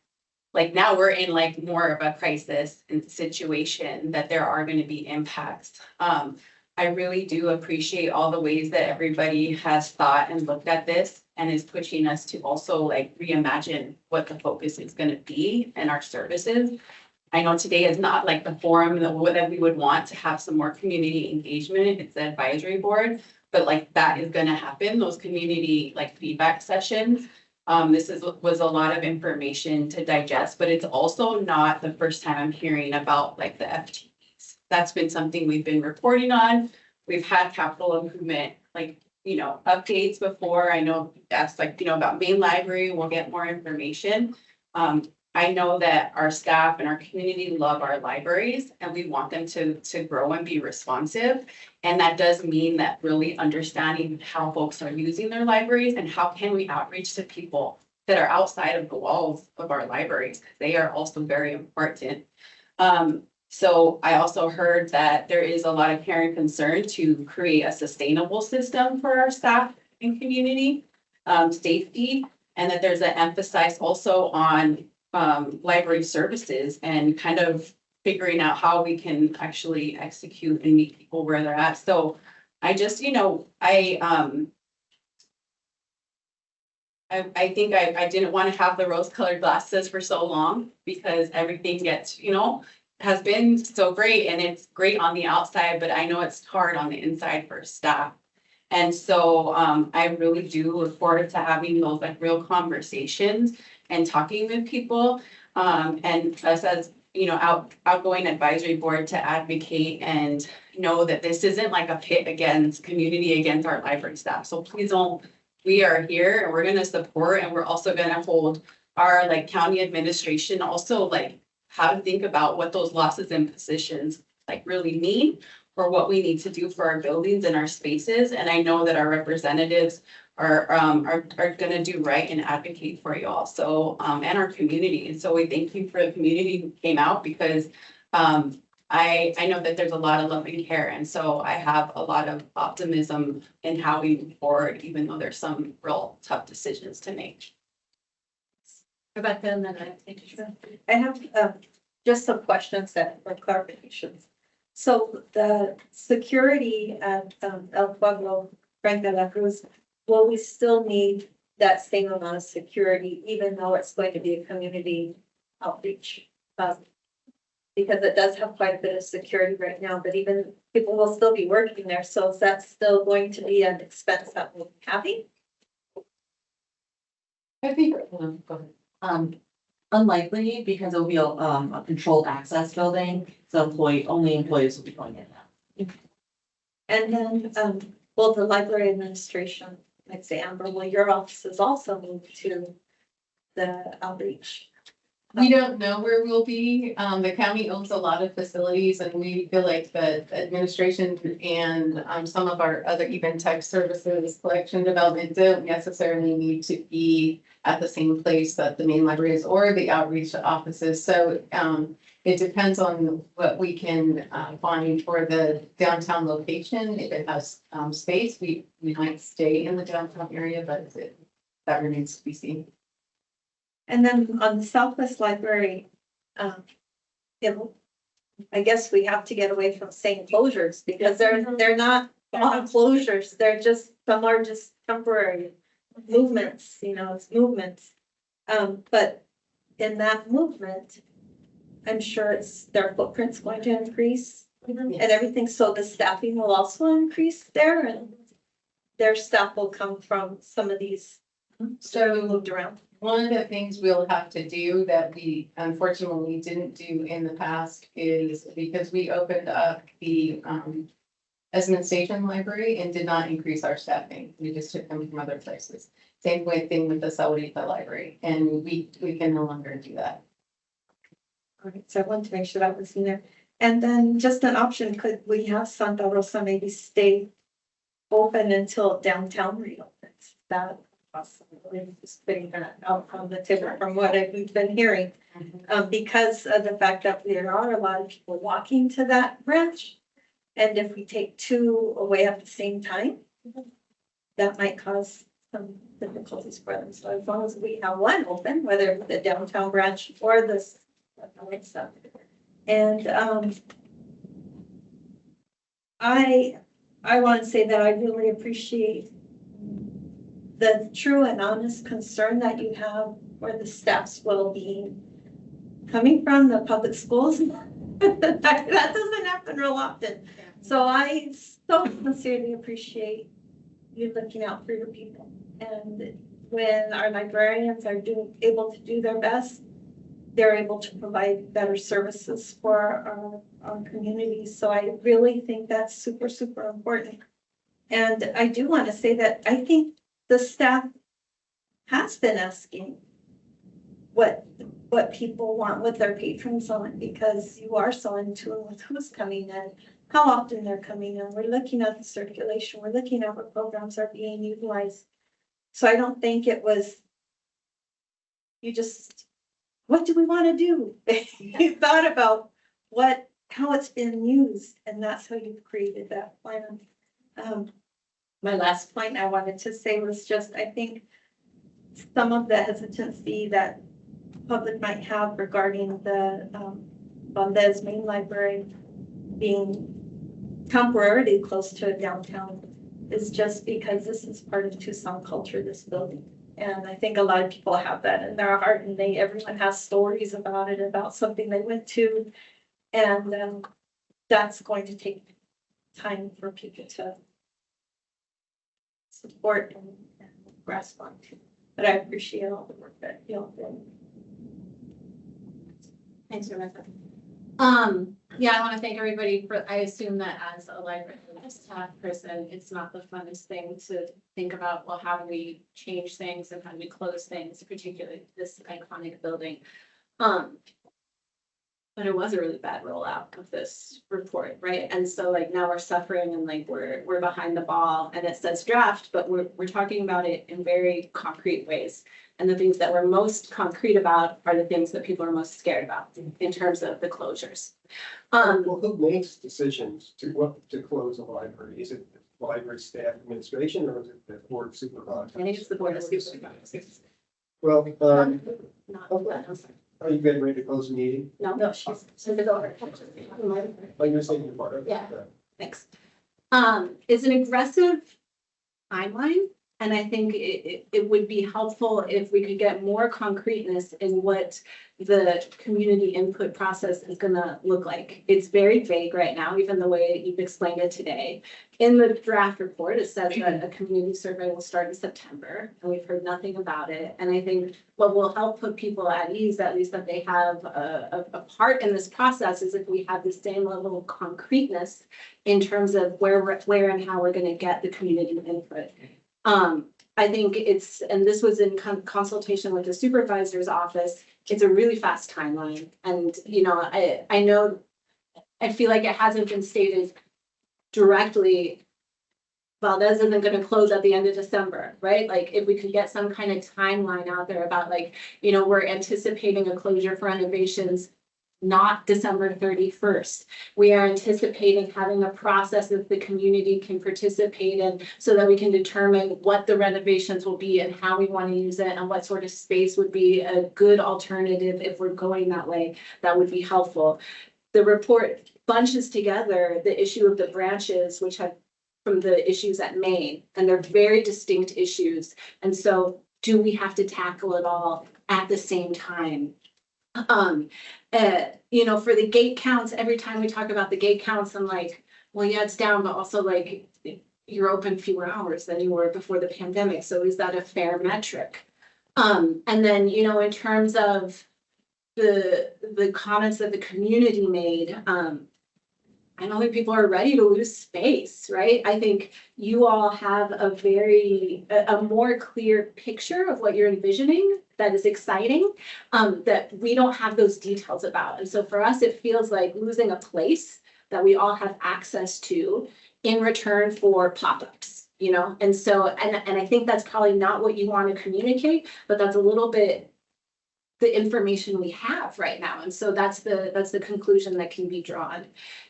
like now we're in like more of a crisis situation, that there are going to be impacts. I really do appreciate all the ways that everybody has thought and looked at this and is pushing us to also like reimagine what the focus is going to be in our services. I know today is not like the forum that we would want to have some more community engagement. It's the advisory board, but like that is going to happen, those community like feedback sessions. This was a lot of information to digest, but it's also not the first time I'm hearing about like the FTEs. That's been something we've been reporting on. We've had capital improvement, like, updates before. I know that's like, about main library, we'll get more information. I know that our staff and our community love our libraries and we want them to grow and be responsive. And that does mean that really understanding how folks are using their libraries and how can we outreach to people that are outside of the walls of our libraries. They are also very important. So I also heard that there is a lot of care and concern to create a sustainable system for our staff and community safety, and that there's an emphasis also on library services and kind of figuring out how we can actually execute and meet people where they're at. So I just, I think I didn't want to have the rose-colored glasses for so long because everything gets, has been so great and it's great on the outside, but I know it's hard on the inside for staff. And so I really do look forward to having those like real conversations and talking with people. And us as, outgoing advisory board to advocate and know that this isn't like a pit against community, against our library staff. So please don't, we are here and we're going to support, and we're also going to hold our like county administration also like how to think about what those losses in positions like really mean or what we need to do for our buildings and our spaces. And I know that our representatives are going to do right and advocate for you all. So, and our community. And so we thank you for the community who came out because I know that there's a lot of love and care. And so I have a lot of optimism in how we move forward, even though there's some real tough decisions to make. Rebecca, and then I have just some questions that for clarifications. So the security at El Pueblo, Frank de la Cruz, will we still need that same amount of security, even though it's going to be a community outreach? Because it does have quite a bit of security right now, but even people will still be working there. So is that still going to be an expense that we'll be having? I think, Unlikely, because it will be a controlled access building, so only employees will be going in now. And then, will the library administration, like say Amber, will your offices also move to the outreach? We don't know where we'll be. The county owns a lot of facilities and we feel like the administration and some of our other even tech services, collection development don't necessarily need to be at the same place that the main library is or the outreach offices. So it depends on what we can find for the downtown location. If it has space, we might stay in the downtown area, but that remains to be seen. And then on the Southwest Library, I guess we have to get away from saying closures because they're not all closures. They're just, some are just temporary movements, it's movements. But in that movement, I'm sure their footprint's going to increase and everything. So the staffing will also increase there and their staff will come from some of these. So moved around. One of the things we'll have to do that we unfortunately didn't do in the past is because we opened up the Esmond Station Library and did not increase our staffing. We just took them from other places. Same thing with the Sahuarita Library, and we can no longer do that. All right, so I wanted to make sure that was in there. And then just an option, could we have Santa Rosa maybe stay open until downtown reopens? That possibly just putting that out on the table from what we've been hearing. Because of the fact that there are a lot of people walking to that branch. And if we take two away at the same time, that might cause some difficulties for them. So as long as we have one open, whether the downtown branch or this stuff. And I want to say that I really appreciate the true and honest concern that you have for the staff's well-being coming from the public schools. That doesn't happen real often. So I so sincerely appreciate you looking out for your people. And when our librarians are able to do their best, they're able to provide better services for our communities. So I really think that's super, super important. And I do want to say that I think the staff has been asking what people want, what their patrons want, because you are so in tune with who's coming in, how often they're coming in. We're looking at the circulation. We're looking at what programs are being utilized. So I don't think it was, what do we want to do? You thought about how it's been used, and that's how you've created that plan. My last point I wanted to say was just, I think some of the hesitancy that public might have regarding the Valdez Main Library being temporarily close to a downtown is just because this is part of Tucson culture, this building. And I think a lot of people have that in their heart, and everyone has stories about it, about something they went to. And that's going to take time for people to support and grasp onto. But I appreciate all the work that y'all did. Thanks, Rebecca. Yeah, I want to thank everybody for, I assume that as a library staff person, it's not the funnest thing to think about, well, how do we change things and how do we close things, particularly this iconic building. But it was a really bad rollout of this report, right? And so like now we're suffering and like we're behind the ball, and it says draft, but we're talking about it in very concrete ways. And the things that we're most concrete about are the things that people are most scared about in terms of the closures. Well, who makes decisions to close a library? Is it the library staff administration or is it the board of supervisors? I think it's the board of supervisors. Well, are you getting ready to close the meeting? No, she's over. Oh, you're saying you're part of it? Yeah. Thanks. It's an aggressive timeline And I think it would be helpful if we could get more concreteness in what the community input process is gonna look like. It's very vague right now, even the way you've explained it today. In the draft report, it says that a community survey will start in September, and we've heard nothing about it. And I think what will help put people at ease, at least that they have a part in this process, is if we have the same level of concreteness in terms of where and how we're gonna get the community input. I think it's, and this was in consultation with the supervisor's office, it's a really fast timeline. And, you know, I know, I feel like it hasn't been stated directly, Valdez isn't gonna close at the end of December, right? Like, if we could get some kind of timeline out there about like, you know, we're anticipating a closure for renovations not December 31st. We are anticipating having a process that the community can participate in so that we can determine what the renovations will be and how we want to use it and what sort of space would be a good alternative if we're going that way. That would be helpful. The report bunches together the issue of the branches, which have from the issues at Maine, and they're very distinct issues. And so do we have to tackle it all at the same time? You know, for the gate counts, every time we talk about the gate counts, I'm like, well, yeah, it's down, but also like you're open fewer hours than you were before the pandemic. So is that a fair metric? And then, you know, in terms of the comments that the community made, I don't think people are ready to lose space, right? I think you all have a more clear picture of what you're envisioning that is exciting, that we don't have those details about. And so for us, it feels like losing a place that we all have access to in return for pop-ups, you know? And so, and I think that's probably not what you want to communicate, but that's a little bit the information we have right now. And so that's the conclusion that can be drawn.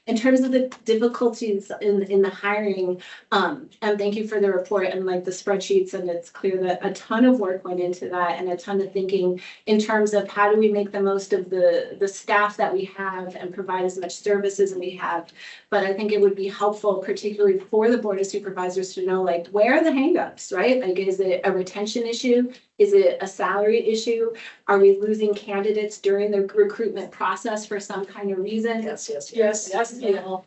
In terms of the difficulties in the hiring, and thank you for the report and like the spreadsheets, and it's clear that a ton of work went into that and a ton of thinking in terms of how do we make the most of the staff that we have and provide as much services as we have. But I think it would be helpful, particularly for the Board of Supervisors, to know like, where are the hangups, right? Like, is it a retention issue? Is it a salary issue? Are we losing candidates during the recruitment process for some kind of reason? Yes.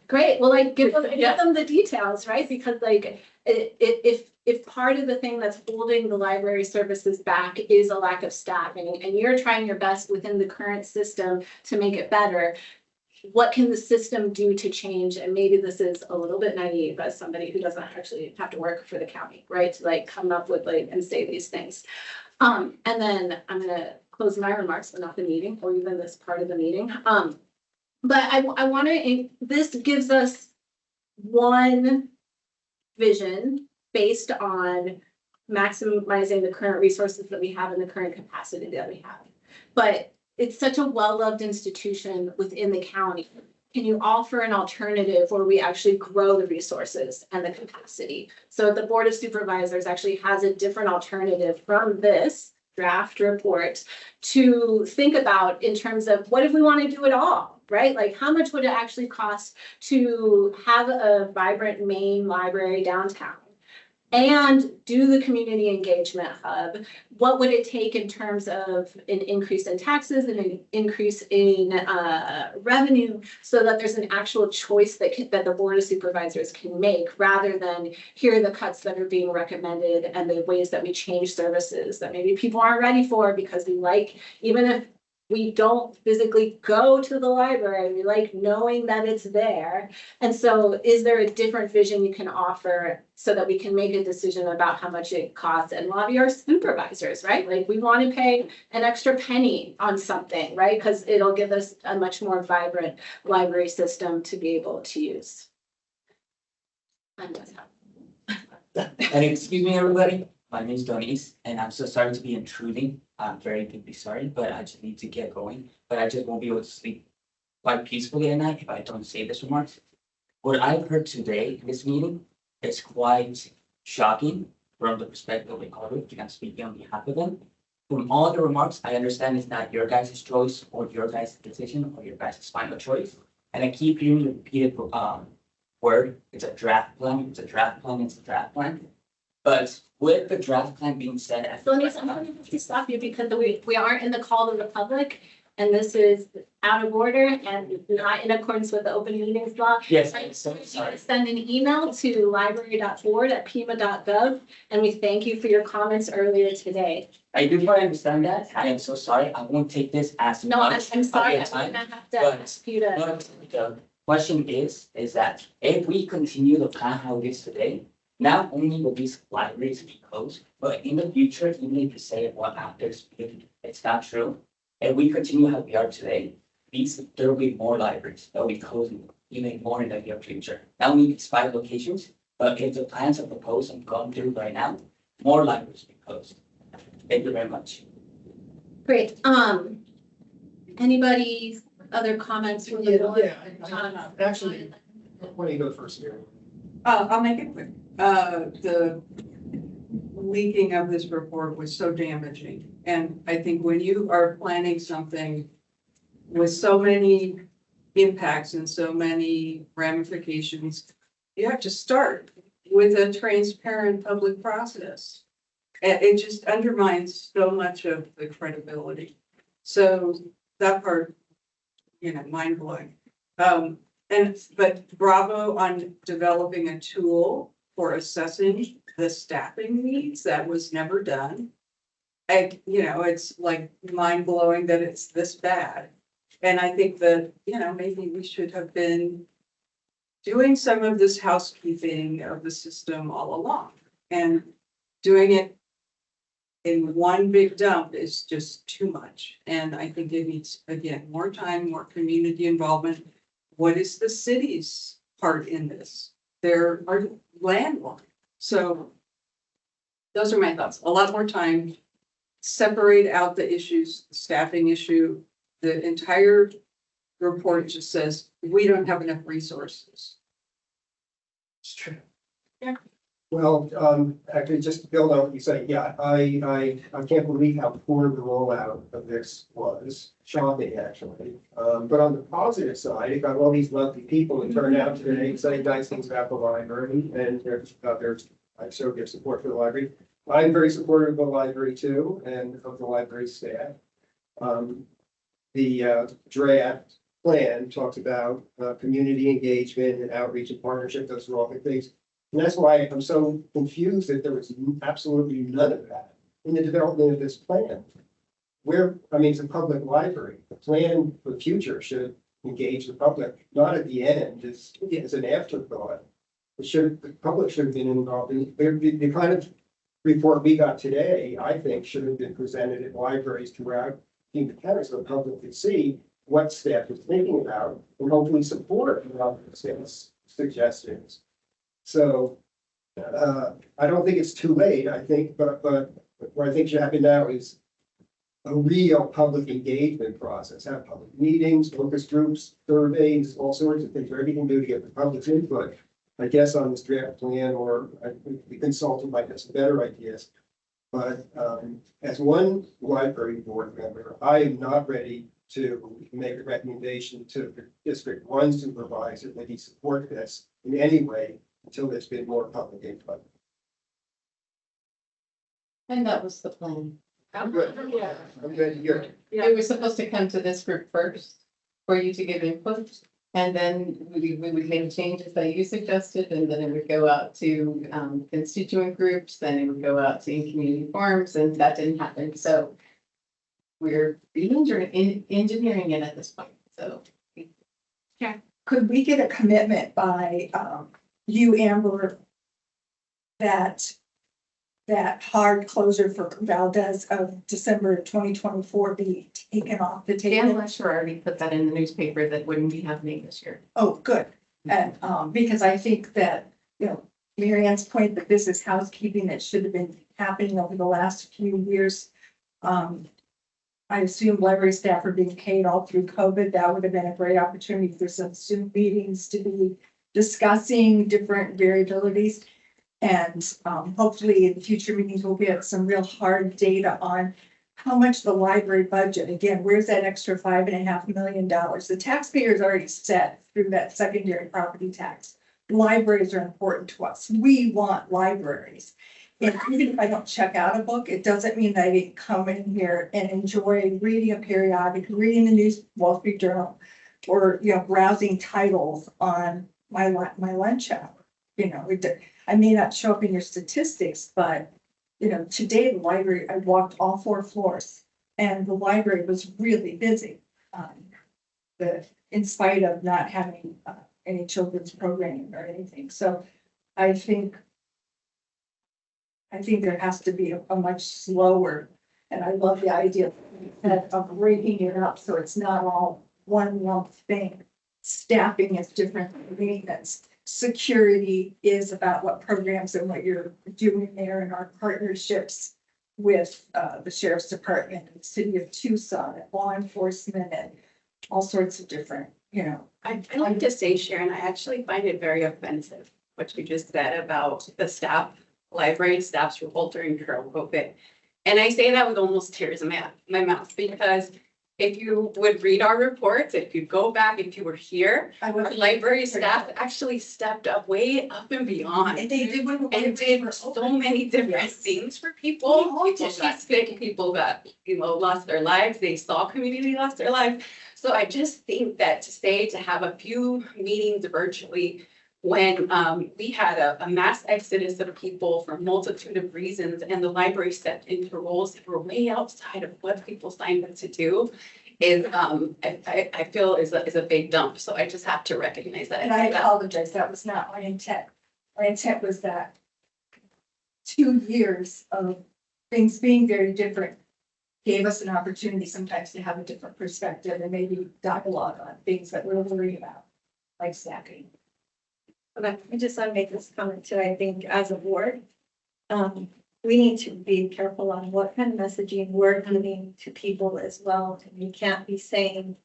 Great. Well, like give them the details, right? Because like if part of the thing that's holding the library services back is a lack of staffing, and you're trying your best within the current system to make it better, what can the system do to change? And maybe this is a little bit naive as somebody who doesn't actually have to work for the county, right? To like come up with like and say these things. And then I'm gonna close my remarks, but not the meeting or even this part of the meeting. But I want to, this gives us one vision based on maximizing the current resources that we have and the current capacity that we have. But it's such a well-loved institution within the county. Can you offer an alternative where we actually grow the resources and the capacity? So the Board of Supervisors actually has a different alternative from this draft report to think about in terms of what if we want to do it all, right? Like how much would it actually cost to have a vibrant main library downtown and do the community engagement hub? What would it take in terms of an increase in taxes and an increase in revenue so that there's an actual choice that the Board of Supervisors can make, rather than here are the cuts that are being recommended and the ways that we change services that maybe people aren't ready for because we like, even if we don't physically go to the library, we like knowing that it's there. And so is there a different vision you can offer so that we can make a decision about how much it costs and lobby our supervisors, right? Like we want to pay an extra penny on something, right? Because it'll give us a much more vibrant library system to be able to use. I'm done. And excuse me, everybody. My name is Donis, and I'm so sorry to be intruding. I'm very deeply sorry, but I just need to get going. But I just won't be able to sleep quite peacefully at night if I don't say this remarks. What I've heard today in this meeting is quite shocking from the perspective of the public, and I'm speaking on behalf of them. From all the remarks, I understand it's not your guys' choice or your guys' decision or your guys' final choice. And I keep hearing the repeated word, it's a draft plan, it's a draft plan, it's a draft plan. But with the draft plan being set. So Denise, I'm gonna have to stop you because we aren't in the call to the public. And this is out of order and not in accordance with the open meetings law. Yes, I I'm so encourage you sorry. to send an email to library.board@pima.gov, and we thank you for your comments earlier today. I do quite understand that. I am so sorry. I won't take this as No, I'm much sorry, of I'm your time. gonna have to but- ask you to. But the question is that if we continue the plan how it is today, not only will these libraries be closed, but in the future, even if you say, well, after it's not true. If we continue how we are today, there will be more libraries that will be closing even more in the near future. Not only these 5 locations, but if the plans are proposed and gone through right now, more libraries will be closed. Thank you very much. Great, anybody other comments from the board? Actually, why don't you go first here? I'll make it quick. The leaking of this report was so damaging. And I think when you are planning something with so many impacts and so many ramifications, you have to start with a transparent public process. And it just undermines so much of the credibility. So that part, mind blowing. But bravo on developing a tool for assessing the staffing needs. That was never done. It's like mind blowing that it's this bad. And I think that, maybe we should have been doing some of this housekeeping of the system all along. And doing it in one big dump is just too much. And I think it needs, again, more time, more community involvement. What is the city's part in this? They're our landlord. So those are my thoughts. A lot more time, separate out the issues, the staffing issue. The entire report just says, we don't have enough resources. It's true. Yeah. Well, actually, just to build on what you say, yeah, I can't believe how poor the rollout of this was. Shocking, actually. But on the positive side, it got all these lovely people who turned out today saying nice things about the library, and I showed their support for the library. I'm very supportive of the library too, and of the library staff. The draft plan talks about community engagement and outreach and partnership. Those are all good things. And that's why I'm so confused that there was absolutely none of that in the development of this plan. It's a public library. The plan for the future should engage the public, not at the end as an afterthought. The public should have been involved in the kind of report we got today, I think, should have been presented at libraries throughout the county so the public could see what staff is thinking about and hopefully support staff's suggestions. So I don't think it's too late, I think, but what I think should happen now is a real public engagement process, have public meetings, focus groups, surveys, all sorts of things, whatever you can do to get the public's input, I guess, on this draft plan, or the consultant might have some better ideas. But as one library board member, I am not ready to make a recommendation to the District 1 supervisor that he support this in any way until there's been more public input. And that was the plan. I'm good. Yeah. I'm glad to hear it. It was supposed to come to this group first for you to give input. And then we would make changes that you suggested, and then it would go out to constituent groups, then it would go out to community forums, and that didn't happen. So we're engineering it at this point, so. Yeah. Could we get a commitment by you, Amber, that hard closure for Valdez of December 2024 be taken off the table? Dan Lesher already put that in the newspaper that wouldn't be happening this year. Oh, good. And because I think that, Mary Ann's point that this is housekeeping that should have been happening over the last few years. I assume library staff are being paid all through COVID. That would have been a great opportunity for some Zoom meetings to be discussing different variabilities. And hopefully in future meetings, we'll get some real hard data on how much the library budget, again, where's that extra $5.5 million? The taxpayer is already set through that secondary property tax. Libraries are important to us. We want libraries. And even if I don't check out a book, it doesn't mean that I didn't come in here and enjoy reading a periodic, reading the news, Wall Street Journal, or, you know, browsing titles on my lunch hour. You know, I may not show up in your statistics, but, you know, today the library, I walked all 4 floors and the library was really busy. In spite of not having any children's programming or anything. So I think there has to be a much slower, and I love the idea of breaking it up so it's not all one lump thing. Staffing is different than maintenance. Security is about what programs and what you're doing there in our partnerships with the sheriff's department and the city of Tucson and law enforcement and all sorts of different, you know. I'd like to say, Sharon, I actually find it very offensive, what you just said about the staff, library staff's revolt during COVID. And I say that with almost tears in my mouth, because if you would read our reports, if you go back, if you were here, our library staff actually stepped up way up and beyond. And they did so many different things for people. People got sick, people that, you know, lost their lives. They saw community lost their lives. So I just think that to have a few meetings virtually when we had a mass exodus of people for a multitude of reasons, and the library stepped into roles that were way outside of what people signed up to do, is I feel is a big dump. So I just have to recognize that. And I apologize, that was not my intent. My intent was that 2 years of things being very different gave us an opportunity sometimes to have a different perspective and maybe dialogue on things that we're worried about, like staffing. Okay, I just want to make this comment too. I think as a board, we need to be careful on what kind of messaging we're giving to people as well. And you can't be saying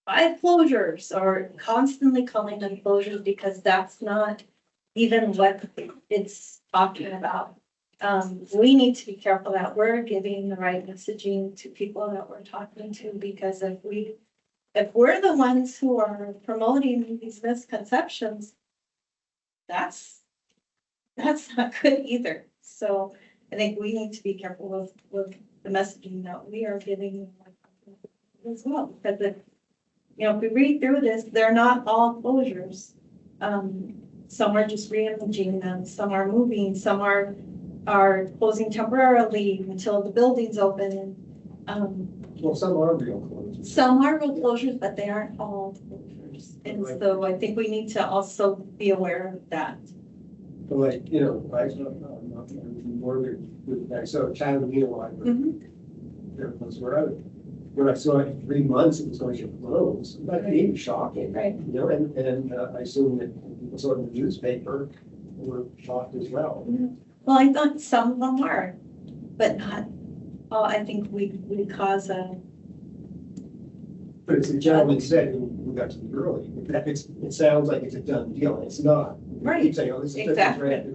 5 closures or constantly calling them closures, because that's not even what it's talking about. We need to be careful that we're giving the right messaging to people that we're talking to, because if we're the ones who are promoting these misconceptions, that's not good either. So I think we need to be careful with the messaging that we are giving as well, because if we read through this, they're not all closures. Some are just reimaging them, some are moving, some are closing temporarily until the building's open. Well, some are real closures. Some are real closures, but they aren't all closures. And so I think we need to also be aware of that. But like, you know, I'm not more with that. So Chattanooga Library, there was when I saw it in 3 months, it was going to close. That became shocking, right? You know, and I assume that people saw it in the newspaper were shocked as well. Well, I thought some of them are, but not. I think we cause a. But as the gentleman said, we got to the early, it sounds like it's a done deal, and it's not. Right. You keep saying, oh, this is Exactly.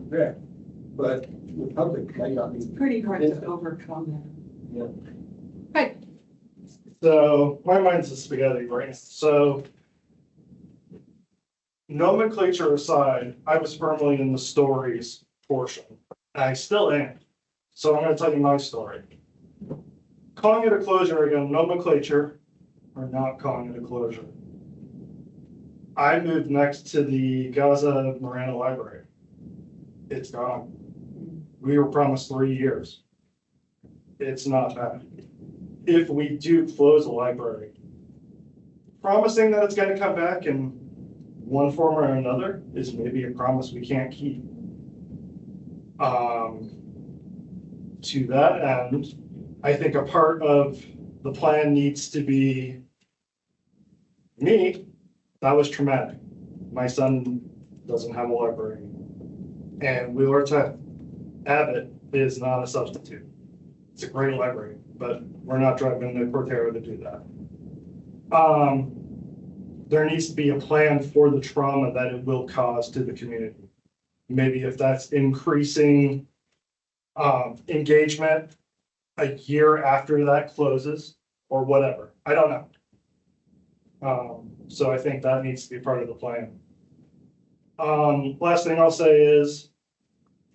but the public might not be. Pretty hard to overcome Yeah. Right. So my mind's a spaghetti right now. So nomenclature aside, I was firmly in the stories portion. And I still am. So I'm going to tell you my story. Calling it a closure again, nomenclature, or not calling it a closure. I moved next to the Gaza Marana Library. It's gone. We were promised 3 years. It's not bad. If we do close a library, promising that it's going to come back in one form or another is maybe a promise we can't keep. To that end, I think a part of the plan needs to be me. That was traumatic. My son doesn't have a library, and Wheeler Tech Abbott is not a substitute. It's a great library, but we're not driving to Cortero to do that. There needs to be a plan for the trauma that it will cause to the community. Maybe if that's increasing engagement a year after that closes or whatever. I don't know. So I think that needs to be part of the plan. Last thing I'll say is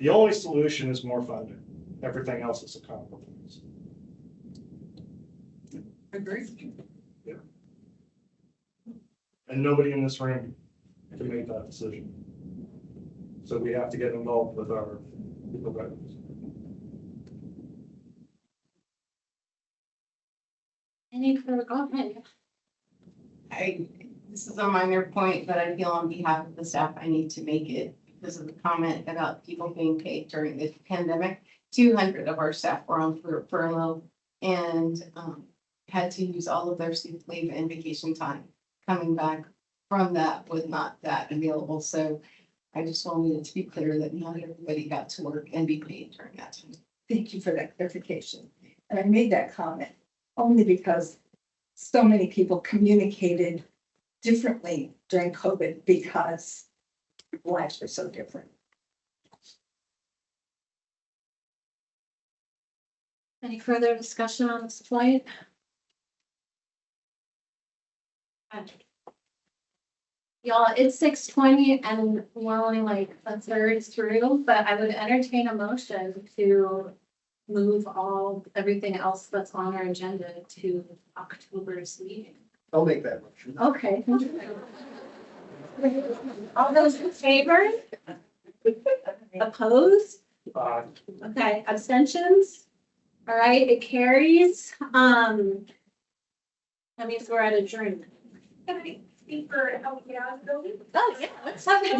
The only solution is more funding. Everything else is a compromise. Agreed. Yeah. And nobody in this room can make that decision. So we have to get involved with our people veterans. Any further comment? This is a minor point, but I feel on behalf of the staff, I need to make it because of the comment about people being paid during the pandemic. 200 of our staff were on furlough and had to use all of their sick leave and vacation time. Coming back from that was not that available. So I just wanted it to be clear that not everybody got to work and be paid during that time. Thank you for that clarification. And I made that comment only because so many people communicated differently during COVID because lives were so different. Any further discussion on this point? Y'all, it's 6:20 and we're only like a third through, but I would entertain a motion to move everything else that's on our agenda to October's meeting. I'll make that motion. Okay. All those in favor? Opposed? Okay, abstentions? All right, it carries. That means we're at adjournment. Can I speak for how we get out of the building? Oh, yeah, let's have it.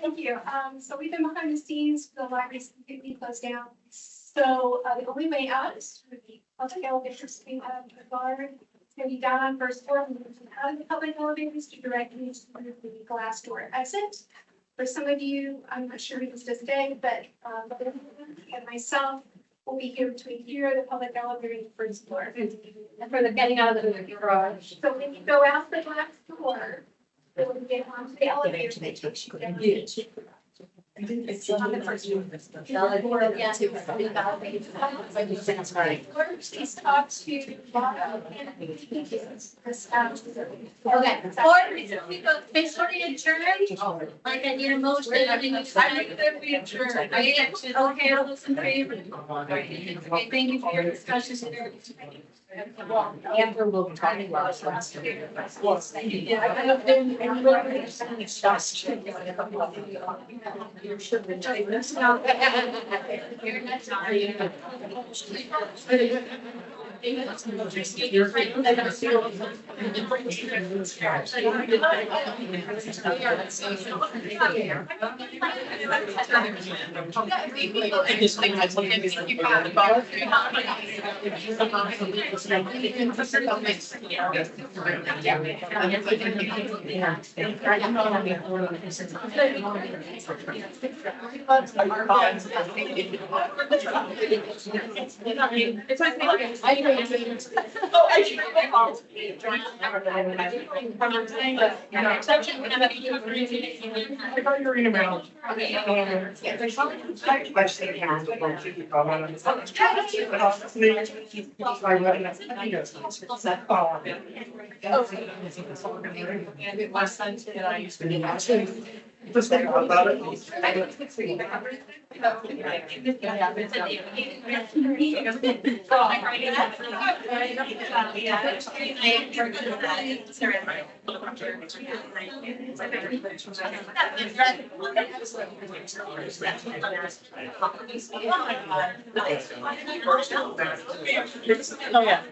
Thank you. So we've been behind the scenes, the library's completely closed down. So the only way out is through the public elevators being out of the guard. It's gonna be down on first floor and moving out of the public elevators to directly through the glass door exit. For some of you, I'm not sure who this is today, but and myself will be here between here, the public elevator, and the first floor. And for the getting out of the garage. So when you go out the glass door, when you get onto the elevator, they take you down. It's on the first floor. Yeah. Please talk to Bob and Okay, or before we adjourn, like I need a motion. I think that we adjourn. Okay, all those in favor? Okay, thank you for your discussion. Amber will be talking about us. It's like, Oh, I should. I thought you were in a mail. And it was something that I used to get. Just think about it. Oh, yeah.